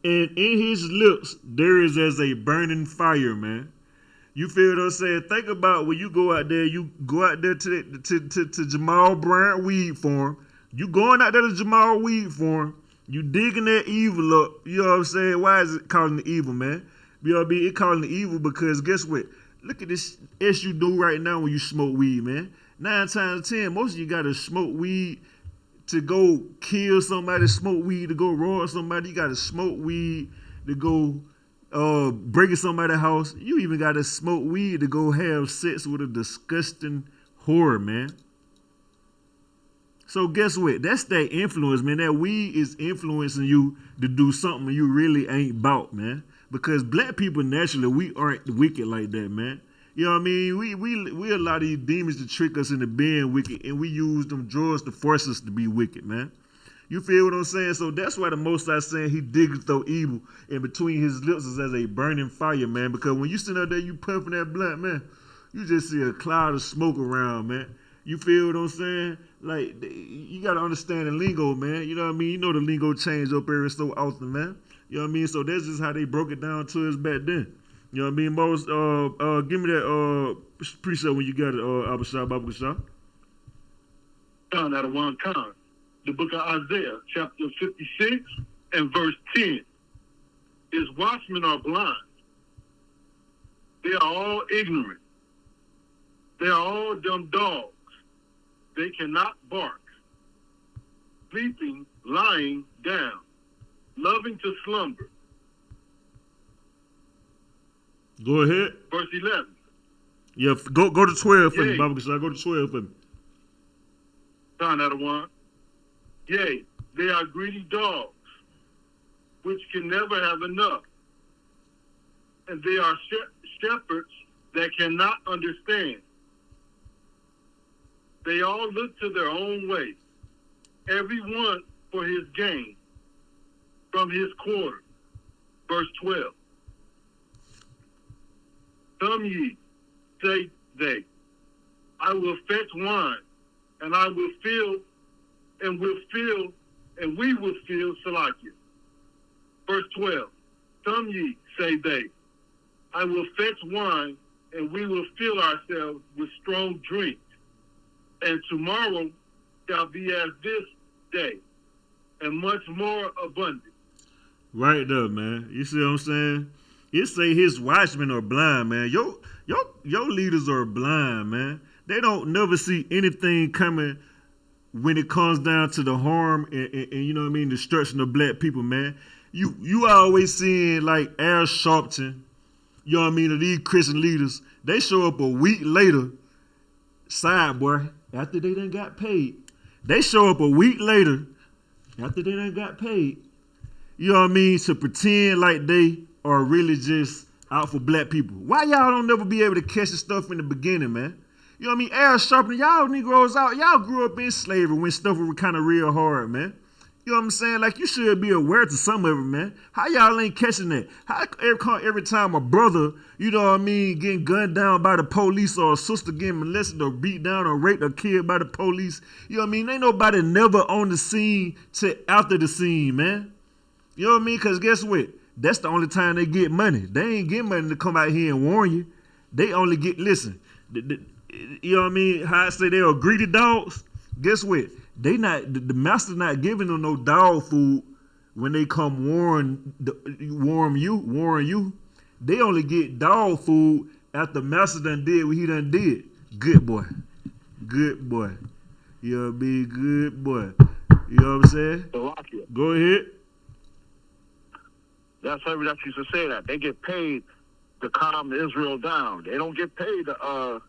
and in his lips there is as a burning fire, man. You feel what I'm saying? Think about when you go out there to Jamal Bryant Weed Farm. You going out there to Jamal Weed Farm, you digging that evil up. You know what I'm saying? Why is it calling it evil, man? You know what I mean? It calling it evil because guess what? Look at this you do right now when you smoke weed, man. 9 times 10, most of you gotta smoke weed to go kill somebody, smoke weed to go rob somebody. You gotta smoke weed to go breaking somebody's house. You even gotta smoke weed to go have sex with a disgusting whore, man. So guess what? That's that influence, man. That weed is influencing you to do something you really ain't about, man. Because black people naturally, we aren't wicked like that, man. You know what I mean? We allow these demons to trick us into being wicked, and we use them drugs to force us to be wicked, man. You feel what I'm saying? So that's why the Most High saying he diggeth though evil, and between his lips is as a burning fire, man. Because when you sit out there, you puffing that blunt, man, you just see a cloud of smoke around, man. You feel what I'm saying? Like, you got to understand the lingo, man. You know what I mean? You know the lingo changed up every so often, man. You know what I mean? So that's just how they broke it down to us back then. You know what I mean? Most, give me that precept when you got it, Baba Shah. Con out of one con. The book of Isaiah, chapter 56 and verse 10. His watchmen are blind. They are all ignorant. They are all dumb dogs. They cannot bark. Sleeping, lying down, loving to slumber. Go ahead. Verse 11. Yeah, go to 12 for me, Baba Shah. Go to 12 for me. Sign out of one. Yea, they are greedy dogs, which can never have enough. And they are shepherds that cannot understand. They all look to their own way. every one for his gain from his quarter. Verse 12. Come ye, say they, I will fetch wine, and I will fill, and we will fill Salakia. Verse 12. Come ye, say they, I will fetch wine, and we will fill ourselves with strong drink. And tomorrow shall be as this day, and much more abundant. Right there, man. You see what I'm saying? It say his watchmen are blind, man. Your leaders are blind, man. They don't never see anything coming when it comes down to the harm and you know what I mean, destruction of black people, man. You always seeing like Al Sharpton, you know what I mean, of these Christian leaders. They show up a week later, side boy, after they done got paid. They show up a week later, after they done got paid. You know what I mean? To pretend like they are really just out for black people. Why y'all don't never be able to catch the stuff in the beginning, man? You know what I mean? Al Sharpton, y'all Negroes out, y'all grew up in slavery when stuff was kind of real hard, man. You know what I'm saying? Like, you should be aware to some of it, man. How y'all ain't catching that? How every time a brother, you know what I mean, getting gunned down by the police, or a sister getting molested or beat down or raped or killed by the police, you know what I mean? Ain't nobody never on the scene to after the scene, man. You know what I mean? Because guess what? That's the only time they get money. They ain't get money to come out here and warn you. They only get, listen, you know what I mean? How I say they are greedy dogs. Guess what? They not, the master not giving them no dog food when they come warn you. They only get dog food after master done did what he done did. Good boy. Good boy. You know what I mean? Good boy. You know what I'm saying? Go ahead. That's how that used to say that. They get paid to calm Israel down. They don't get paid to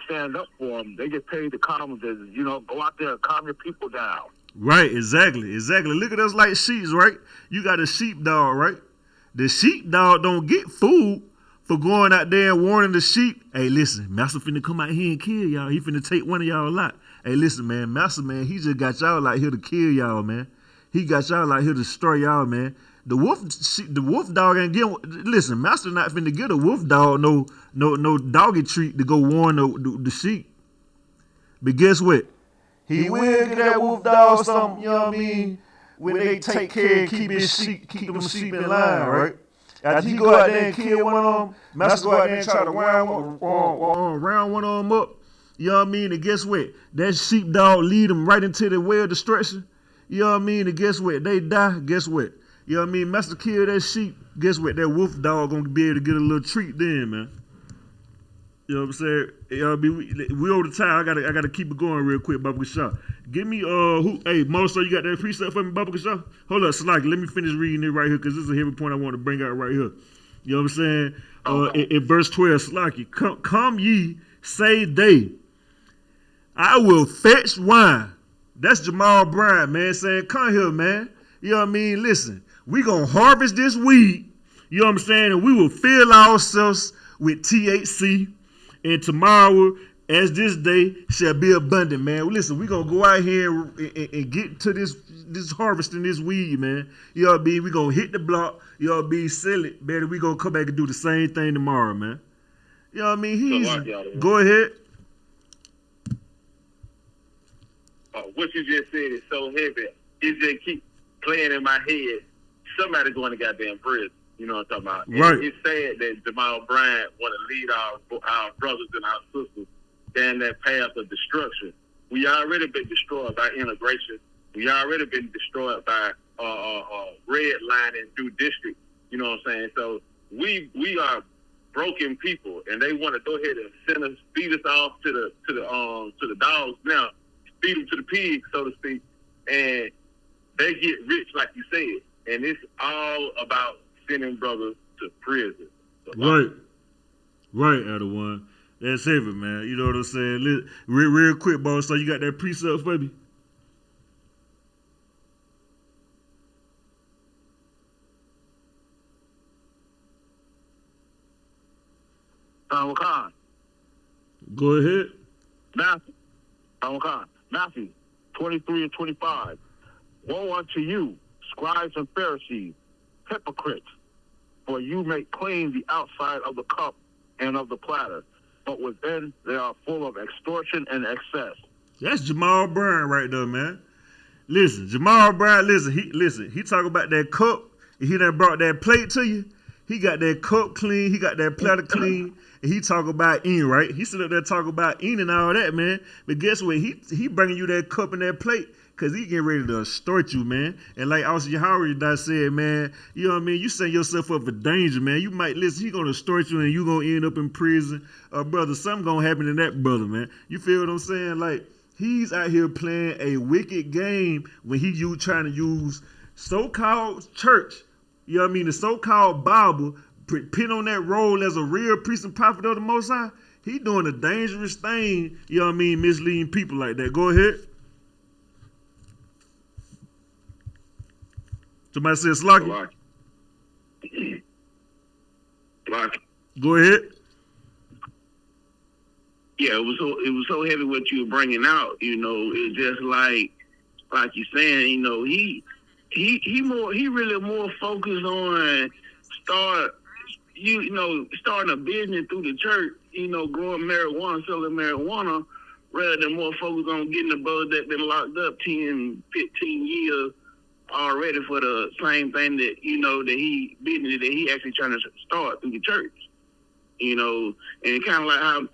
stand up for them. They get paid to calm them, go out there and calm your people down. Right, exactly. Look at us like sheep, right? You got a sheepdog, right? The sheepdog don't get food for going out there and warning the sheep. Hey, listen, master finna come out here and kill y'all. He finna take one of y'all out. Hey, listen, man, master, man, he just got y'all out here to kill y'all, man. He got y'all out here to destroy y'all, man. The wolf dog ain't getting. Listen, master not finna get a wolf dog no doggy treat to go warn the sheep. But guess what? He will get that wolf dog something. You know what I mean? When they take care and keep them sheep in line, right? After he go out there and kill one of them, master go out there and try to round one of them up. You know what I mean? And guess what? That sheepdog lead them right into the way of destruction. You know what I mean? And guess what? They die. Guess what? You know what I mean? Master kill that sheep. Guess what? That wolf dog gonna be able to get a little treat then, man. You know what I'm saying? You know what I mean? We over the time. I gotta keep it going real quick, Baba Shaw. Give me hey, Moso, you got that precept for me, Baba Shaw? Hold up, Salaki, let me finish reading it right here, because this is a heavy point I want to bring out right here. You know what I'm saying? In verse 12, Salaki, come ye, say they, I will fetch wine. That's Jamal Bryant, man, saying, come here, man. You know what I mean? Listen, we gonna harvest this weed, you know what I'm saying? And we will fill ourselves with THC. And tomorrow, as this day, shall be abundant, man. Listen, we gonna go out here and get to this harvesting this weed, man. You know what I mean? We gonna hit the block, you know what I mean, sell it, man. We gonna come back and do the same thing tomorrow, man. You know what I mean? Go ahead. What you just said is so heavy. It just keep playing in my head. Somebody going to goddamn prison. You know what I'm talking about? Right. It's sad that Jamal Bryant want to lead our brothers and our sisters down that path of destruction. We already been destroyed by integration. We already been destroyed by redlining through district. You know what I'm saying? So we are broken people, and they want to go ahead and feed us off to the dogs now. Feed them to the pigs, so to speak, and they get rich, like you said. And it's all about sending brothers to prison. So right, Adawan. That's heavy, man. You know what I'm saying? Real quick, boss. So you got that precept for me? Khan. Go ahead. Matthew. 23 and 25. Woe unto you, scribes and Pharisees, hypocrites, for you make clean the outside of the cup and of the platter, but within they are full of extortion and excess. That's Jamal Brown right there, man. Listen, Jamal Brown, he talk about that cup, and he done brought that plate to you. He got that cup clean, he got that platter clean, and he talk about eating, right? He sit up there talk about eating and all that, man. But guess what? He bringing you that cup and that plate because he getting ready to extort you, man. And like Austin Yahanna said, man, you know what I mean? You setting yourself up for danger, man. You might, listen, he going to extort you and you going to end up in prison. Brother, something going to happen to that brother, man. You feel what I'm saying? Like, he's out here playing a wicked game when you trying to use so-called church, you know what I mean, the so-called Bible, pin on that role as a real priest and prophet of the Most High. He doing a dangerous thing, you know what I mean, misleading people like that. Go ahead. Somebody said Slocky. Go ahead. Yeah, it was so heavy what you were bringing out. You know, it's just like you're saying. You know, he really more focused on starting a business through the church. You know, growing marijuana, selling marijuana, rather than more focused on getting the brothers that been locked up 10, 15 years already for the same thing that he actually trying to start through the church. You know, and kind of like how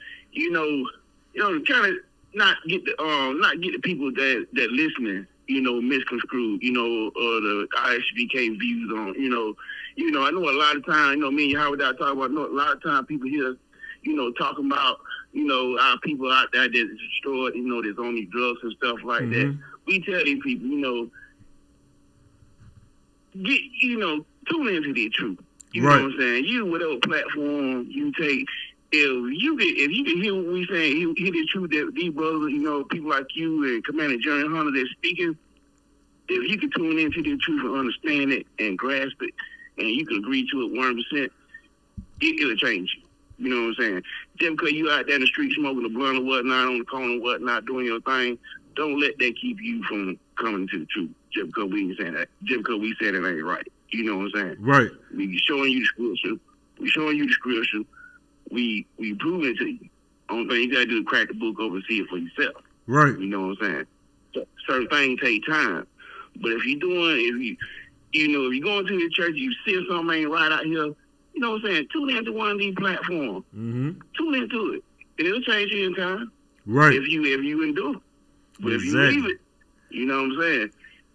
kind of not get the people that listening, misconstrued, or the I.S.U.P.K views on, I know a lot of times, me and Yahanna talk about, a lot of times people here, talking about, our people out there that's destroyed, there's only drugs and stuff like that. We tell these people, tune into the truth. You know what I'm saying? You, whatever platform you take, if you can hear what we saying, hear the truth that these brothers, people like you and Commander General Hunter that's speaking, if you can tune into the truth and understand it and grasp it, and you can agree to it 100%, it'll change you. You know what I'm saying? Just because you out there in the street smoking a blunt or whatnot, on the corner or whatnot, doing your thing, don't let that keep you from coming to the truth. Just because we ain't saying that. Just because we said it ain't right. You know what I'm saying? Right. We showing you the scripture. We prove it to you. Only thing you gotta do is crack the book over and see it for yourself. Right. You know what I'm saying? So, certain things take time. But if you're going to the church, you see something ain't right out here, you know what I'm saying? Tune into one of these platforms. Tune into it. And it'll change you in time. Right. If you endure. But if you leave it, you know what I'm saying?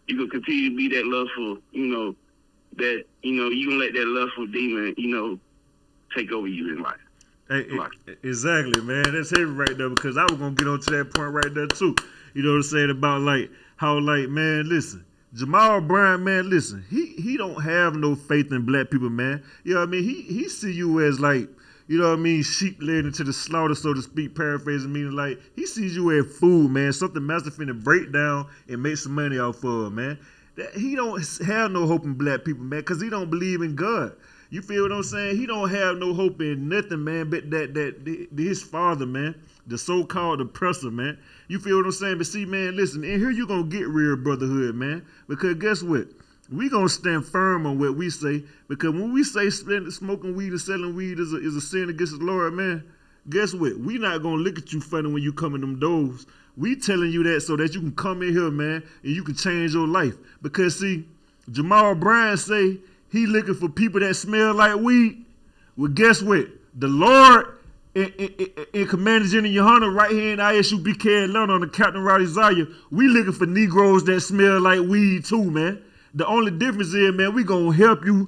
You can continue to be that lustful, you can let that lustful demon, take over you in life. Hey, exactly, man. That's heavy right there because I was going to get onto that point right there too. You know what I'm saying about how man, listen, Jamal Brown, man, listen, he don't have no faith in black people, man. You know what I mean? He see you as sheep led into the slaughter, so to speak, paraphrasing, meaning he sees you as food, man, something master finna break down and make some money off of, man. He don't have no hope in black people, man, because he don't believe in God. You feel what I'm saying? He don't have no hope in nothing, man, but that his father, man, the so-called oppressor, man. You feel what I'm saying? But see, man, listen, in here you going to get real brotherhood, man, because guess what? We going to stand firm on what we say, because when we say smoking weed and selling weed is a sin against the Lord, man, guess what? We not going to look at you funny when you come in them doors. We telling you that so that you can come in here, man, and you can change your life. Because, see, Jamal Brown say he looking for people that smell like weed. Well, guess what? The Lord in Commander General Yahanna right here in I.S.U.P.K. Atlanta on the Captain Roddy Zaya, we looking for Negroes that smell like weed too, man. The only difference is, man, we gonna help you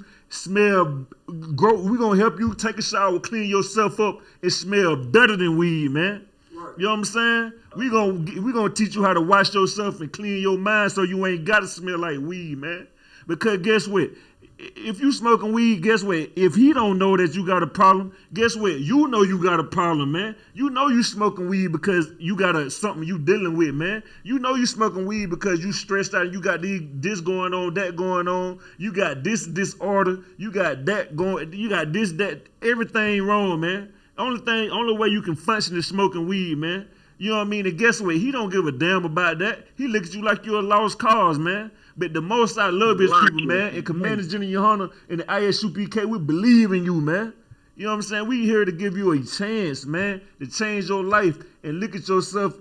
grow. We gonna help you take a shower, clean yourself up, and smell better than weed, man. Right. You know what I'm saying? We gonna teach you how to wash yourself and clean your mind so you ain't gotta smell like weed, man. Because guess what? If you smoking weed, guess what? If he don't know that you got a problem, guess what? You know you got a problem, man. You know you smoking weed because you got something you dealing with, man. You know you smoking weed because you stressed out. You got this going on, that going on. You got this disorder. You got that going. You got this, that. Everything wrong, man. Only way you can function is smoking weed, man. You know what I mean? And guess what? He don't give a damn about that. He look at you like you're a lost cause, man. But the most I love his people, man. And Commander General Yahanna and the ISUPK, we believe in you, man. You know what I'm saying? We here to give you a chance, man, to change your life and look at yourself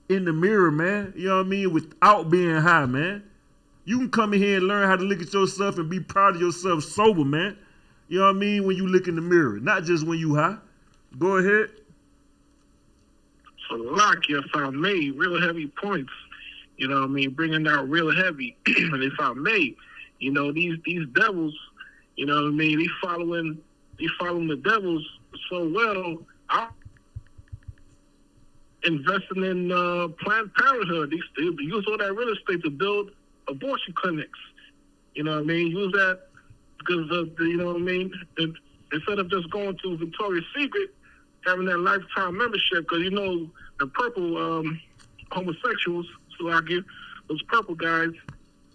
in the mirror, man. You know what I mean? Without being high, man. You can come in here and learn how to look at yourself and be proud of yourself sober, man. You know what I mean? When you look in the mirror, not just when you high. Go ahead. So, if I may, real heavy points. You know what I mean? Bringing out real heavy. And if I may, you know, these devils, you know what I mean? They following the devils so well. I'm investing in Planned Parenthood. They use all that real estate to build abortion clinics. You know what I mean? Use that because of the, you know what I mean? And instead of just going to Victoria's Secret, having that lifetime membership, because you know the purple homosexuals, those purple guys,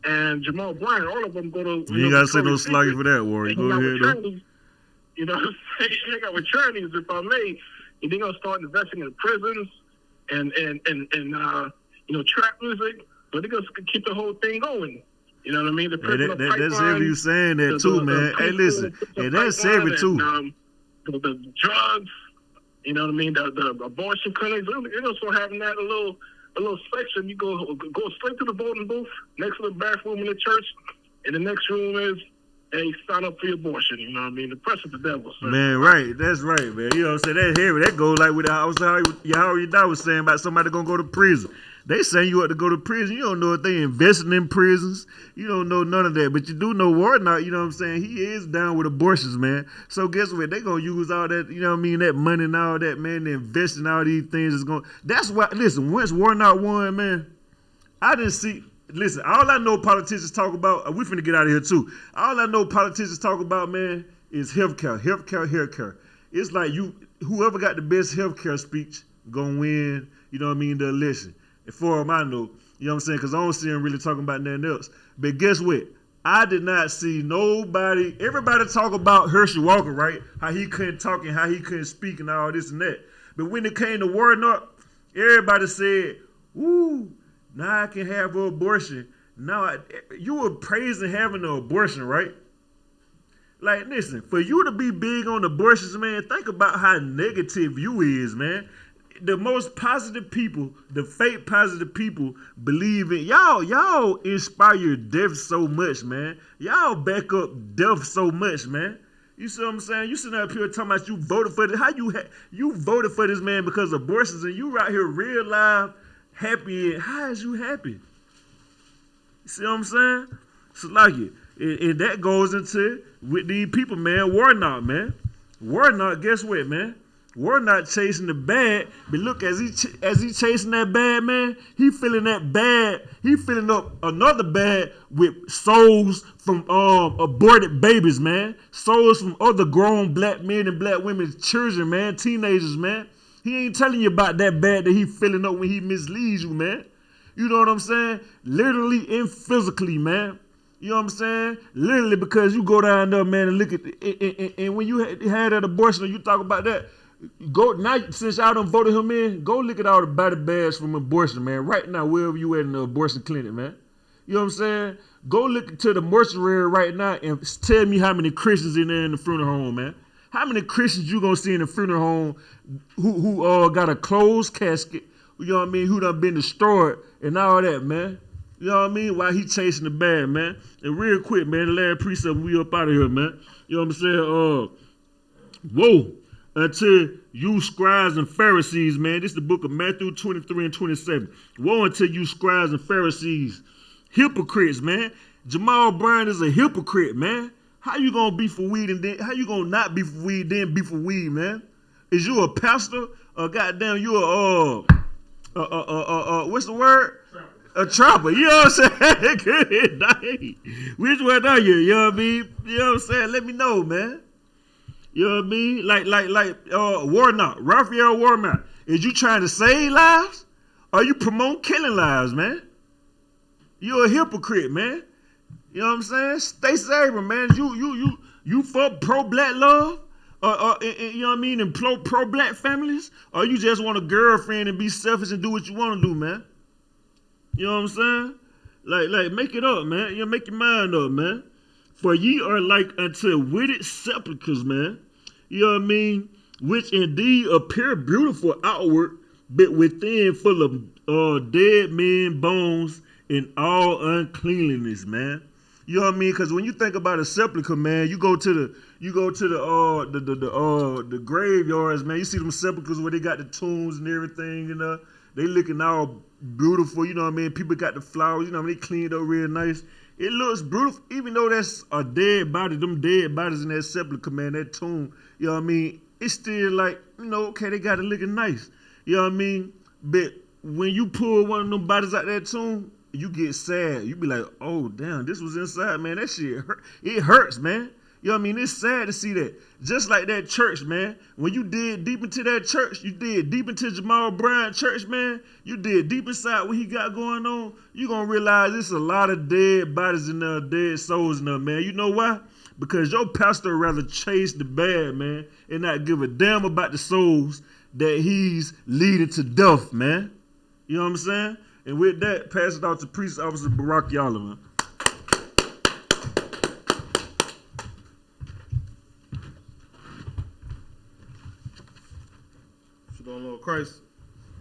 and Jamal Bryant, all of them go to. You ain't gotta say no sluggy for that, Warren. Go ahead, though. You know what I'm saying? Hang out with charities, if I may, and they're gonna start investing in prisons and you know, trap music, but they're gonna keep the whole thing going. You know what I mean? The prison that's heavy you saying that too, man. Hey, listen, and that's heavy too. The drugs, you know what I mean? The abortion clinics, they're gonna start having that a little section. You go straight to the voting booth next to the bathroom in the church, and the next room is, hey, sign up for your abortion. You know what I mean? The press of the devil, sir. Man, right. That's right, man. You know what I'm saying? That's heavy. That goes like with how your dad was saying about somebody going to go to prison. They saying you ought to go to prison. You don't know if they investing in prisons. You don't know none of that. But you do know Warnock, you know what I'm saying? He is down with abortions, man. So guess what? They going to use all that, you know what I mean, that money and all that, man, to invest in all these things. That's why, listen, once Warnock won, man, I didn't see... Listen, all I know politicians talk about, we finna get out of here too. All I know politicians talk about, man, is healthcare. It's like whoever got the best healthcare speech gonna win, you know what I mean, the election. As far as I know, you know what I'm saying, because I don't see them really talking about nothing else. But guess what? I did not see everybody talk about Herschel Walker, right? How he couldn't talk and how he couldn't speak and all this and that. But when it came to Warnock, everybody said, ooh, now I can have an abortion. Now, you were praising having an abortion, right? Like, listen, for you to be big on abortions, man, think about how negative you is, man. The most positive people, the fake positive people, believe in y'all inspire death so much, man. Y'all back up death so much, man. You see what I'm saying? You sitting up here talking about you voted for this. How you voted for this man because of abortions, and you right here real live happy. How is you happy? You see what I'm saying? So like it, and that goes into with these people, man. Warnock, man. Warnock, guess what, man? Warnock chasing the bad, but look, as he chasing that bad, man, he feeling that bad. He filling up another bad with souls from aborted babies, man. Souls from other grown black men and black women's children, man, teenagers, man. He ain't telling you about that bad that he filling up when he misleads you, man. You know what I'm saying? Literally and physically, man. You know what I'm saying? Literally, because you go down there, man, and look at and when you had that abortion, or you talk about that, go now, since y'all done voted him in, go look at all the body bags from abortion, man. Right now, wherever you at in the abortion clinic, man. You know what I'm saying? Go look to the mortuary right now and tell me how many Christians in there in the funeral home, man. How many Christians you gonna see in the funeral home who got a closed casket, you know what I mean, who done been destroyed and all that, man? You know what I mean? While he chasing the bad, man. And real quick, man, the last precept, we up out of here, man. You know what I'm saying? Woe until you scribes and Pharisees, man. This is the book of Matthew 23 and 27. Woe until you scribes and Pharisees. Hypocrites, man. Jamal Bryant is a hypocrite, man. How you gonna be for weed and then how you gonna not be for weed then be for weed, man? Is you a pastor or goddamn you what's the word? A trapper. You know what I'm saying? Good. Which one are you? You know what I mean? You know what I'm saying? Let me know, man. You know what I mean? Like Warnock, Raphael Warnock. Is you trying to save lives? Or you promote killing lives, man? You're a hypocrite, man. You know what I'm saying? Stay saving, man. You for pro-black love? You know what I mean, in pro-black families, or you just want a girlfriend and be selfish and do what you want to do, man. You know what I'm saying? Like make it up, man. You know, make your mind up, man. For ye are like unto wicked sepulchres, man. You know what I mean? Which indeed appear beautiful outward, but within full of dead men bones and all uncleanliness, man. You know what I mean? Because when you think about a sepulcher, man, you go to the graveyards, man. You see them sepulchers where they got the tombs and everything, you know. They looking all beautiful, you know what I mean? People got the flowers, you know what I mean? They cleaned up real nice. It looks beautiful, even though that's a dead body, them dead bodies in that sepulcher, man, that tomb, you know what I mean? It's still like, you know, okay, they got it looking nice. You know what I mean? But when you pull one of them bodies out that tomb, you get sad. You be like, oh, damn, this was inside, man. That shit hurt. It hurts, man. You know what I mean? It's sad to see that. Just like that church, man. When you dig deep into that church, you dig deep into Jamal Bryant church, man. You dig deep inside what he got going on. You going to realize there's a lot of dead bodies in there, dead souls in there, man. You know why? Because your pastor rather chase the bad, man, and not give a damn about the souls that he's leading to death, man. You know what I'm saying? And with that, pass it out to Police Officer Barack Yala, man. Lord Christ,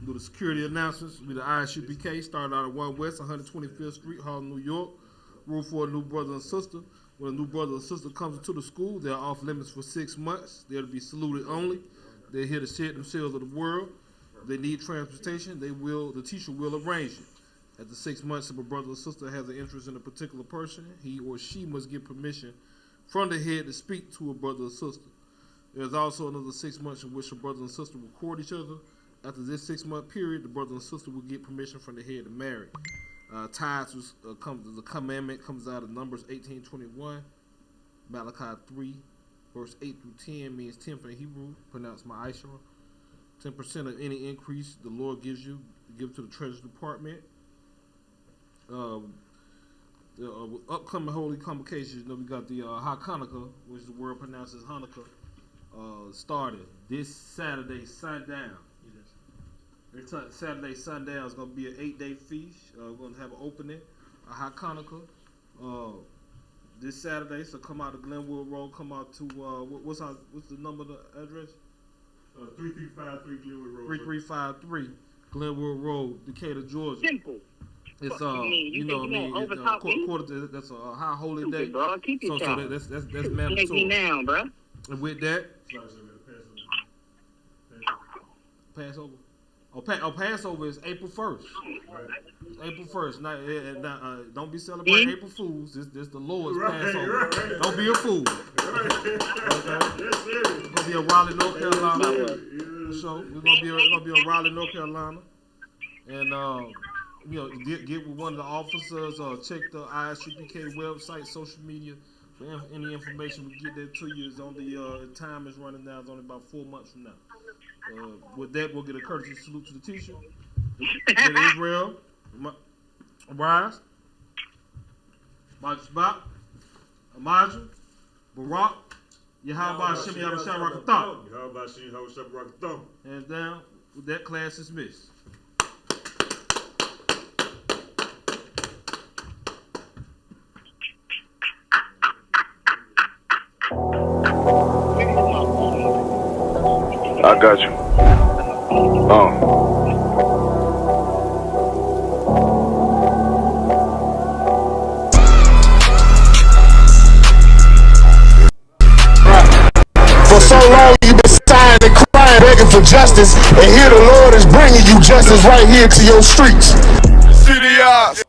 do the security announcements. We the I.S.U.P.K. started out at 1 West 125th Street, Harlem, New York. Rule for a new brother and sister. When a new brother or sister comes into the school, they're off limits for 6 months. They're to be saluted only. They're here to shed themselves of the world. If they need transportation, the teacher will arrange it. After 6 months, if a brother or sister has an interest in a particular person, he or she must get permission from the head to speak to a brother or sister. There's also another 6 months in which a brother and sister will court each other. After this 6 month period, the brother and sister will get permission from the head to marry. Tithes the commandment comes out of Numbers 18:21. Malachi 3, verse 8 through 10 means 10 for the Hebrew, pronounced ma'ashra. 10% of any increase the Lord gives you, give to the Treasury Department. The upcoming holy convocations, you know, we got the Hanukkah, which the word pronounces Hanukkah. Started this Saturday sundown. Saturday sundown is going to be an 8-day feast. We're going to have an opening, a Hanukkah, this Saturday. So come out to Glenwood Road. Come out to what's the number of the address? 3353 Glenwood Road. 3353 Glenwood Road, Decatur, Georgia. Simple. It's you know what I mean? That's a high holy day. Bro. Keep it so that's mandatory. Take me now, bro. And with that, Passover. Passover is April 1st. Right. April 1st. Don't be celebrating April Fools. This the Lord's Passover. Right. Don't be a fool. Okay? It's gonna be a Raleigh, North Carolina. So we're gonna be a Raleigh, North Carolina, and you know, get with one of the officers. Check the I.S.U.P.K. website, social media. For any information we get that to you is on the time is running down. It's only about 4 months from now. With that, we'll get a courtesy salute to the teacher. Get Israel, Rise, Bach, Amaju, Barak, Yahanna, Shemi Abashar Rakatham. Yahanna, Rakatham. Hands down. With that, class dismissed. I got you. For so long you've been sighing and crying, begging for justice, and here the Lord is bringing you justice right here to your streets. City eyes.